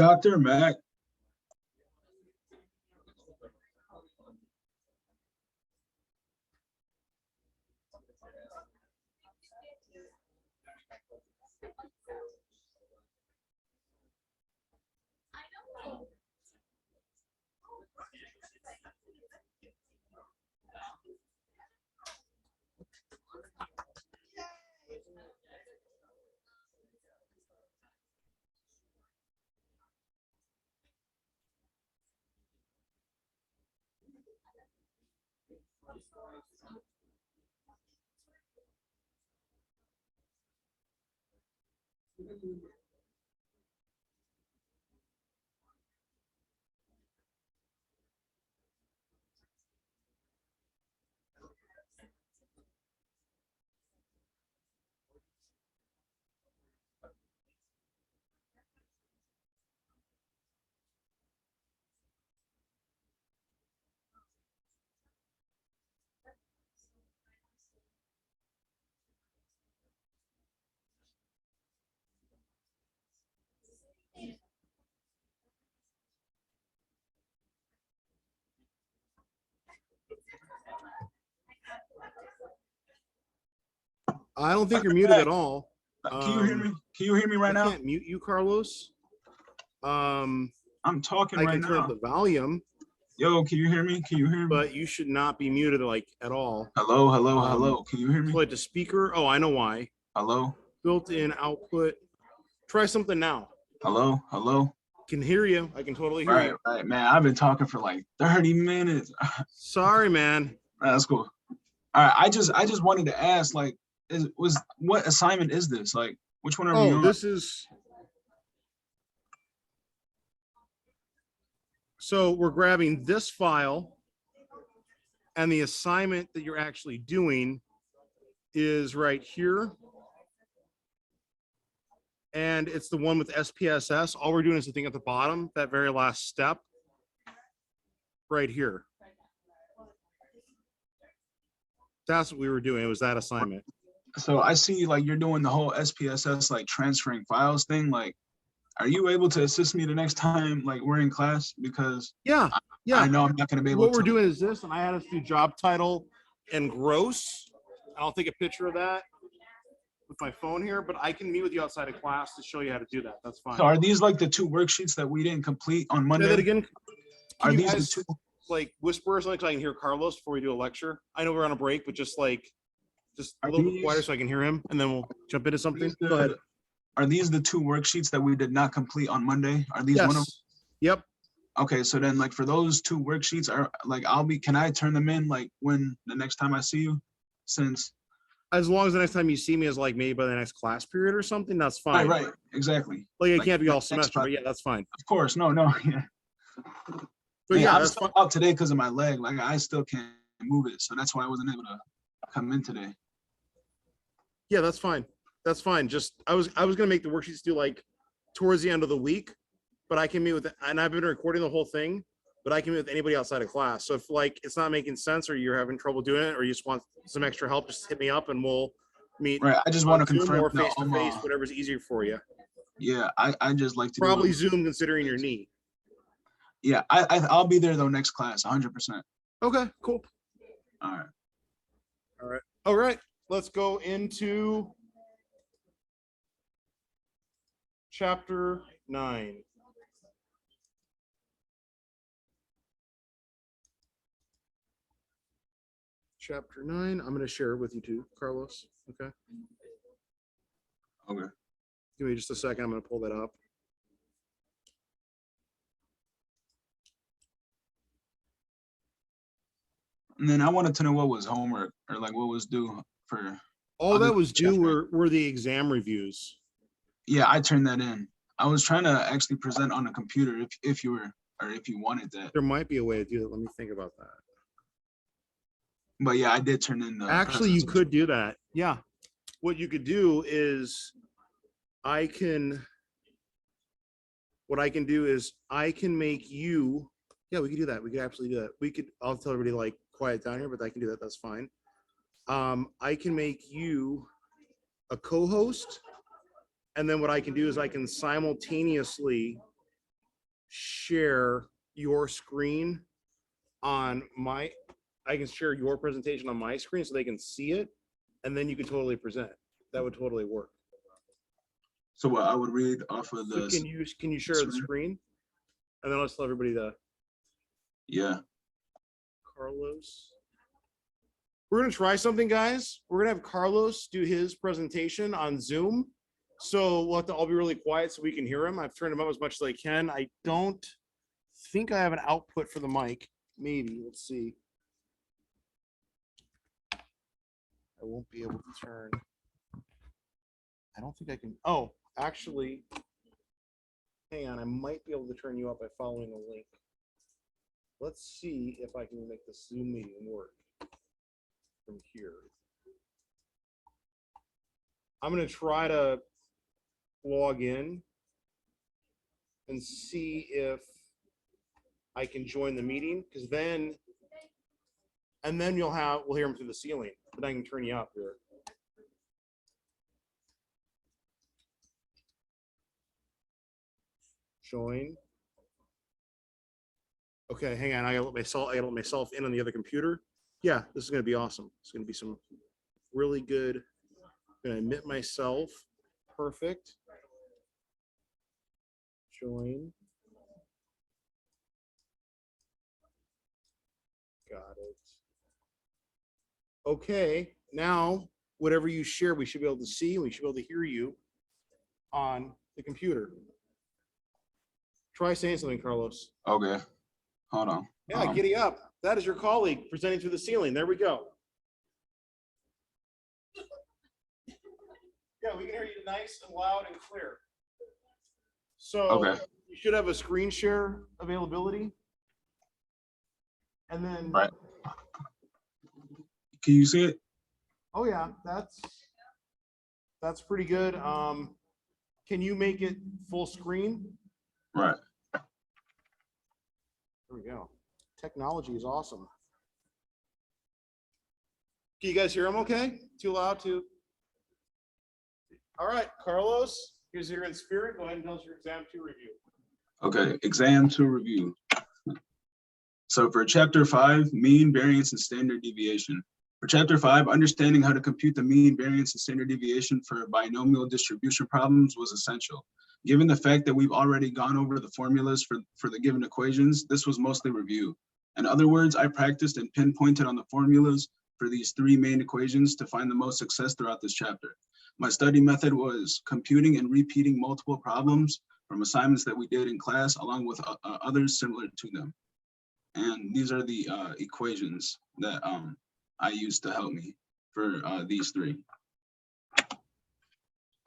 Dr. Mack? I don't think you're muted at all. Can you hear me? Can you hear me I right now? can't mute you, Carlos. I'm talking I right can turn up now. the volume, Yo, can you hear me? Can you hear me? but you should not be muted like at all. Hello, hello, Um, hello. Can you hear me? So like the speaker, oh, I know why. Hello, Built-in output. Try something now. hello, hello. Can hear you. I can totally hear Right, you. right, man. I've been talking for like 30 minutes. Sorry, man. That's cool. All right, I just wanted to ask, like, what assignment is this? Like, which one are we Oh, on? this is. So we're grabbing this file, and the assignment that you're actually doing is right here. And it's the one with SPSS. All we're doing is the thing at the bottom, that very last step right here. That's what we were doing. It was that assignment. So I see like you're doing the whole SPSS like transferring files thing. Like, are you able to assist me the next time like we're in class? Because Yeah, I yeah. know I'm not gonna be able What to. we're doing is this, and I had us do job title and gross. I'll take a picture of that with my phone here, but I can meet with you outside of class to show you how to do that. That's fine. So are these like the two worksheets that we didn't complete on Say Monday? that again. Are Can you these the guys two? like whisper or something so I can hear Carlos before we do a lecture? I know we're on a break, but just a Are little bit quieter these- so I can hear him, and then we'll jump into something. the- Go ahead. Are these the two worksheets that we did not complete on Monday? Are these one of? Yes. Yep. Okay, so then like for those two worksheets are like can I turn them in like when the next time I see you? Since As long as the next time you see me is like maybe by the next class period or something, that's fine. right, exactly. Like it Like, can't be all next semester, class. but yeah, that's fine. Of course, no, yeah. But yeah, I'm that's still fine. out today because of my leg. Like I still can't move it, so that's why I wasn't able to come in today. Yeah, that's fine. That's fine. Just I was gonna make the worksheets do like towards the end of the week, but I can meet with, and I've been recording the whole thing, but I can meet with anybody outside of class. So if like it's not making sense or you're having trouble doing it or you just want some extra help, just hit me up and we'll meet Right. I just on want to Zoom confirm or that face to I'm, face, whatever's easier for you. yeah, I just like to do Probably it. Zoom considering your knee. Yeah, I'll be there though next class, 100%. Okay, cool. All right. All right. Let's go into chapter 9. Chapter 9. I'm going to share it with you too, Carlos. Okay. Okay. Give me just a second. I'm going to pull that up. And then I wanted to know what was homework or like what was due for. All other that was due chapter. were the exam reviews. Yeah, I turned that in. I was trying to actually present on a computer if you were or if you wanted that. There might be a way to do that. Let me think about that. But yeah, I did turn in the. Actually, you presentation. could do that. Yeah. What you could do is what I can do is I can make you, yeah, we could do that. We could absolutely do that. I'll tell everybody like quiet down here, but I can do that. That's fine. I can make you a co-host. And then what I can do is I can simultaneously share your screen on I can share your presentation on my screen so they can see it. And then you can totally present. That would totally work. So what I would read off of So the. can you share the screen? And then let's tell everybody Yeah. Carlos. We're gonna try something, guys. We're gonna have Carlos do his presentation on Zoom. So we'll have to all be really quiet so we can hear him. I've turned him up as much as I can. I don't think I have an output for the mic. Maybe, let's see. I won't be able to turn. I don't think I can. Oh, actually, hang on. I might be able to turn you up by following the link. Let's see if I can make the Zoom meeting work from here. I'm going to try to log in and see if I can join the meeting, because then we'll hear him through the ceiling, but I can turn you up here. Join. Okay, hang on. I gotta let myself in on the other computer. Yeah, this is gonna be awesome. It's gonna be some really good Gonna admit myself. Perfect. Join. Got it. Okay, now whatever you share, we should be able to see, we should be able to hear you on the computer. Try saying something, Carlos. Okay, hold on. Yeah, giddy up. That is your colleague presenting through the ceiling. There we go. Yeah, we can hear you nice and loud and clear. So Okay. you should have a screen share availability. And then, Right. Can you see it? oh yeah, that's pretty good. Can you make it full screen? Right. There we go. Technology is awesome. Can you guys hear him okay? Too loud, too? All right, Carlos, here's here in spirit. Go ahead and tell us your exam 2 review. Okay, exam 2 review. So for chapter 5, mean, variance, and standard deviation. For chapter 5, understanding how to compute the mean, variance, and standard deviation for binomial distribution problems was essential. Given the fact that we've already gone over the formulas for the given equations, this was mostly review. In other words, I practiced and pinpointed on the formulas for these 3 main equations to find the most success throughout this chapter. My study method was computing and repeating multiple problems from assignments that we did in class, along with others similar to them. And these are the equations that I used to help me for these 3.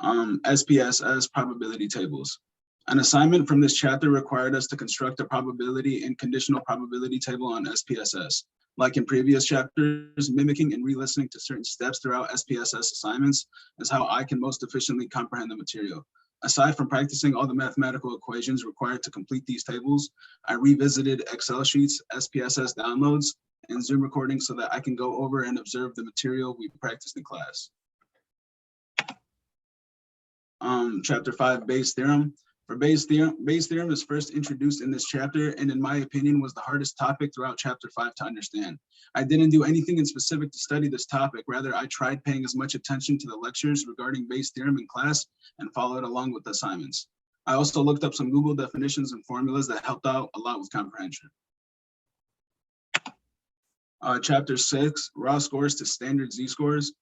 SPSS probability tables. An assignment from this chapter required us to construct a probability and conditional probability table on SPSS. Like in previous chapters, mimicking and re-listening to certain steps throughout SPSS assignments is how I can most efficiently comprehend the material. Aside from practicing all the mathematical equations required to complete these tables, I revisited Excel sheets, SPSS downloads, and Zoom recordings so that I can go over and observe the material we practiced in class. Chapter 5, Bayes' theorem. For Bayes' theorem is first introduced in this chapter, and in my opinion was the hardest topic throughout chapter 5 to understand. I didn't do anything in specific to study this topic. Rather, I tried paying as much attention to the lectures regarding Bayes' theorem in class and followed along with the assignments. I also looked up some Google definitions and formulas that helped out a lot with comprehension. Chapter 6, raw scores to standard z-scores.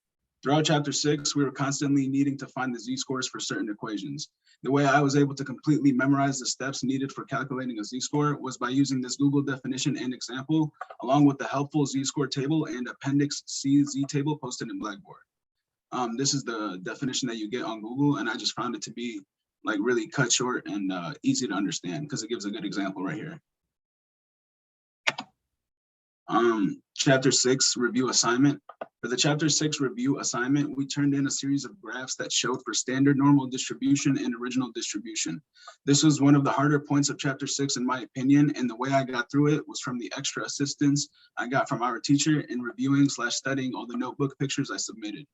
Throughout chapter 6, we were constantly needing to find the z-scores for certain equations. The way I was able to completely memorize the steps needed for calculating a z-score was by using this Google definition and example, along with the helpful z-score table and appendix C z table posted in Blackboard. This is the definition that you get on Google, and I just found it to be like really cut short and easy to understand because it gives a good example right here. Chapter 6 review assignment. For the chapter 6 review assignment, we turned in a series of graphs that showed for standard normal distribution and original distribution. This was one of the harder points of chapter 6 in my opinion, and the way I got through it was from the extra assistance I got from our teacher in reviewing / studying all the notebook pictures I submitted.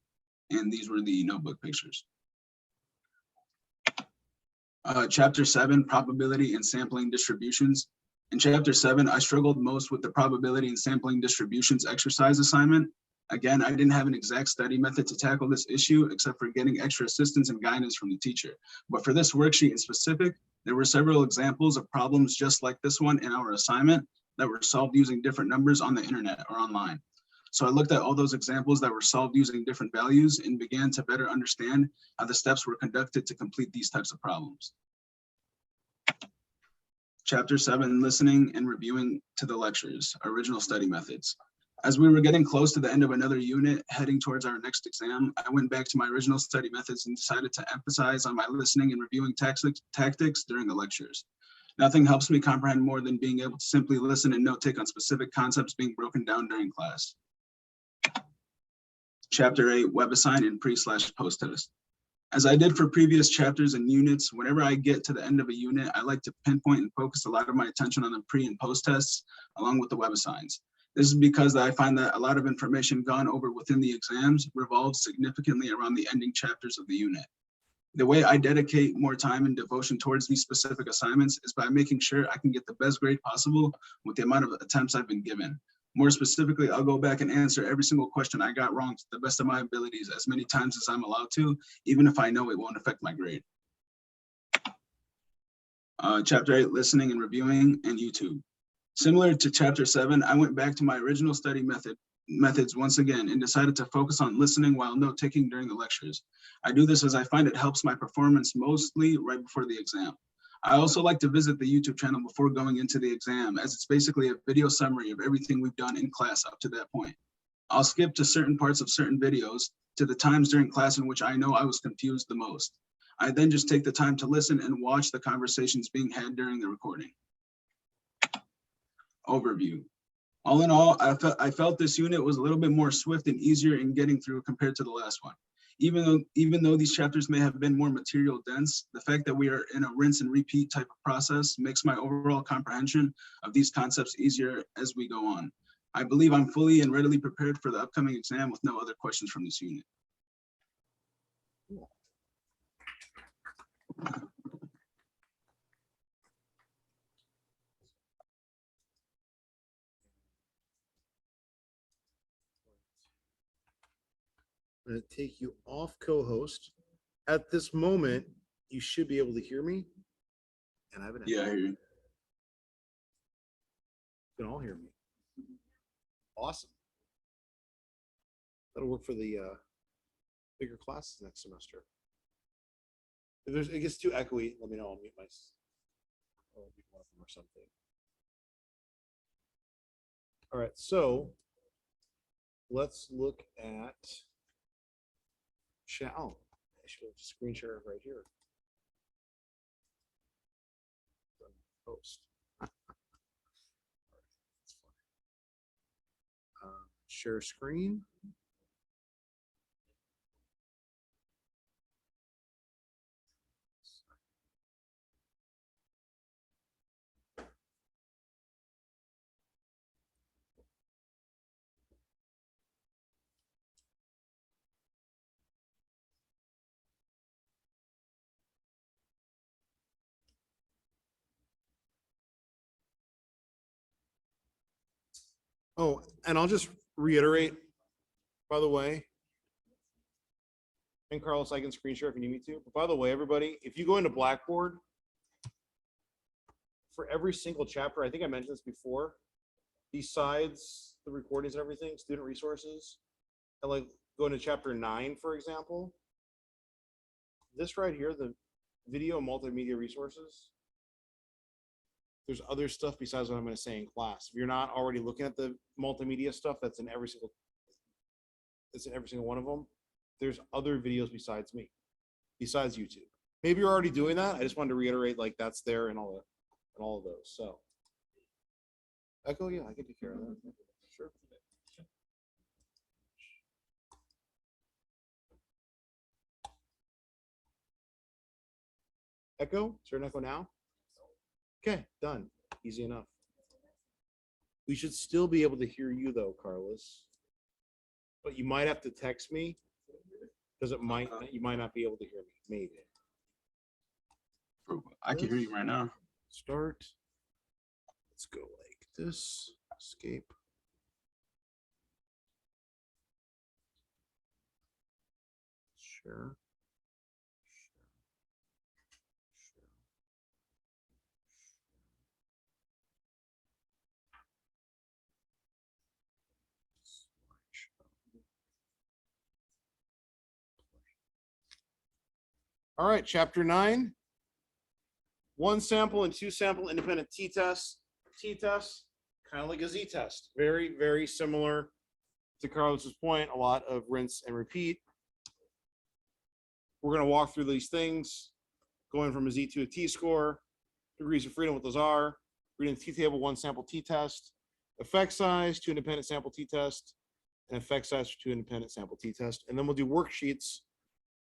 And these were the notebook pictures. Chapter 7, probability and sampling distributions. In chapter 7, I struggled most with the probability and sampling distributions exercise assignment. Again, I didn't have an exact study method to tackle this issue except for getting extra assistance and guidance from the teacher. But for this worksheet in specific, there were several examples of problems just like this one in our assignment that were solved using different numbers on the internet or online. So I looked at all those examples that were solved using different values and began to better understand how the steps were conducted to complete these types of problems. Chapter 7, listening and reviewing to the lectures, original study methods. As we were getting close to the end of another unit, heading towards our next exam, I went back to my original study methods and decided to emphasize on my listening and reviewing tactics during the lectures. Nothing helps me comprehend more than being able to simply listen and note take on specific concepts being broken down during class. Chapter 8, WebAssign and pre/post test. As I did for previous chapters and units, whenever I get to the end of a unit, I like to pinpoint and focus a lot of my attention on the pre and post tests, along with the WebAssigns. This is because I find that a lot of information gone over within the exams revolves significantly around the ending chapters of the unit. The way I dedicate more time and devotion towards these specific assignments is by making sure I can get the best grade possible with the amount of attempts I've been given. More specifically, I'll go back and answer every single question I got wrong to the best of my abilities as many times as I'm allowed to, even if I know it won't affect my grade. Chapter 8, listening and reviewing, and YouTube. Similar to chapter 7, I went back to my original study methods once again and decided to focus on listening while note taking during the lectures. I do this as I find it helps my performance mostly right before the exam. I also like to visit the YouTube channel before going into the exam, as it's basically a video summary of everything we've done in class up to that point. I'll skip to certain parts of certain videos to the times during class in which I know I was confused the most. I then just take the time to listen and watch the conversations being had during the recording. Overview. All in all, I felt this unit was a little bit more swift and easier in getting through compared to the last one. Even though these chapters may have been more material dense, the fact that we are in a rinse and repeat type of process makes my overall comprehension of these concepts easier as we go on. I believe I'm fully and readily prepared for the upcoming exam with no other questions from this unit. I'm going to take you off co-host. At this moment, you should be able to hear me. And I have an Yeah, I hear you. You can all hear me. Awesome. That'll work for the bigger classes next semester. If it gets too echoey, let me know. I'll mute my. I'll mute one of them or something. All right, so let's look at chat. Oh, I should have screen share right here. Post. Share screen. Oh, and I'll just reiterate, by the way, and Carlos, I can screen share if you need me to. But by the way, everybody, if you go into Blackboard, for every single chapter, I think I mentioned this before, besides the recordings and everything, student resources, and like go into chapter 9, for example, this right here, the video multimedia resources, there's other stuff besides what I'm going to say in class. If you're not already looking at the multimedia stuff that's in every single one of them, there's other videos besides me, besides YouTube. Maybe you're already doing that. I just wanted to reiterate, like, that's there and all of those. So Echo, yeah, I can take care of that. Sure. Echo? Is there an echo now? Okay, done. Easy enough. We should still be able to hear you though, Carlos. But you might have to text me because you might not be able to hear me. Maybe. I can hear you right now. Start. Let's go like this. Escape. Share. All right, chapter 9. 1 sample and 2 sample independent t-tests. T-test, kind of like a z-test. Very, very similar to Carlos's point. A lot of rinse and repeat. We're going to walk through these things, going from a Z to a t-score, degrees of freedom, what those are, reading the t-table, 1 sample t-test, effect size, 2 independent sample t-test, and effect size for 2 independent sample t-test. And then we'll do worksheets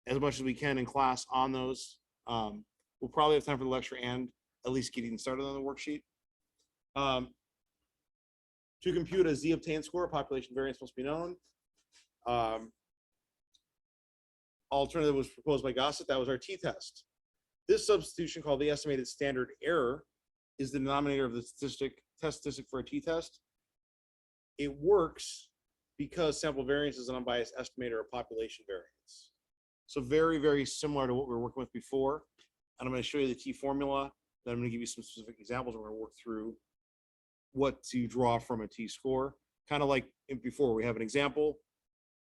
as much as we can in class on those. We'll probably have time for the lecture and at least getting started on the worksheet. To compute a z-obtained score, population variance must be known. Alternative was proposed by Gossett. That was our t-test. This substitution, called the estimated standard error, is the denominator of the test statistic for a t-test. it works because sample variance is an unbiased estimator of population variance. So very, very similar to what we were working with before. And I'm going to show you the T formula. Then I'm going to give you some specific examples. We're going to work through what to draw from a T score. Kind of like before, we have an example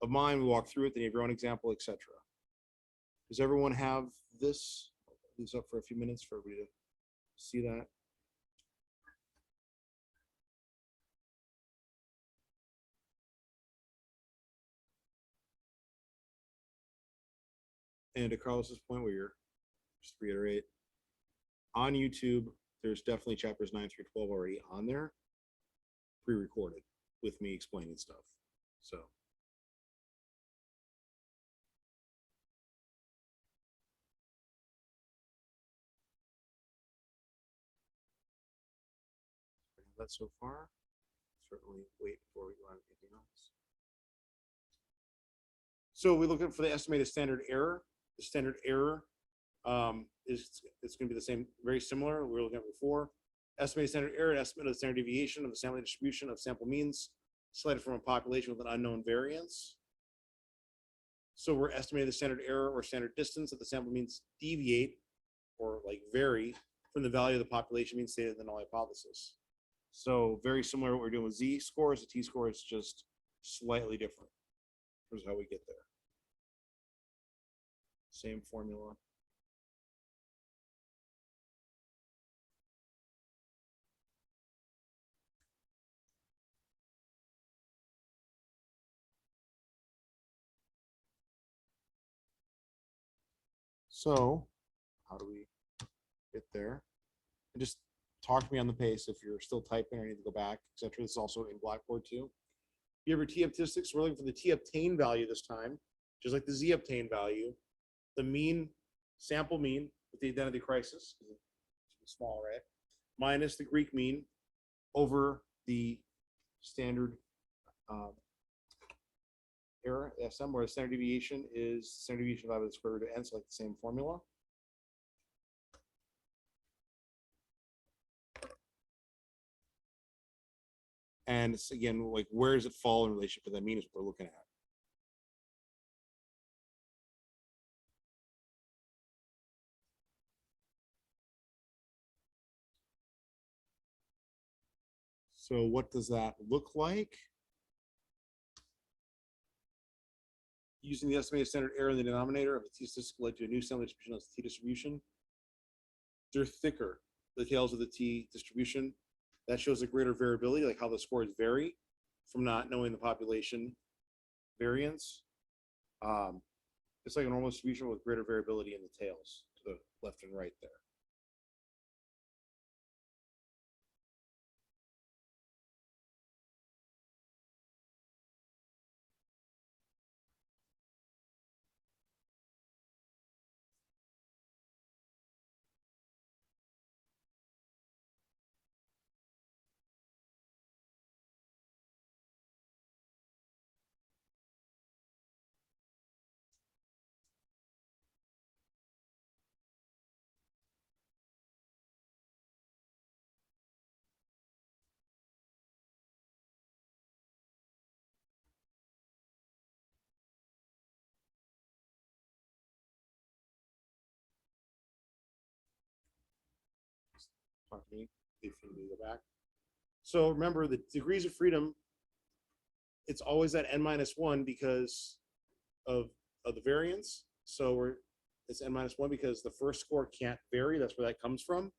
of mine, we walk through it, then you have your own example, etc. Does everyone have this? I'll leave this up for a few minutes for everybody to see that. And to Carlos's point, where you're just to reiterate, on YouTube, there's definitely chapters 9 through 12 already on there, pre-recorded with me explaining stuff. So that so far. Certainly wait before we go on to anything else. So we look at for the estimated standard error. The standard error it's going to be the same, very similar. We were looking at before. Estimated standard error, an estimate of the standard deviation of the sampling distribution of sample means selected from a population with an unknown variance. So we're estimating the standard error or standard distance that the sample means deviate or like vary from the value of the population mean stated in the null hypothesis. So very similar to what we're doing with Z scores. The T score is just slightly different. Here's how we get there. Same formula. So how do we get there? And just talk to me on the pace if you're still typing or need to go back, etc. This is also in Blackboard too. You have your T statistics. We're looking for the T obtained value this time, just like the Z obtained value. The mean, sample mean with the identity crisis, it's small, right? Minus the Greek mean over the standard error, SM, where the standard deviation is standard deviation divided by the square root of n, so like the same formula. And it's again, like where does it fall in relation to that mean is what we're looking at. So what does that look like? Using the estimated standard error in the denominator of the T statistic led to a new sample distribution of the T distribution. They're thicker, the tails of the T distribution. That shows a greater variability, like how the scores vary from not knowing the population variance. It's like a normal distribution with greater variability in the tails to the left and right there. Talk to me if you need to go back. So remember the degrees of freedom, it's always at n-1 because of the variance. So it's n-1 because the first score can't vary. That's where that comes from.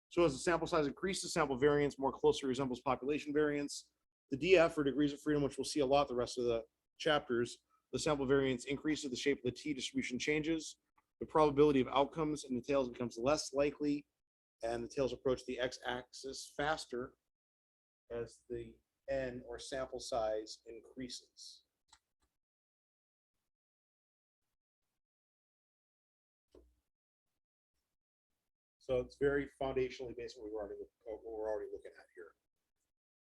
So as the sample size increases, sample variance more closely resembles population variance. The DF, or degrees of freedom, which we'll see a lot the rest of the chapters, the sample variance increases, the shape of the T distribution changes, the probability of outcomes in the tails becomes less likely, and the tails approach the x-axis faster as the n, or sample size, increases. So it's very foundationally based on what we're already looking at here,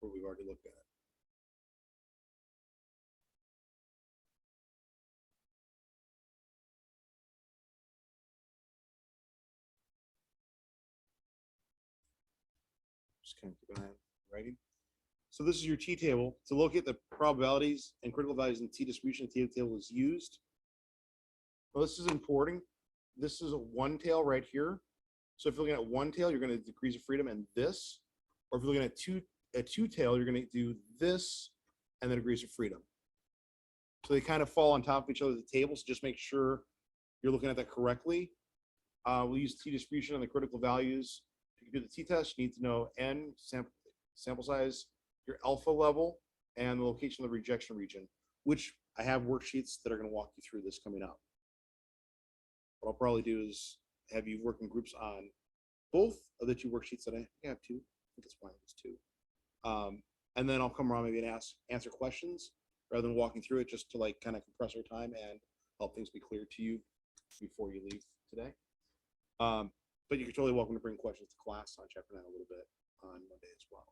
what we've already looked at. Just kind of keep an eye on writing. So this is your t-table. To locate the probabilities and critical values in t-distribution, the t-table is used. Well, this is important. This is a one tail right here. So if you're looking at one tail, you're going to degrees of freedom and this. Or if you're looking at a two tail, you're going to do this and the degrees of freedom. So they kind of fall on top of each other, the table. So just make sure you're looking at that correctly. We'll use t-distribution on the critical values. To do the t-test, you need to know n, sample size, your alpha level, and the location of the rejection region, which I have worksheets that are going to walk you through this coming up. What I'll probably do is have you work in groups on both of the two worksheets that I have two. I think it's fine, it's two. And then I'll come around maybe and answer questions rather than walking through it, just to like kind of compress our time and help things be clear to you before you leave today. But you're totally welcome to bring questions to class on chapter 9 a little bit on Monday as well.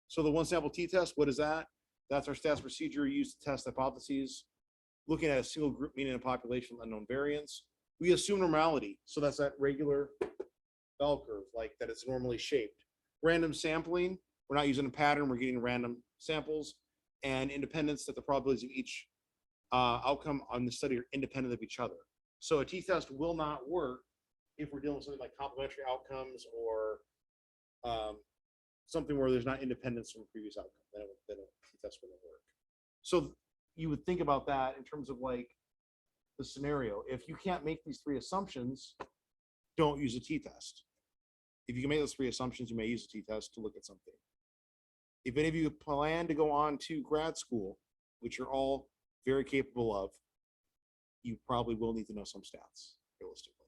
So the one sample t-test, what is that? That's our stats procedure used to test hypotheses, looking at a single group mean in a population with unknown variance. We assume normality, so that's that regular bell curve, like that it's normally shaped. Random sampling, we're not using a pattern, we're getting random samples, and independence, that the probabilities of each outcome on the study are independent of each other. So a t-test will not work if we're dealing with something like complementary outcomes or something where there's not independence from a previous outcome. Then a t-test wouldn't work. So you would think about that in terms of like the scenario. If you can't make these three assumptions, don't use a t-test. If you can make those three assumptions, you may use a t-test to look at something. If any of you plan to go on to grad school, which you're all very capable of, you probably will need to know some stats, realistically.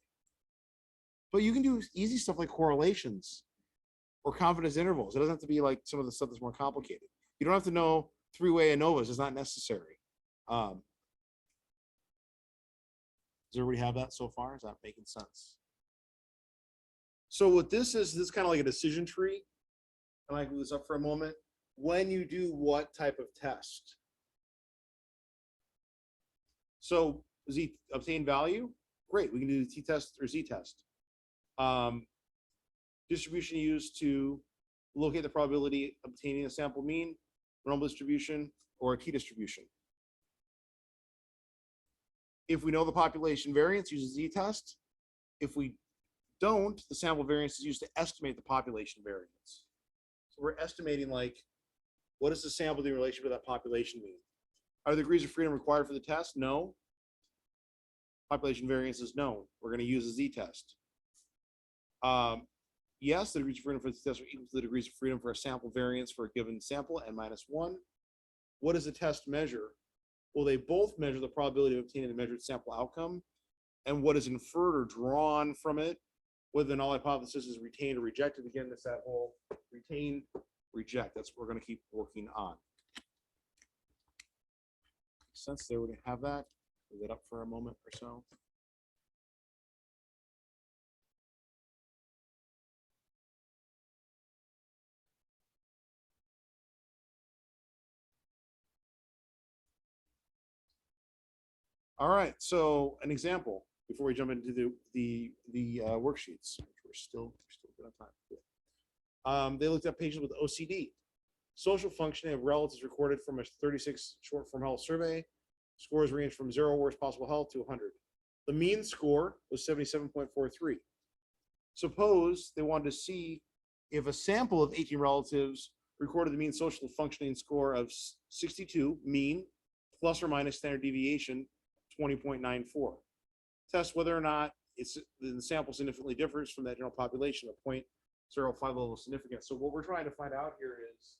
But you can do easy stuff like correlations or confidence intervals. It doesn't have to be like some of the stuff that's more complicated. You don't have to know three-way ANOVAs. It's not necessary. Does everybody have that so far? Is that making sense? So what this is kind of like a decision tree. And I can move this up for a moment. When you do what type of test? So Z obtain value? Great, we can do the t-test or z-test. Distribution used to locate the probability of obtaining a sample mean, normal distribution, or a t-distribution. If we know the population variance, use a z-test. If we don't, the sample variance is used to estimate the population variance. So we're estimating like, what is the sample in relation to that population mean? Are the degrees of freedom required for the test? No. Population variance is known. We're going to use a z-test. Yes, the degrees of freedom for the test are equal to the degrees of freedom for a sample variance for a given sample, n-1. What does the test measure? Well, they both measure the probability of obtaining the measured sample outcome, and what is inferred or drawn from it, whether the null hypothesis is retained or rejected. Again, that's that whole retain, reject. That's what we're going to keep working on. Since they would have that, leave it up for a moment or so. All right, so an example before we jump into the worksheets, which we're still good on time. They looked at patients with OCD. Social functioning of relatives recorded from a 36 short form health survey. Scores range from 0 worst possible health to 100. The mean score was 77.43. Suppose they wanted to see if a sample of 18 relatives recorded the mean social functioning score of 62, mean, plus or minus standard deviation 20.94. Test whether or not the sample significantly differs from that general population of 0.05 level of significance. So what we're trying to find out here is,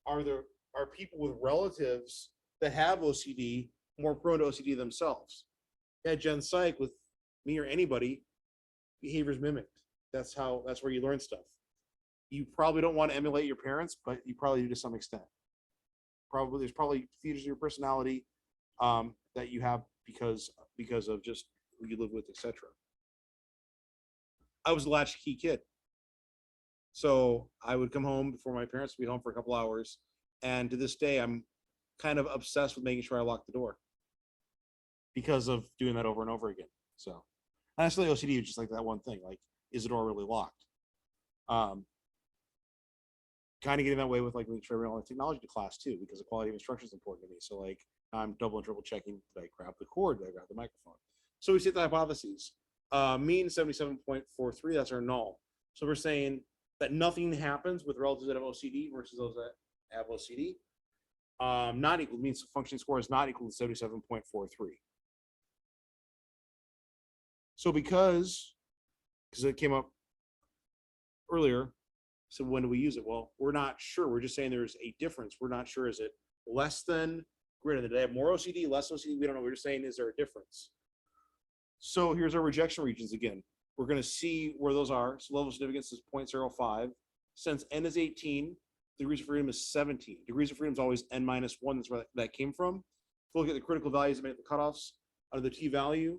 are people with relatives that have OCD more prone to OCD themselves? At Gen Psych, with me or anybody, behaviors mimicked. That's where you learn stuff. You probably don't want to emulate your parents, but you probably do to some extent. There's probably features of your personality that you have because of just who you live with, etc. I was a latchkey kid. So I would come home before my parents would be home for a couple hours. And to this day, I'm kind of obsessed with making sure I lock the door because of doing that over and over again. So honestly, OCD is just like that one thing, like, is the door really locked? kind of getting that way with like making sure everyone has technology to class too, because the quality of instruction is important to me. So like I'm double and triple checking, did I grab the cord? Did I grab the microphone? So we state the hypotheses. Mean 77.43, that's our null. So we're saying that nothing happens with relatives that have OCD versus those that have OCD. Not equal means functioning score is not equal to 77.43. So because it came up earlier, so when do we use it? Well, we're not sure. We're just saying there's a difference. We're not sure. Is it less than, greater than? Do they have more OCD, less OCD? We don't know. We're just saying, is there a difference? So here's our rejection regions again. We're going to see where those are. So level of significance is 0.05. Since n is 18, degrees of freedom is 17. Degrees of freedom is always n minus 1. That's where that came from. If we look at the critical values that make the cutoffs under the t-value,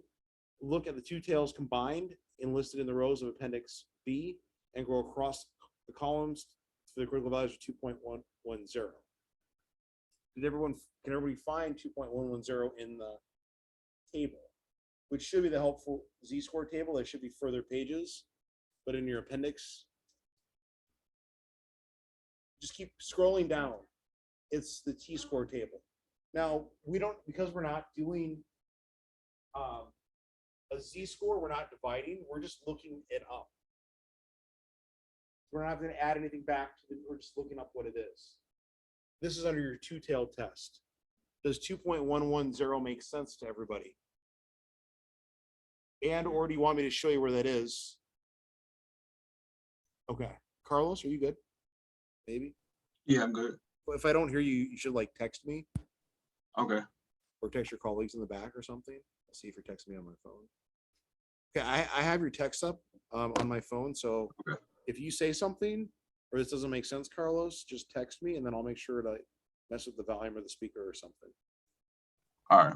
look at the two tails combined and listed in the rows of appendix B and go across the columns for the critical values of 2.110. Can everybody find 2.110 in the table, which should be the helpful z-score table? There should be further pages, but in your appendix, just keep scrolling down. It's the t-score table. Now we don't, because we're not doing a z-score, we're not dividing, we're just looking it up. We're not going to add anything back to it. We're just looking up what it is. This is under your two-tailed test. Does 2.110 make sense to everybody? And or do you want me to show you where that is? Okay. Carlos, are you good? Maybe? Yeah, I'm good. Well, if I don't hear you, you should like text me Okay. or text your colleagues in the back or something. I'll see if you're texting me on my phone. Okay, I have your text up on my phone. So Okay. if you say something or this doesn't make sense, Carlos, just text me and then I'll make sure to mess with the volume of the speaker or something. All right.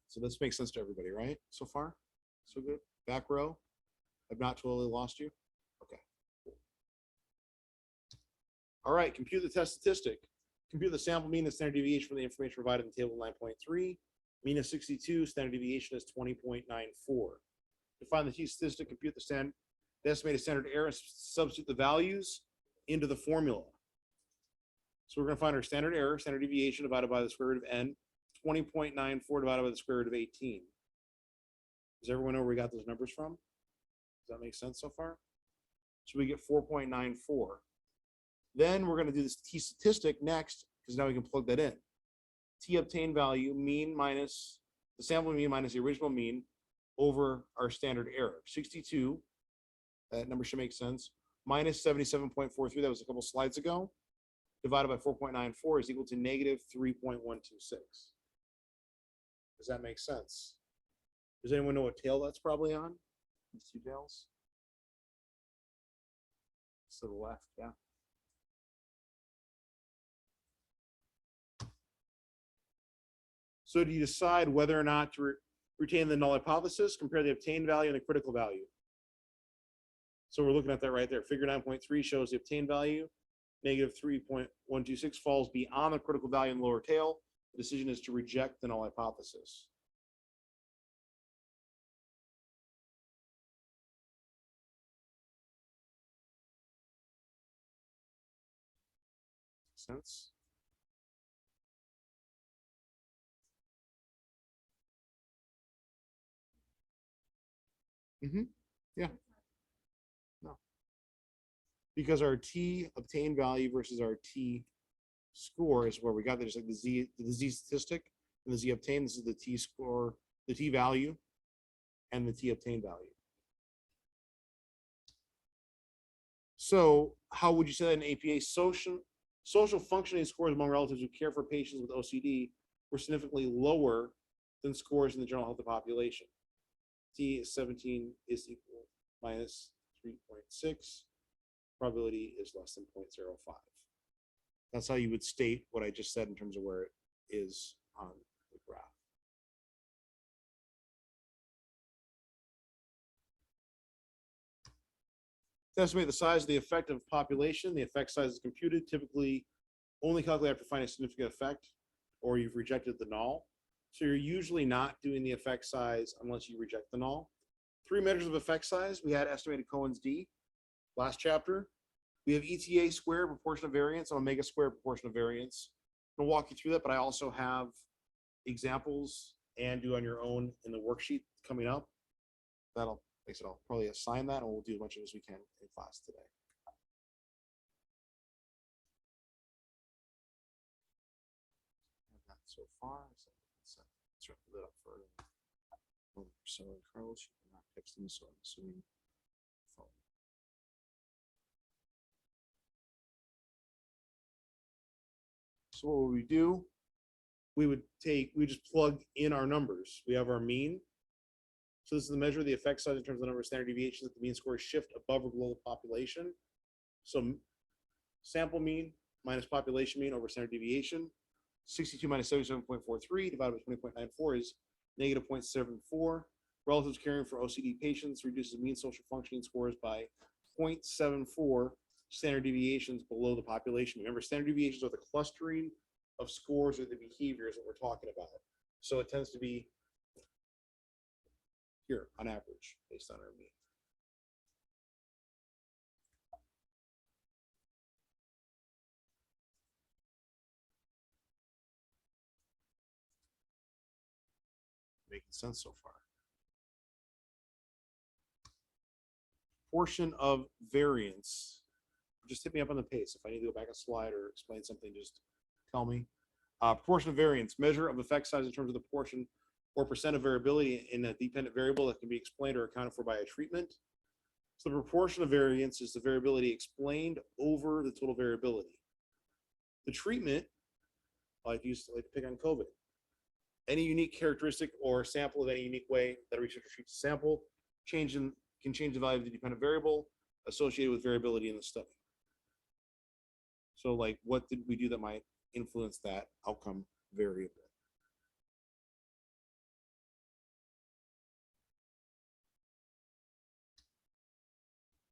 So this makes sense to everybody, right? So far? So good? Back row? I've not totally lost you? Okay. Cool. All right, compute the test statistic. Compute the sample mean and standard deviation from the information provided in table 9.3. Mean is 62, standard deviation is 20.94. Define the t-statistic, compute the estimated standard error, and substitute the values into the formula. So we're going to find our standard error, standard deviation divided by the square root of n, 20.94 divided by the square root of 18. Does everyone know where we got those numbers from? Does that make sense so far? So we get 4.94. Then we're going to do this t-statistic next, because now we can plug that in. T obtained value, mean minus the sample mean minus the original mean over our standard error. 62, that number should make sense, minus 77.43, that was a couple slides ago, divided by 4.94 is equal to negative 3.126. Does that make sense? Does anyone know what tail that's probably on? These two tails? To the left, yeah. So do you decide whether or not to retain the null hypothesis, compare the obtained value and the critical value? So we're looking at that right there. Figure 9.3 shows the obtained value, negative 3.126 falls beyond the critical value in the lower tail. The decision is to reject the null hypothesis. Sense? Yeah. No. Because our t obtained value versus our t score is where we got there. Just like the z statistic and the z obtained. This is the t score, the t value, and the t obtained value. So how would you say that in APA? Social functioning scores among relatives who care for patients with OCD were significantly lower than scores in the general health of the population. T is 17 is equal minus 3.6. Probability is less than 0.05. That's how you would state what I just said in terms of where it is on the graph. To estimate the size of the effective population, the effect size is computed, typically only calculated after finding a significant effect or you've rejected the null. So you're usually not doing the effect size unless you reject the null. 3 measures of effect size. We had estimated Cohen's d. last chapter. We have ETA squared, proportion of variance, and omega squared, proportion of variance. I'll walk you through that, but I also have examples and do on your own in the worksheet coming up. That'll, like I said, I'll probably assign that and we'll do as much as we can in class today. Have that so far. So let's wrap that up for so Carlos, you're not texting, so I'm assuming phone. So what would we do? We just plug in our numbers. We have our mean. So this is the measure of the effect size in terms of the number of standard deviations that the mean squares shift above or below the population. So sample mean minus population mean over standard deviation. 62 minus 77.43 divided by 20.94 is negative 0.74. Relatives caring for OCD patients reduces mean social functioning scores by 0.74 standard deviations below the population. Remember, standard deviations are the clustering of scores or the behaviors that we're talking about. So it tends to be here on average based on our mean. Making sense so far. Portion of variance. Just hit me up on the pace. If I need to go back a slide or explain something, just tell me. Proportion of variance, measure of effect size in terms of the portion or percent of variability in a dependent variable that can be explained or accounted for by a treatment. So the proportion of variance is the variability explained over the total variability. The treatment, like you like to pick on COVID, any unique characteristic or sample of any unique way that a researcher treats a sample, can change the value of the dependent variable associated with variability in the study. So like, what did we do that might influence that outcome variable?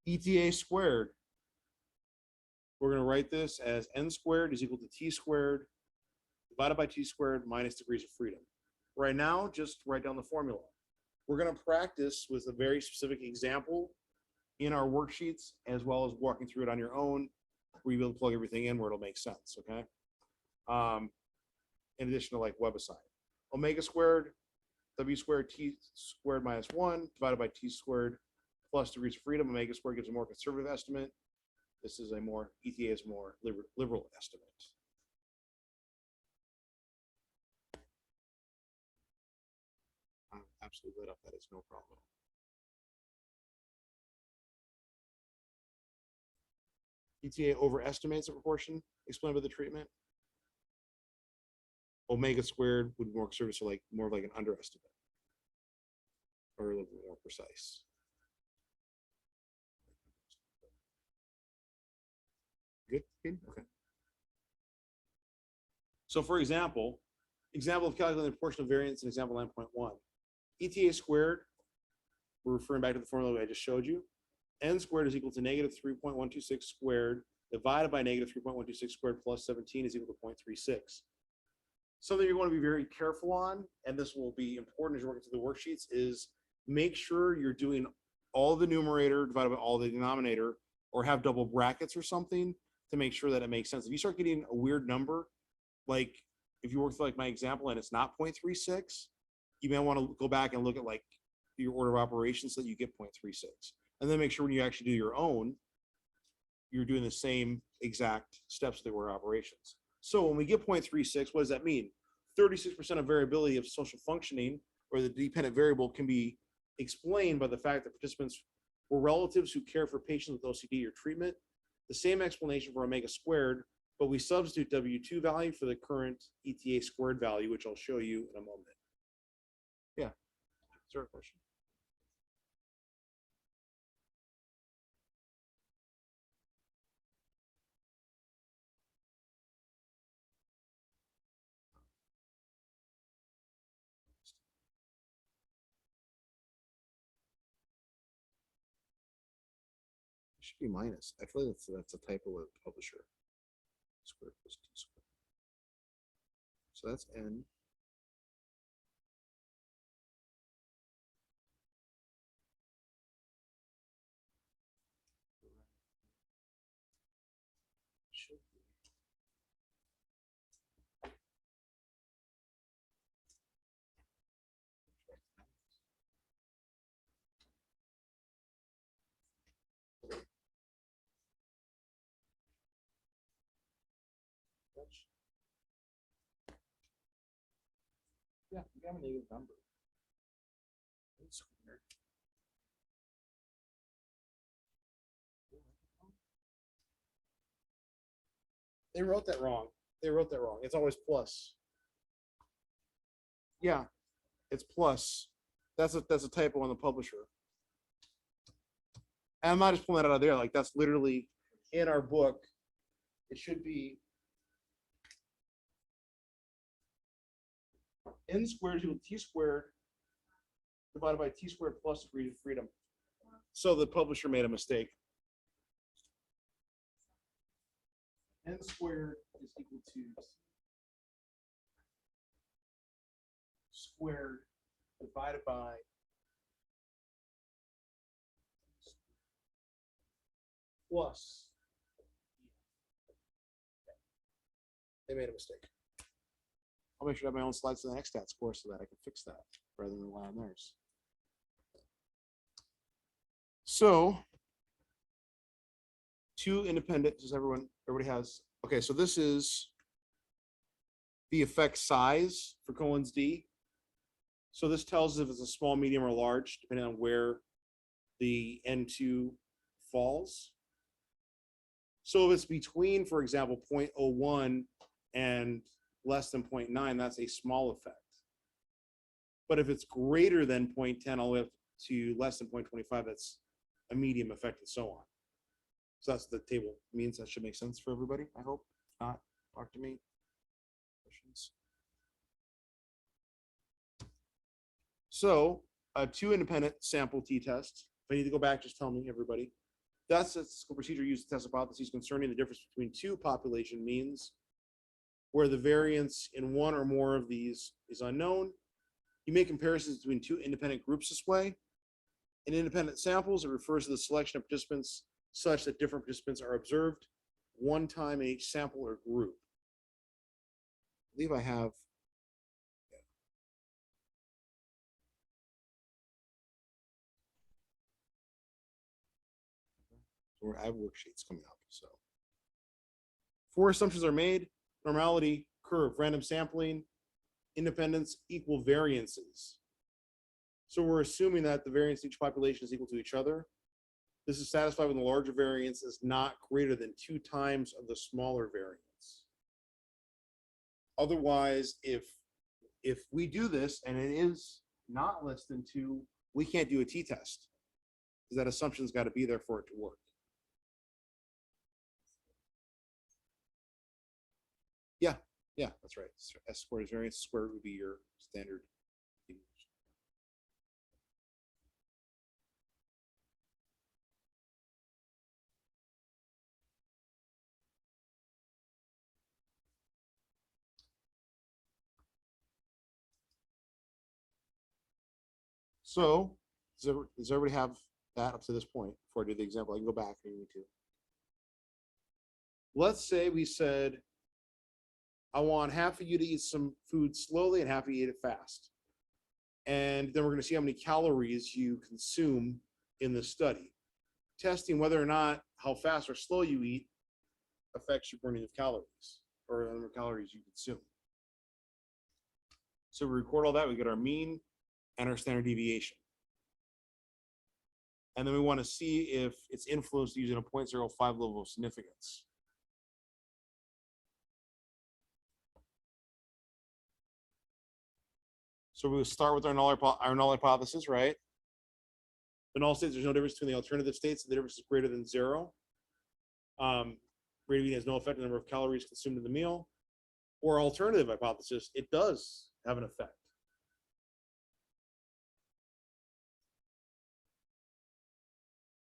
ETA squared. We're going to write this as n squared is equal to t squared divided by t squared minus degrees of freedom. Right now, just write down the formula. We're going to practice with a very specific example in our worksheets, as well as walking through it on your own, where you'll be able to plug everything in where it'll make sense, okay? In addition to like WebAssign. Omega squared, w squared, t squared minus 1 divided by t squared plus degrees of freedom. Omega squared gives a more conservative estimate. This is a more, ETA is more liberal estimate. I'm absolutely lit up. That is no problem. ETA overestimates a proportion explained by the treatment. Omega squared would be more conservative, so like more of like an underestimate or a little bit more precise. Good. Okay. So for example of calculating the proportion of variance in example 9.1, ETA squared, we're referring back to the formula I just showed you. N squared is equal to negative 3.126 squared divided by negative 3.126 squared plus 17 is equal to 0.36. Something you want to be very careful on, and this will be important as you're working through the worksheets, is make sure you're doing all the numerator divided by all the denominator, or have double brackets or something to make sure that it makes sense. If you start getting a weird number, like if you work through like my example and it's not 0.36, you may want to go back and look at like your order of operations so that you get 0.36. And then make sure when you actually do your own, you're doing the same exact steps of the order of operations. So when we get 0.36, what does that mean? 36% of variability of social functioning or the dependent variable can be explained by the fact that participants were relatives who care for patients with OCD or treatment. The same explanation for omega squared, but we substitute W2 value for the current ETA squared value, which I'll show you in a moment. Yeah, is there a question? It should be minus. I feel like that's a typo with publisher. Squared plus t squared. So that's n. Yeah, we have a negative number. It's weird. They wrote that wrong. They wrote that wrong. It's always plus. Yeah, it's plus. That's a typo on the publisher. And I'm not just pulling that out of there. Like that's literally in our book. It should be n squared equal to t squared divided by t squared plus degree of freedom. So the publisher made a mistake. N squared is equal to squared divided by plus. They made a mistake. I'll make sure I have my own slides to the next stats course so that I can fix that rather than rely on theirs. So two independent, does everybody has, okay, so this is the effect size for Cohen's D. So this tells us if it's a small, medium, or large, depending on where the N2 falls. So if it's between, for example, 0.01 and less than 0.9, that's a small effect. But if it's greater than 0.10 all the way up to less than 0.25, that's a medium effect and so on. So that's what the table means. That should make sense for everybody, I hope. If not, talk to me. Questions? So a two independent sample t-test. If I need to go back, just tell me, everybody. That's a statistical procedure used to test hypotheses concerning the difference between two population means, where the variance in one or more of these is unknown. You make comparisons between two independent groups this way. In independent samples, it refers to the selection of participants such that different participants are observed one time in each sample or group. I believe I have. Or I have worksheets coming up. So 4 assumptions are made: normality, curve, random sampling, independence, equal variances. So we're assuming that the variance in each population is equal to each other. This is satisfied when the larger variance is not greater than 2 times of the smaller variance. Otherwise, if we do this and it is not less than 2, we can't do a t-test because that assumption's got to be there for it to work. Yeah, that's right. S squared is variance. Square root would be your standard deviation. So does everybody have that up to this point? Before I do the example, I can go back if you need to. Let's say we said, I want half of you to eat some food slowly and half of you eat it fast. And then we're going to see how many calories you consume in the study. Testing whether or not how fast or slow you eat affects your burning of calories or the number of calories you consume. So we record all that, we get our mean and our standard deviation. And then we want to see if it's influenced using a 0.05 level of significance. So we'll start with our null hypothesis, right? The null states there's no difference between the alternative states. The difference is greater than 0. Rate of eating has no effect on the number of calories consumed in the meal. Or alternative hypothesis, it does have an effect.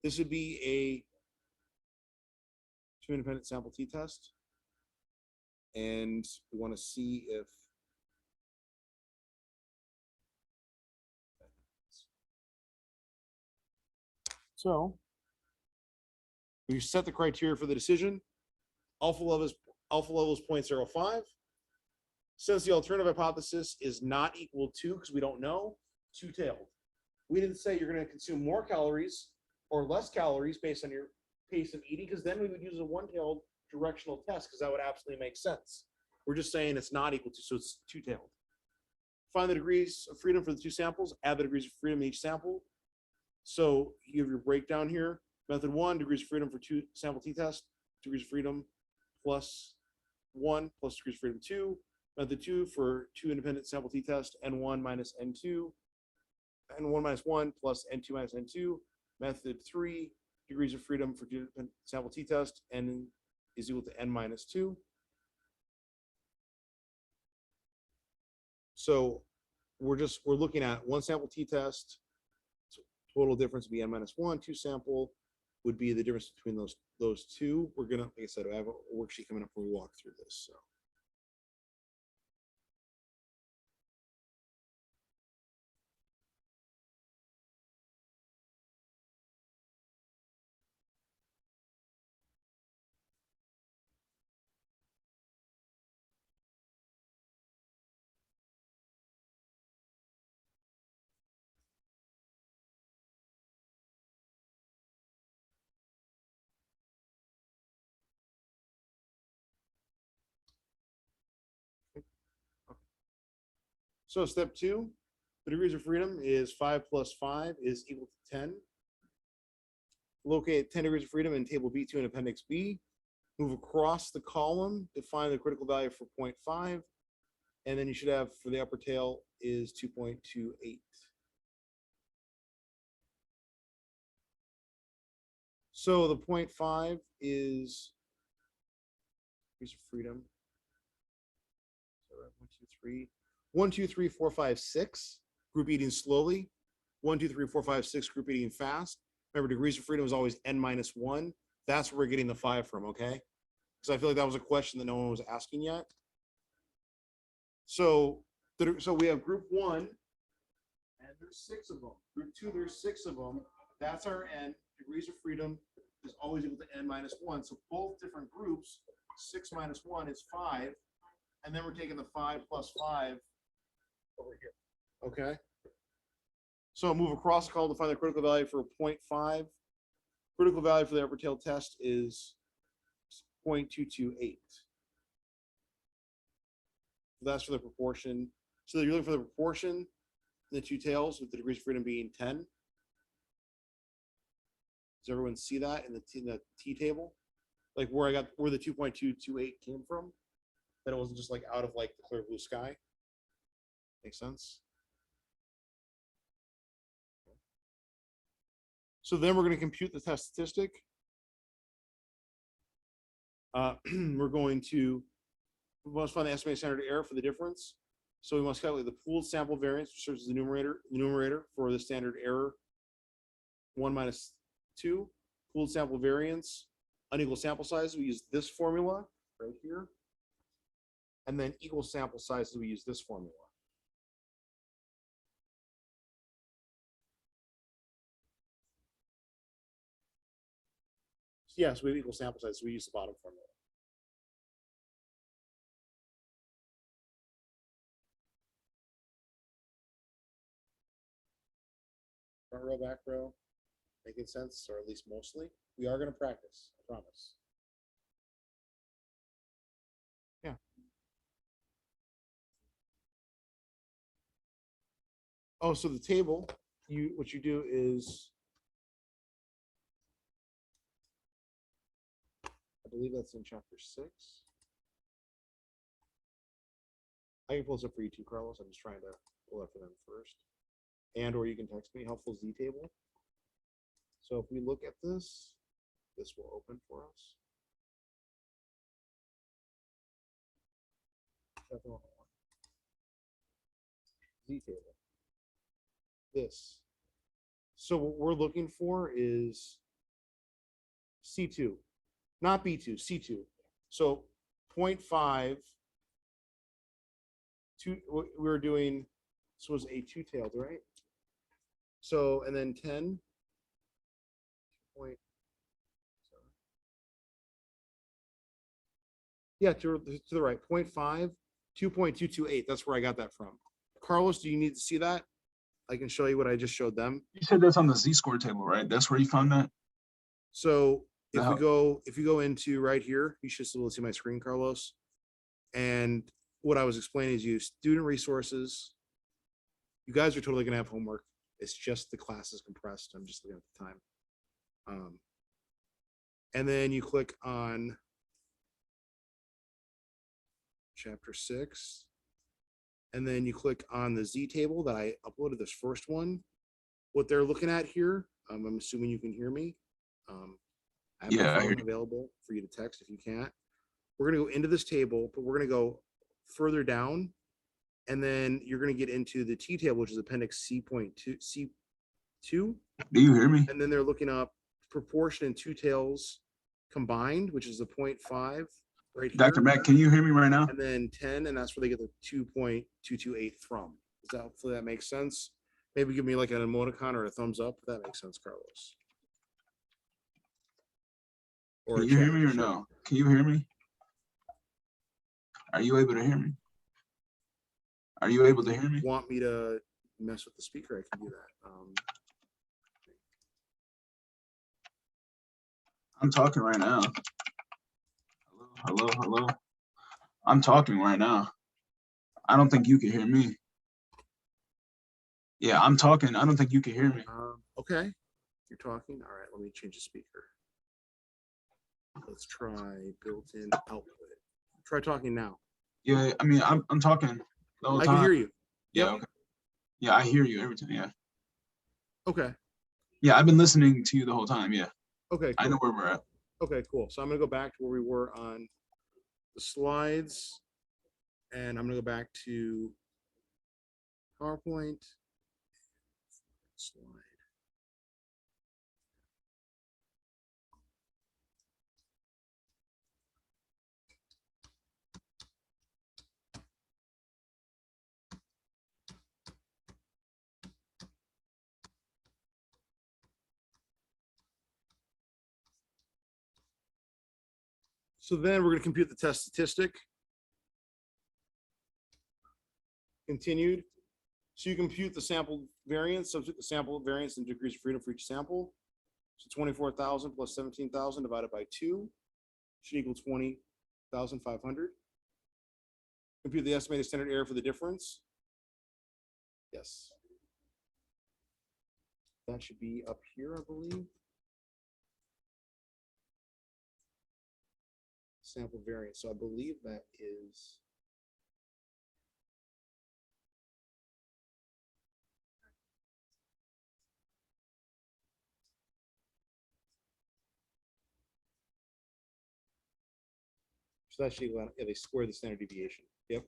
This would be a 2 independent sample t-test. And we want to see if so we set the criteria for the decision. Alpha level is 0.05. Since the alternative hypothesis is not equal to, because we don't know, 2-tailed. We didn't say you're going to consume more calories or less calories based on your pace of eating, because then we would use a 1-tailed directional test because that would absolutely make sense. We're just saying it's not equal to, so it's two-tailed. Find the degrees of freedom for the two samples, add the degrees of freedom in each sample. So you have your breakdown here. Method 1, degrees of freedom for two sample t-test, degrees of freedom plus 1 plus degrees of freedom 2. Method 2 for two independent sample t-test, n1 minus n2, n1 minus 1 plus n2 minus n2. Method 3, degrees of freedom for two independent sample t-test, n is equal to n minus 2. So we're looking at one sample t-test. Total difference would be n minus 1. Two sample would be the difference between those two. We're gonna, like I said, I have a worksheet coming up where we walk through this. So. So step 2, the degrees of freedom is 5 plus 5 is equal to 10. Locate 10 degrees of freedom in table B2 in appendix B. Move across the column to find the critical value for 0.5. And then you should have for the upper tail is 2.28. So the 0.5 is degrees of freedom. So 1, 2, 3. 1, 2, 3, 4, 5, 6, group eating slowly. 1, 2, 3, 4, 5, 6, group eating fast. Remember, degrees of freedom is always n minus 1. That's where we're getting the 5 from, okay? Because I feel like that was a question that no one was asking yet. So we have group 1, and there's 6 of them. Group 2, there's 6 of them. That's our n. Degrees of freedom is always equal to n minus 1. So both different groups, 6 minus 1 is 5. And then we're taking the 5 plus 5 over here. Okay. So move across the column to find the critical value for 0.5. Critical value for the upper tail test is 0.228. That's for the proportion. So you're looking for the proportion, the two tails with the degrees of freedom being 10. Does everyone see that in the T table? Like where the 2.228 came from? That it wasn't just like out of like the clear blue sky. Makes sense? So then we're going to compute the test statistic. We're going to, we must find the estimated standard error for the difference. So we must calculate the pooled sample variance, which serves as the numerator for the standard error 1 minus 2. Pooled sample variance, unequal sample size, we use this formula right here. And then equal sample sizes, we use this formula. Yes, we have equal sample size, so we use the bottom formula. Front row, back row, making sense, or at least mostly. We are going to practice, I promise. Yeah. Oh, so the table, what you do is, I believe that's in chapter 6. I can pull this up for you too, Carlos. I'm just trying to pull up for them first. And or you can text me, helpful Z table. So if we look at this, this will open for us. Chapter 101. Z table. This. So what we're looking for is C2, not B2, C2. So 0.5, we're doing, this was a two-tailed, right? So, and then 10. Yeah, to the right, 0.5, 2.228. That's where I got that from. Carlos, do you need to see that? I can show you what I just showed them. You said that's on the Z-score table, right? That's where you found that? So if you go into right here, you should still see my screen, Carlos. And what I was explaining is you student resources. You guys are totally gonna have homework. It's just the class is compressed. I'm just looking at the time. And then you click on chapter 6. And then you click on the Z table that I uploaded, this first one. What they're looking at here, I'm assuming you can hear me. I have Yeah, I my hear phone available for you to text if you can't. We're gonna go into this table, but we're gonna go further down. And then you're gonna get into the T table, which is appendix C.2. Do you hear me? And then they're looking up proportion and two tails combined, which is the 0.5 right here. Dr. Mack, can you hear me right now? And then 10, and that's where they get the 2.228 from. Does that, hopefully that makes sense? Maybe give me like an emoticon or a thumbs up. If that makes sense, Carlos. Or Can a you hear chat, me or sure. no? Can you hear me? Are you able to hear me? Are you able to hear me? Want me to mess with the speaker? I can do that. I'm talking right now. Hello, hello, hello. I'm talking right now. I don't think you can hear me. Yeah, I'm talking. I don't think you can hear me. Okay, you're talking. All right, let me change the speaker. Let's try built-in output. Try talking now. Yeah, I mean, I'm talking the whole I time. can hear you. Yeah, Yep. okay. Yeah, I hear you every time. Yeah. Okay. Yeah, I've been listening to you the whole time. Yeah, Okay. I Cool. know where we're at. Okay, cool. So I'm gonna go back to where we were on the slides. And I'm gonna go back to PowerPoint. Slide. So then we're gonna compute the test statistic. Continued. So you compute the sample variance, substitute the sample variance and degrees of freedom for each sample. So 24,000 plus 17,000 divided by 2 should equal 20,500. Compute the estimated standard error for the difference. Yes. That should be up here, I believe. Sample variance. So I believe that is. So that should, yeah, they square the standard deviation. Yep.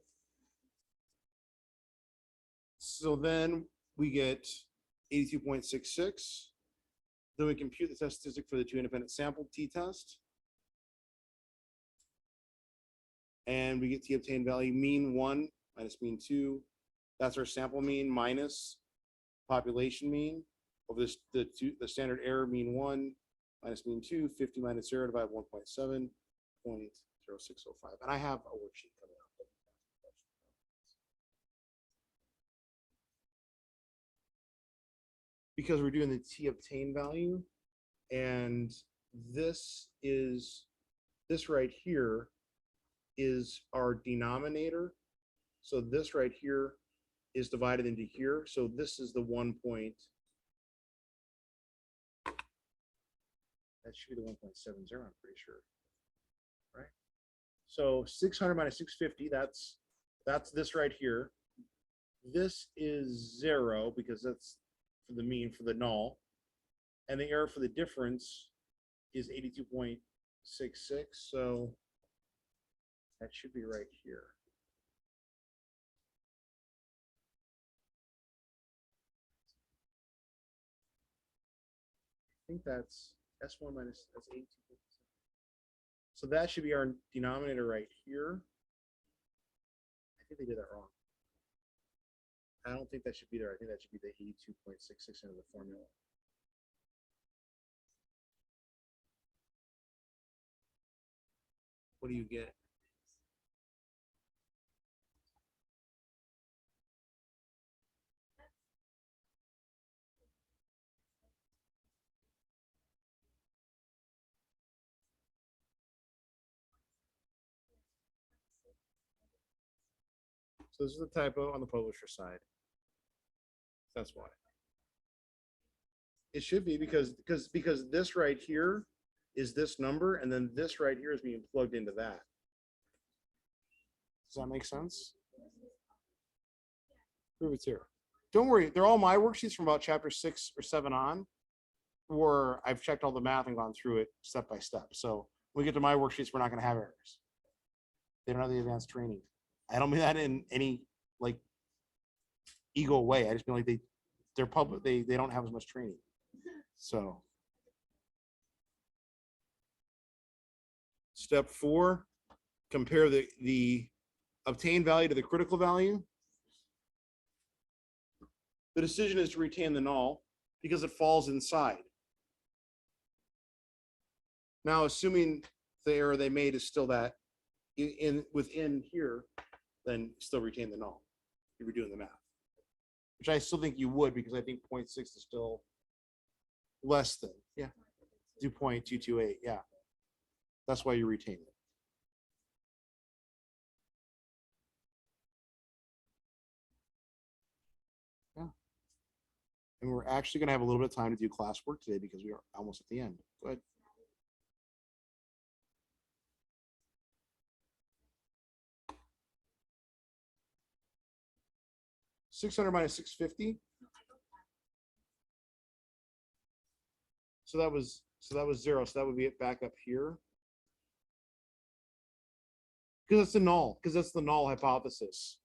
So then we get 82.66. Then we compute the test statistic for the two independent sample t-test. And we get the obtained value mean 1 minus mean 2. That's our sample mean minus population mean over this, the standard error mean 1 minus mean 2, 50 minus 0 divided by 1.7, 0.0605. And I have a worksheet coming up. Because we're doing the t obtained value, and this right here is our denominator. So this right here is divided into here. So this is the 1 point. That should be the 1.70, I'm pretty sure. Right? So 600 minus 650, that's this right here. This is 0 because that's for the mean for the null. And the error for the difference is 82.66. So that should be right here. I think that's S1 minus, that's 82. So that should be our denominator right here. I think they did that wrong. I don't think that should be there. I think that should be the 82.66 into the formula. What do you get? So this is the typo on the publisher side. That's why. It should be because this right here is this number, and then this right here is being plugged into that. Does that make sense? Prove it's here. Don't worry, they're all my worksheets from about chapter 6 or 7 on, or I've checked all the math and gone through it step by step. So when we get to my worksheets, we're not going to have errors. They don't have the advanced training. I don't mean that in any like ego way. I just mean like they're public. They don't have as much training. So step 4, compare the obtained value to the critical value. The decision is to retain the null because it falls inside. Now, assuming the error they made is still that within here, then still retain the null if you're doing the math, which I still think you would, because I think 0.6 is still less than, 2.228. Yeah, that's why you retain it. And we're actually going to have a little bit of time to do classwork today because we are almost at the end. Go ahead. $600 minus 650. So that was 0. So that would be it back up here. Because it's the null. Because that's the null hypothesis.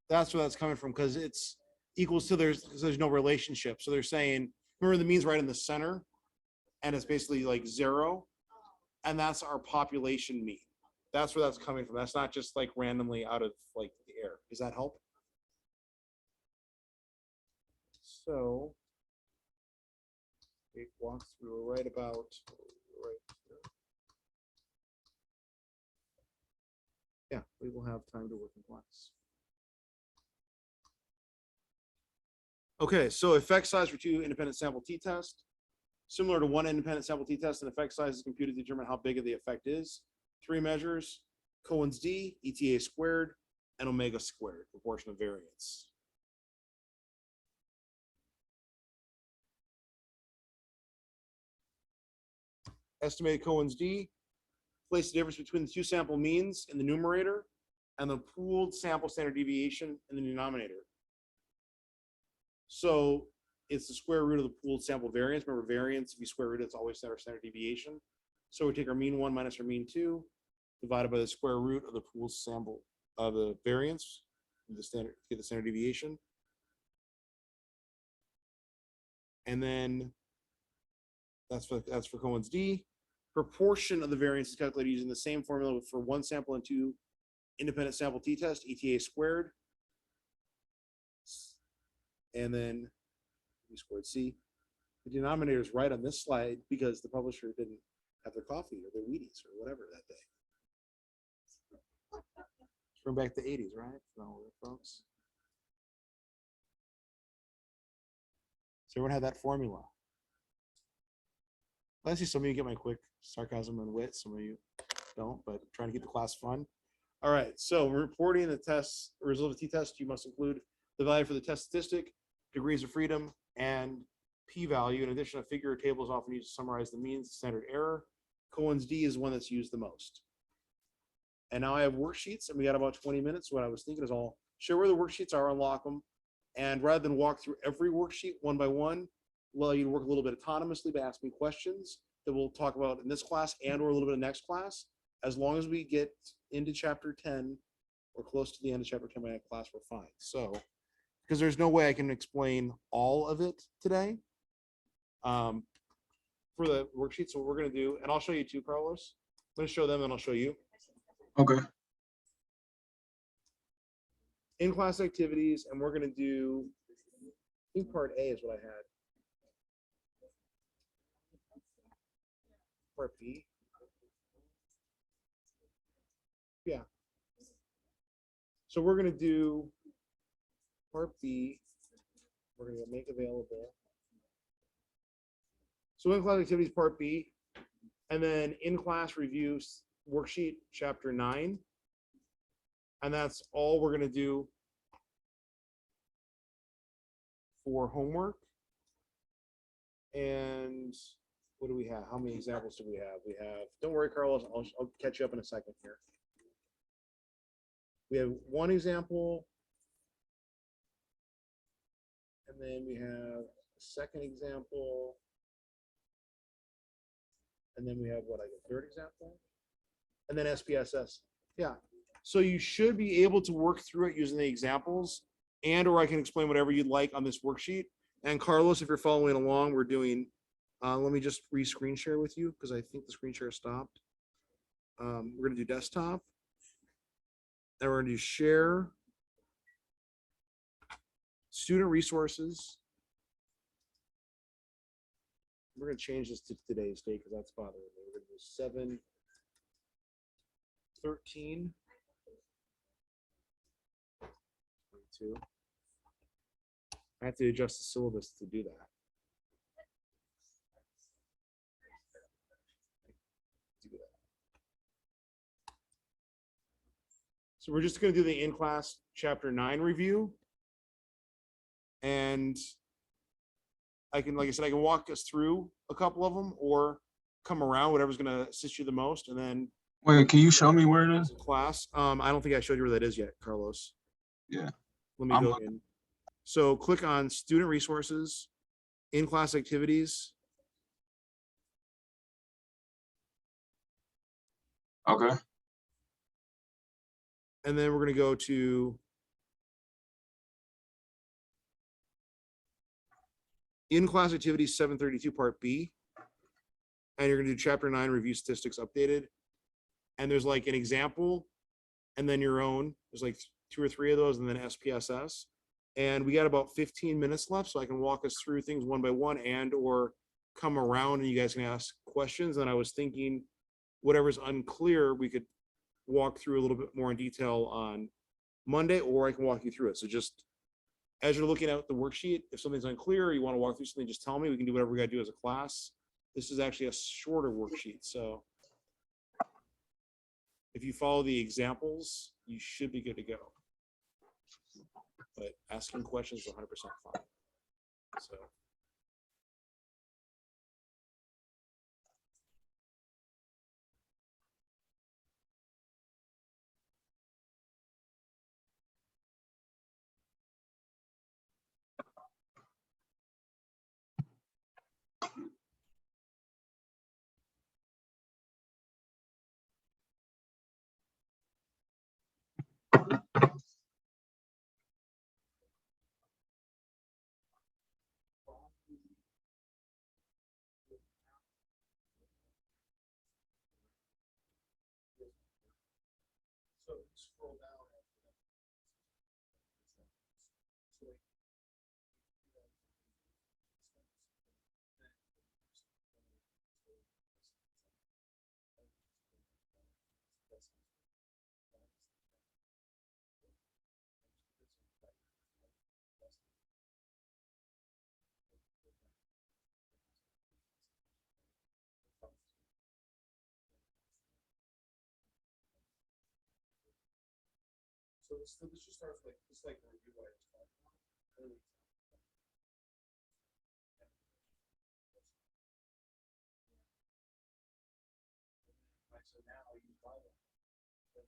That's where that's coming from. Because it's equals to there's no relationship. So they're saying, remember the mean's right in the center, and it's basically like 0, and that's our population mean. That's where that's coming from. That's not just like randomly out of like the air. Does that help? So it walks through right about right here. Yeah, we will have time to work in class. Okay, so effect size for 2 independent sample t-test. Similar to 1 independent sample t-test, an effect size is computed to determine how big of the effect is. 3 measures: Cohen's d, ETA squared, and omega squared, proportion of variance. Estimated Cohen's d, place the difference between the 2 sample means in the numerator and the pooled sample standard deviation in the denominator. So it's the square root of the pooled sample variance. Remember, variance, if you square root it, it's always our standard deviation. So we take our mean 1 minus our mean 2, divided by the square root of the pooled sample of the variance, the standard, get the standard deviation. And then that's for Cohen's d. Proportion of the variance is calculated using the same formula for 1 sample and 2 independent sample t-test, ETA squared. And then we squared c. The denominator is right on this slide because the publisher didn't have their coffee or their Wheaties or whatever that day. It's from back to the 80s, right? No, folks. So everyone had that formula. I see some of you get my quick sarcasm and wit, some of you don't, but I'm trying to keep the class fun. All right, so reporting the test, result of t-test, you must include the value for the test statistic, degrees of freedom, and p-value. In addition, a figure or table is often used to summarize the means standard error. Cohen's d is one that's used the most. And now I have worksheets, and we got about 20 minutes. What I was thinking is I'll share where the worksheets are, unlock them, and rather than walk through every worksheet one by one, allow you to work a little bit autonomously by asking me questions that we'll talk about in this class and or a little bit of next class. As long as we get into chapter 10 or close to the end of chapter 10 by that class, we're fine. So, because there's no way I can explain all of it today for the worksheet. So what we're going to do, and I'll show you too, Carlos. I'm going to show them and I'll show you. Okay. In-class activities, and we're going to do, I think part A is what I had. Part B. Yeah. So we're going to do part B. We're going to make available. So in-class activities, part B, and then in-class reviews worksheet chapter 9. And that's all we're going to do for homework. And what do we have? How many examples do we have? We have, don't worry, Carlos, I'll catch you up in a second here. We have one example. And then we have a second example. And then we have what, like a third example? And then SPSS. Yeah. So you should be able to work through it using the examples, and or I can explain whatever you'd like on this worksheet. And Carlos, if you're following along, we're doing, let me just re-screen share with you because I think the screen share stopped. We're gonna do desktop. Then we're gonna do share. Student resources. We're gonna change this to today's date because that's bothering me. We're gonna do 7/13. 22. I have to adjust the syllabus to do that. So we're just going to do the in-class chapter 9 review. And I can, like I said, I can walk us through a couple of them or come around, whatever's going to assist you the most. And then Wait, can you show me where it is? class. I don't think I showed you where that is yet, Carlos. Yeah. Let me I'm go looking. in. So click on student resources, in-class activities. Okay. And then we're going to go to in-class activities 732 part B. And you're going to do chapter 9 review statistics updated. And there's like an example and then your own. There's like 2 or 3 of those and then SPSS. And we got about 15 minutes left, so I can walk us through things one by one and or come around and you guys can ask questions. And I was thinking whatever's unclear, we could walk through a little bit more in detail on Monday, or I can walk you through it. So just as you're looking at the worksheet, if something's unclear, or you want to walk through something, just tell me. We can do whatever we got to do as a class. This is actually a shorter worksheet. So if you follow the examples, you should be good to go. But asking questions is 100% fine. So. So scroll down. So this just starts like just like the review what I just talked about. Right, so now you follow. So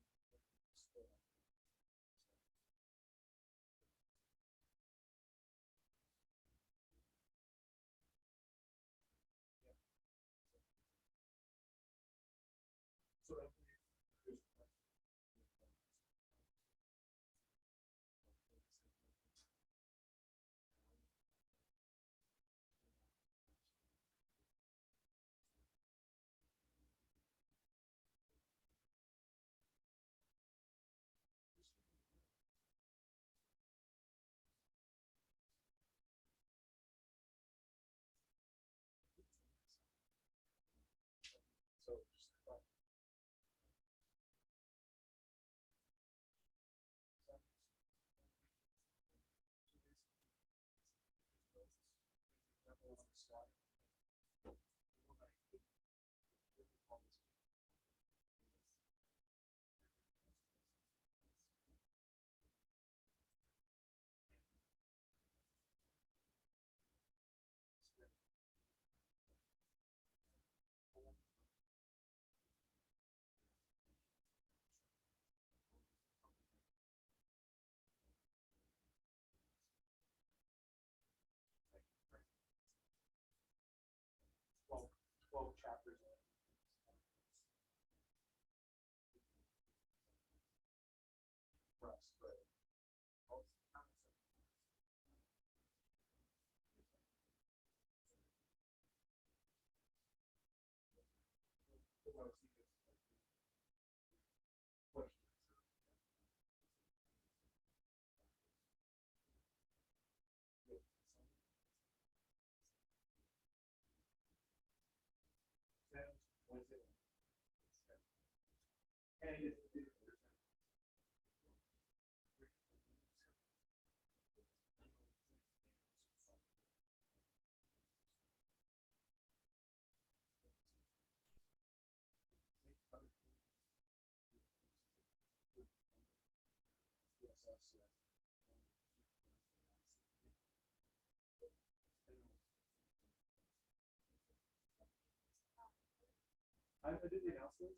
I did the announcements.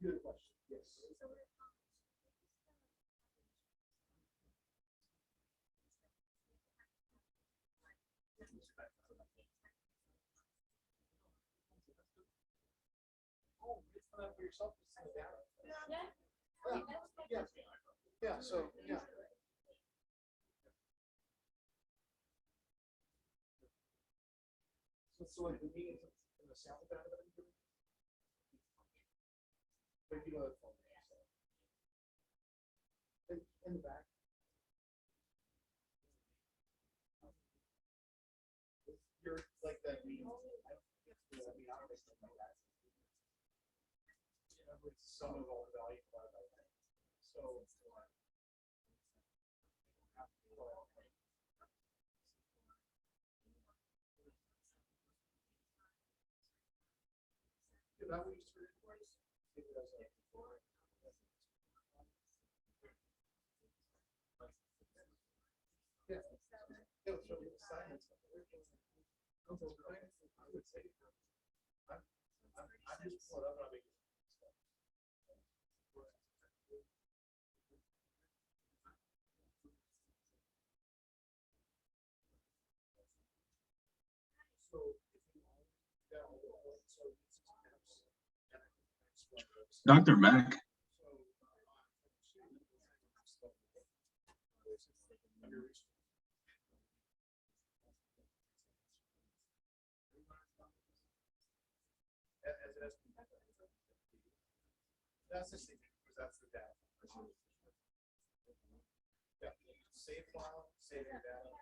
Good question, yes. Oh, it's not for yourself, it's for the data. Yeah, yeah, so, yeah. So like the meetings in the sound data that I'm doing. Regular. In the back. You're like that. Some of all the value. So. That we used to record. Yeah. Yeah, so the science. I would say. I'm just pulling up and I'm making. So if you down the road, so it's Dr. Mack, that's the thing, because that's the data. Yeah, save file, save your data.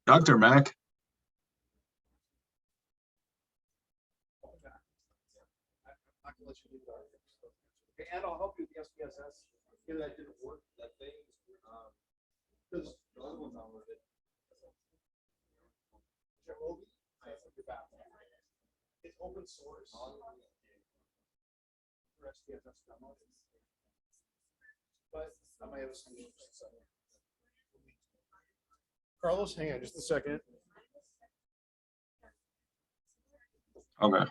Dr. Mack, I can let you do that. Okay, and I'll help you with the SPSS. If that didn't work, that thing, because the other one's on with it. It's open source. For SPSS demo. But I might have a solution. Carlos, hang on just a second. okay.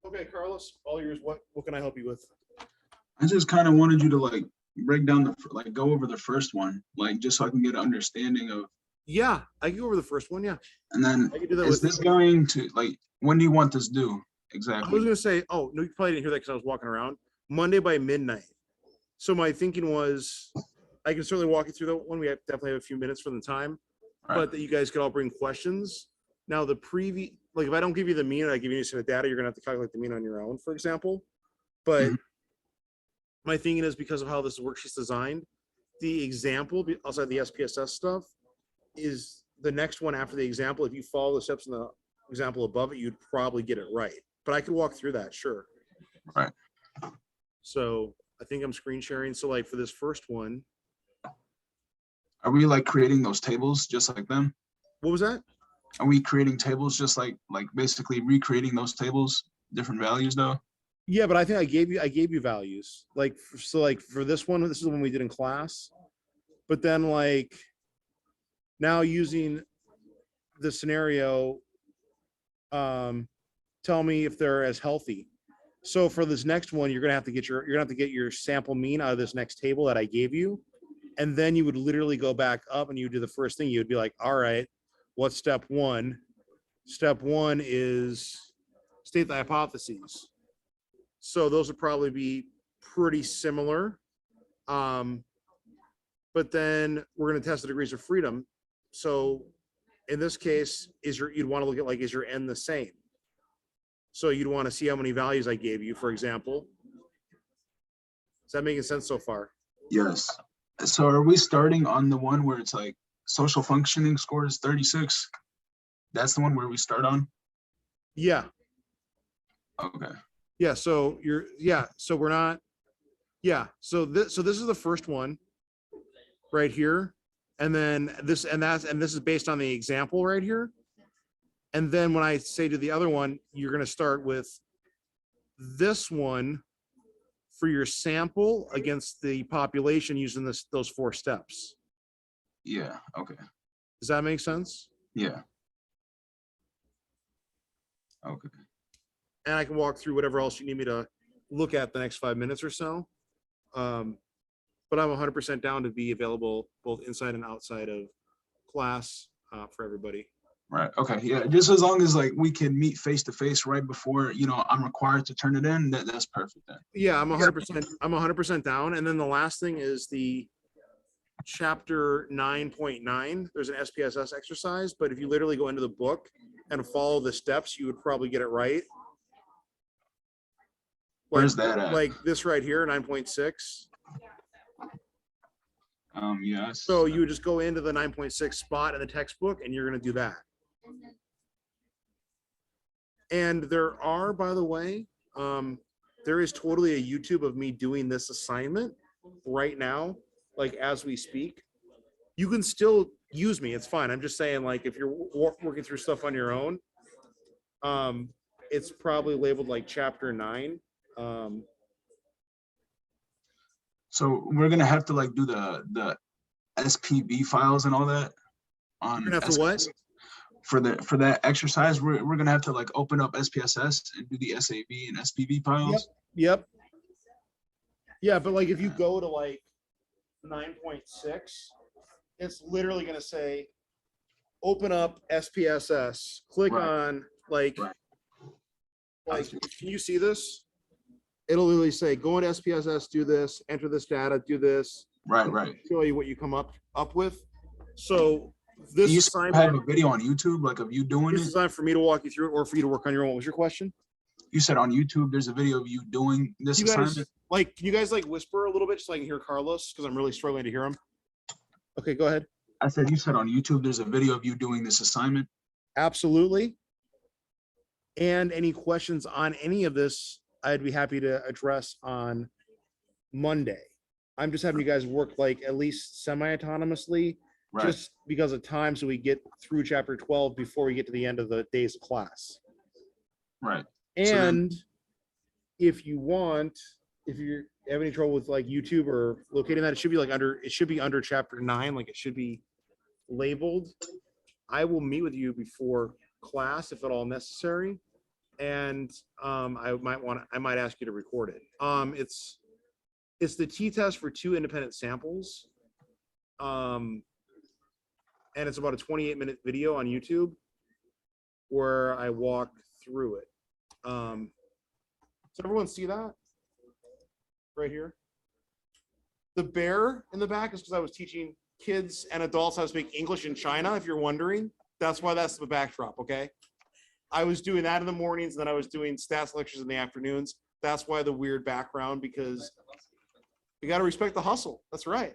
Okay, Carlos, all yours. What can I help you with? I just kind of wanted you to like break down like go over the first one, like just so I can get an understanding of, Yeah, I can go over the first one. Yeah, and then I can do that is with. this going to like, when do you want this due? I Exactly. was gonna say, oh no, you probably didn't hear that because I was walking around. Monday by midnight. So my thinking was, I can certainly walk you through that one. We definitely have a few minutes from the time, Right. but that you guys could all bring questions. Now the like if I don't give you the mean, I give you a set of data, you're gonna have to calculate the mean on your own, for example. But Mhm. my thinking is because of how this worksheet's designed, the example outside the SPSS stuff is the next one after the example. If you follow the steps in the example above it, you'd probably get it right. But I could walk through that, sure. Right. So I think I'm screen sharing. So like for this first one, Are we like creating those tables just like them? what was that? Are we creating tables just like basically recreating those tables, different values though? Yeah, but I think I gave you values. Like, so like for this one, this is the one we did in class. But then like now using the scenario, tell me if they're as healthy. So for this next one, you're gonna have to get your sample mean out of this next table that I gave you. And then you would literally go back up and you do the first thing. You'd be like, all right, what's step one? Step one is state the hypotheses. So those would probably be pretty similar. But then we're going to test the degrees of freedom. So in this case, you'd want to look at like, is your n the same? So you'd want to see how many values I gave you, for example. Is that making sense so far? Yes. So are we starting on the one where it's like social functioning score is 36? That's the one where we start on? Yeah. Okay. Yeah. So so we're not. Yeah. So this is the first one right here. And then this is based on the example right here. And then when I say to the other one, you're going to start with this one for your sample against the population using those 4 steps. Yeah. Okay. Does that make sense? Yeah. Okay. And I can walk through whatever else you need me to look at the next 5 minutes or so. But I'm 100% down to be available both inside and outside of class for everybody. Right. Okay. Yeah. Just as long as like we can meet face to face right before, you know, I'm required to turn it in. That's perfect then. Yeah, I'm 100%. I'm 100% down. And then the last thing is the chapter 9.9. There's an SPSS exercise, but if you literally go into the book and follow the steps, you would probably get it right. Where's that at? Like this right here, 9.6. Yes. So you would just go into the 9.6 spot in the textbook and you're going to do that. And there are, by the way, there is totally a YouTube of me doing this assignment right now, like as we speak. You can still use me. It's fine. I'm just saying, like, if you're working through stuff on your own, it's probably labeled like chapter 9. So we're gonna have to like do the SPB files and all that on You're gonna have to what? For that exercise. We're gonna have to like open up SPSS and do the SAB and SPB files. Yep. Yeah, but like if you go to like 9.6, it's literally gonna say, open up SPSS, click Right. on like, Right. like, can you see this? It'll literally say, go into SPSS, do this, enter this data, do this, Right. show you what you come up with. So this You have a assignment, video on YouTube like of you doing this it? is time for me to walk you through it or for you to work on your own. What was your question? You said on YouTube there's a video of you doing this You guys, assignment? like, can you guys like whisper a little bit so I can hear Carlos? Because I'm really struggling to hear him. Okay, go ahead. I said you said on YouTube there's a video of you doing this assignment. Absolutely. And any questions on any of this, I'd be happy to address on Monday. I'm just having you guys work like at least semi-autonomously, Right. just because of time, so we get through chapter 12 before we get to the end of the days of class. Right. So then- And if you want, if you have any trouble with like YouTube or locating that, it should be under chapter 9, like it should be labeled. I will meet with you before class if at all necessary. And I might ask you to record it. It's the t-test for 2 independent samples. And it's about a 28-minute video on YouTube where I walk through it. Does everyone see that? Right here? The bear in the back is because I was teaching kids and adults how to speak English in China, if you're wondering. That's why that's the backdrop, okay? I was doing that in the mornings, and then I was doing stats lectures in the afternoons. That's why the weird background, because you got to respect the hustle. That's right.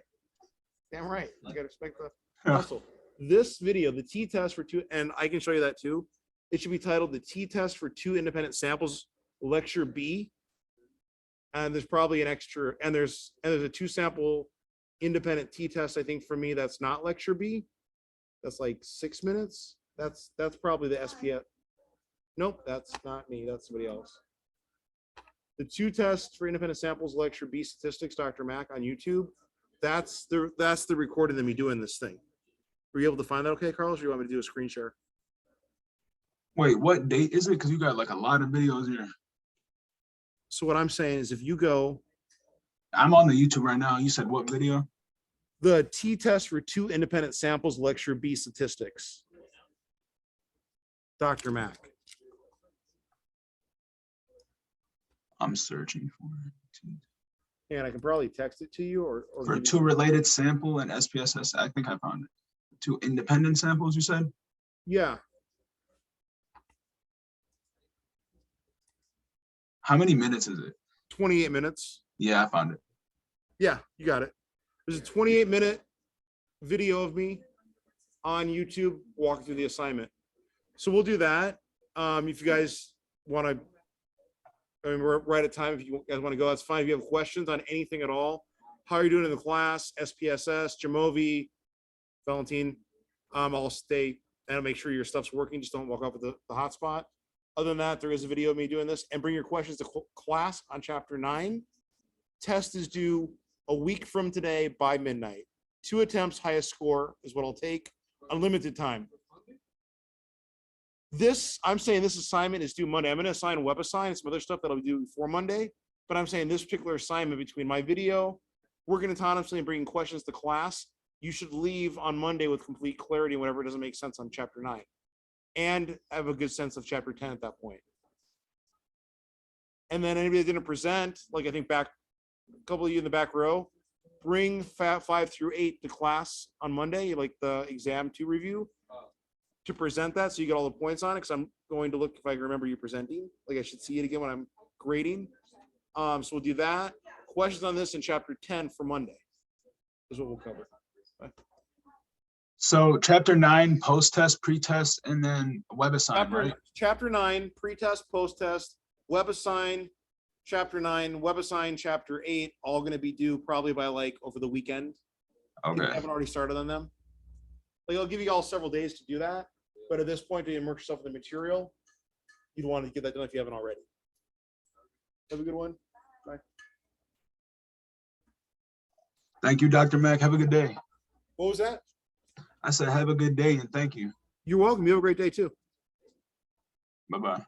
Damn right. You got to respect the hustle. This video, the t-test for 2, and I can show you that too. It should be titled the t-test for 2 independent samples, lecture B. And there's probably an extra, and there's a 2-sample independent t-test, I think, for me, that's not lecture B. That's like 6 minutes. That's probably the SPS. Nope, that's not me. That's somebody else. The 2 tests for independent samples, lecture B statistics, Dr. Mack on YouTube. That's the recording of me doing this thing. Were you able to find that okay, Carlos? Or you want me to do a screen share? Wait, what date is it? Because you got like a lot of videos here. So what I'm saying is if you go, I'm on the YouTube right now. You said what video? the t-test for 2 independent samples, lecture B statistics. Dr. Mac. I'm searching for it. And I can probably text it to you or For give you- 2 related sample and SPSS, I think I found it. 2 independent samples, you said? Yeah, How many minutes is it? 28 minutes. Yeah, I found it. Yeah, you got it. There's a 28-minute video of me on YouTube walking through the assignment. So we'll do that. If you guys want to, I mean, we're right at time. If you guys want to go, that's fine. If you have questions on anything at all, how are you doing in the class, SPSS, Jamovi, Valentine, I'll stay and I'll make sure your stuff's working. Just don't walk off with the hotspot. Other than that, there is a video of me doing this, and bring your questions to class on chapter 9. Test is due a week from today by midnight. 2 attempts, highest score is what I'll take. Unlimited time. I'm saying this assignment is due Monday. I'm going to assign WebAssign and some other stuff that'll be due before Monday. But I'm saying this particular assignment between my video, working autonomously and bringing questions to class, you should leave on Monday with complete clarity whenever it doesn't make sense on chapter 9. And have a good sense of chapter 10 at that point. And then anybody that didn't present, like I think back, a couple of you in the back row, bring 5 through 8 to class on Monday, like the exam 2 review, to present that so you get all the points on it, because I'm going to look if I can remember you presenting. Like I should see it again when I'm grading. So we'll do that. Questions on this in chapter 10 for Monday is what we'll cover. So chapter 9, post-test, pre-test, and then WebAssign, right? Chapter 9, pre-test, post-test, WebAssign, chapter 9, WebAssign, chapter 8, all going to be due probably by like over the weekend. If you Okay. haven't already started on them. Like I'll give you all several days to do that, but at this point to immerse yourself in the material, you'd want to get that done if you haven't already. Have a good one. Bye. Thank you, Dr. Mack. Have a good day. What was that? I said, have a good day and thank you. You're welcome. You have a great day too. Bye-bye.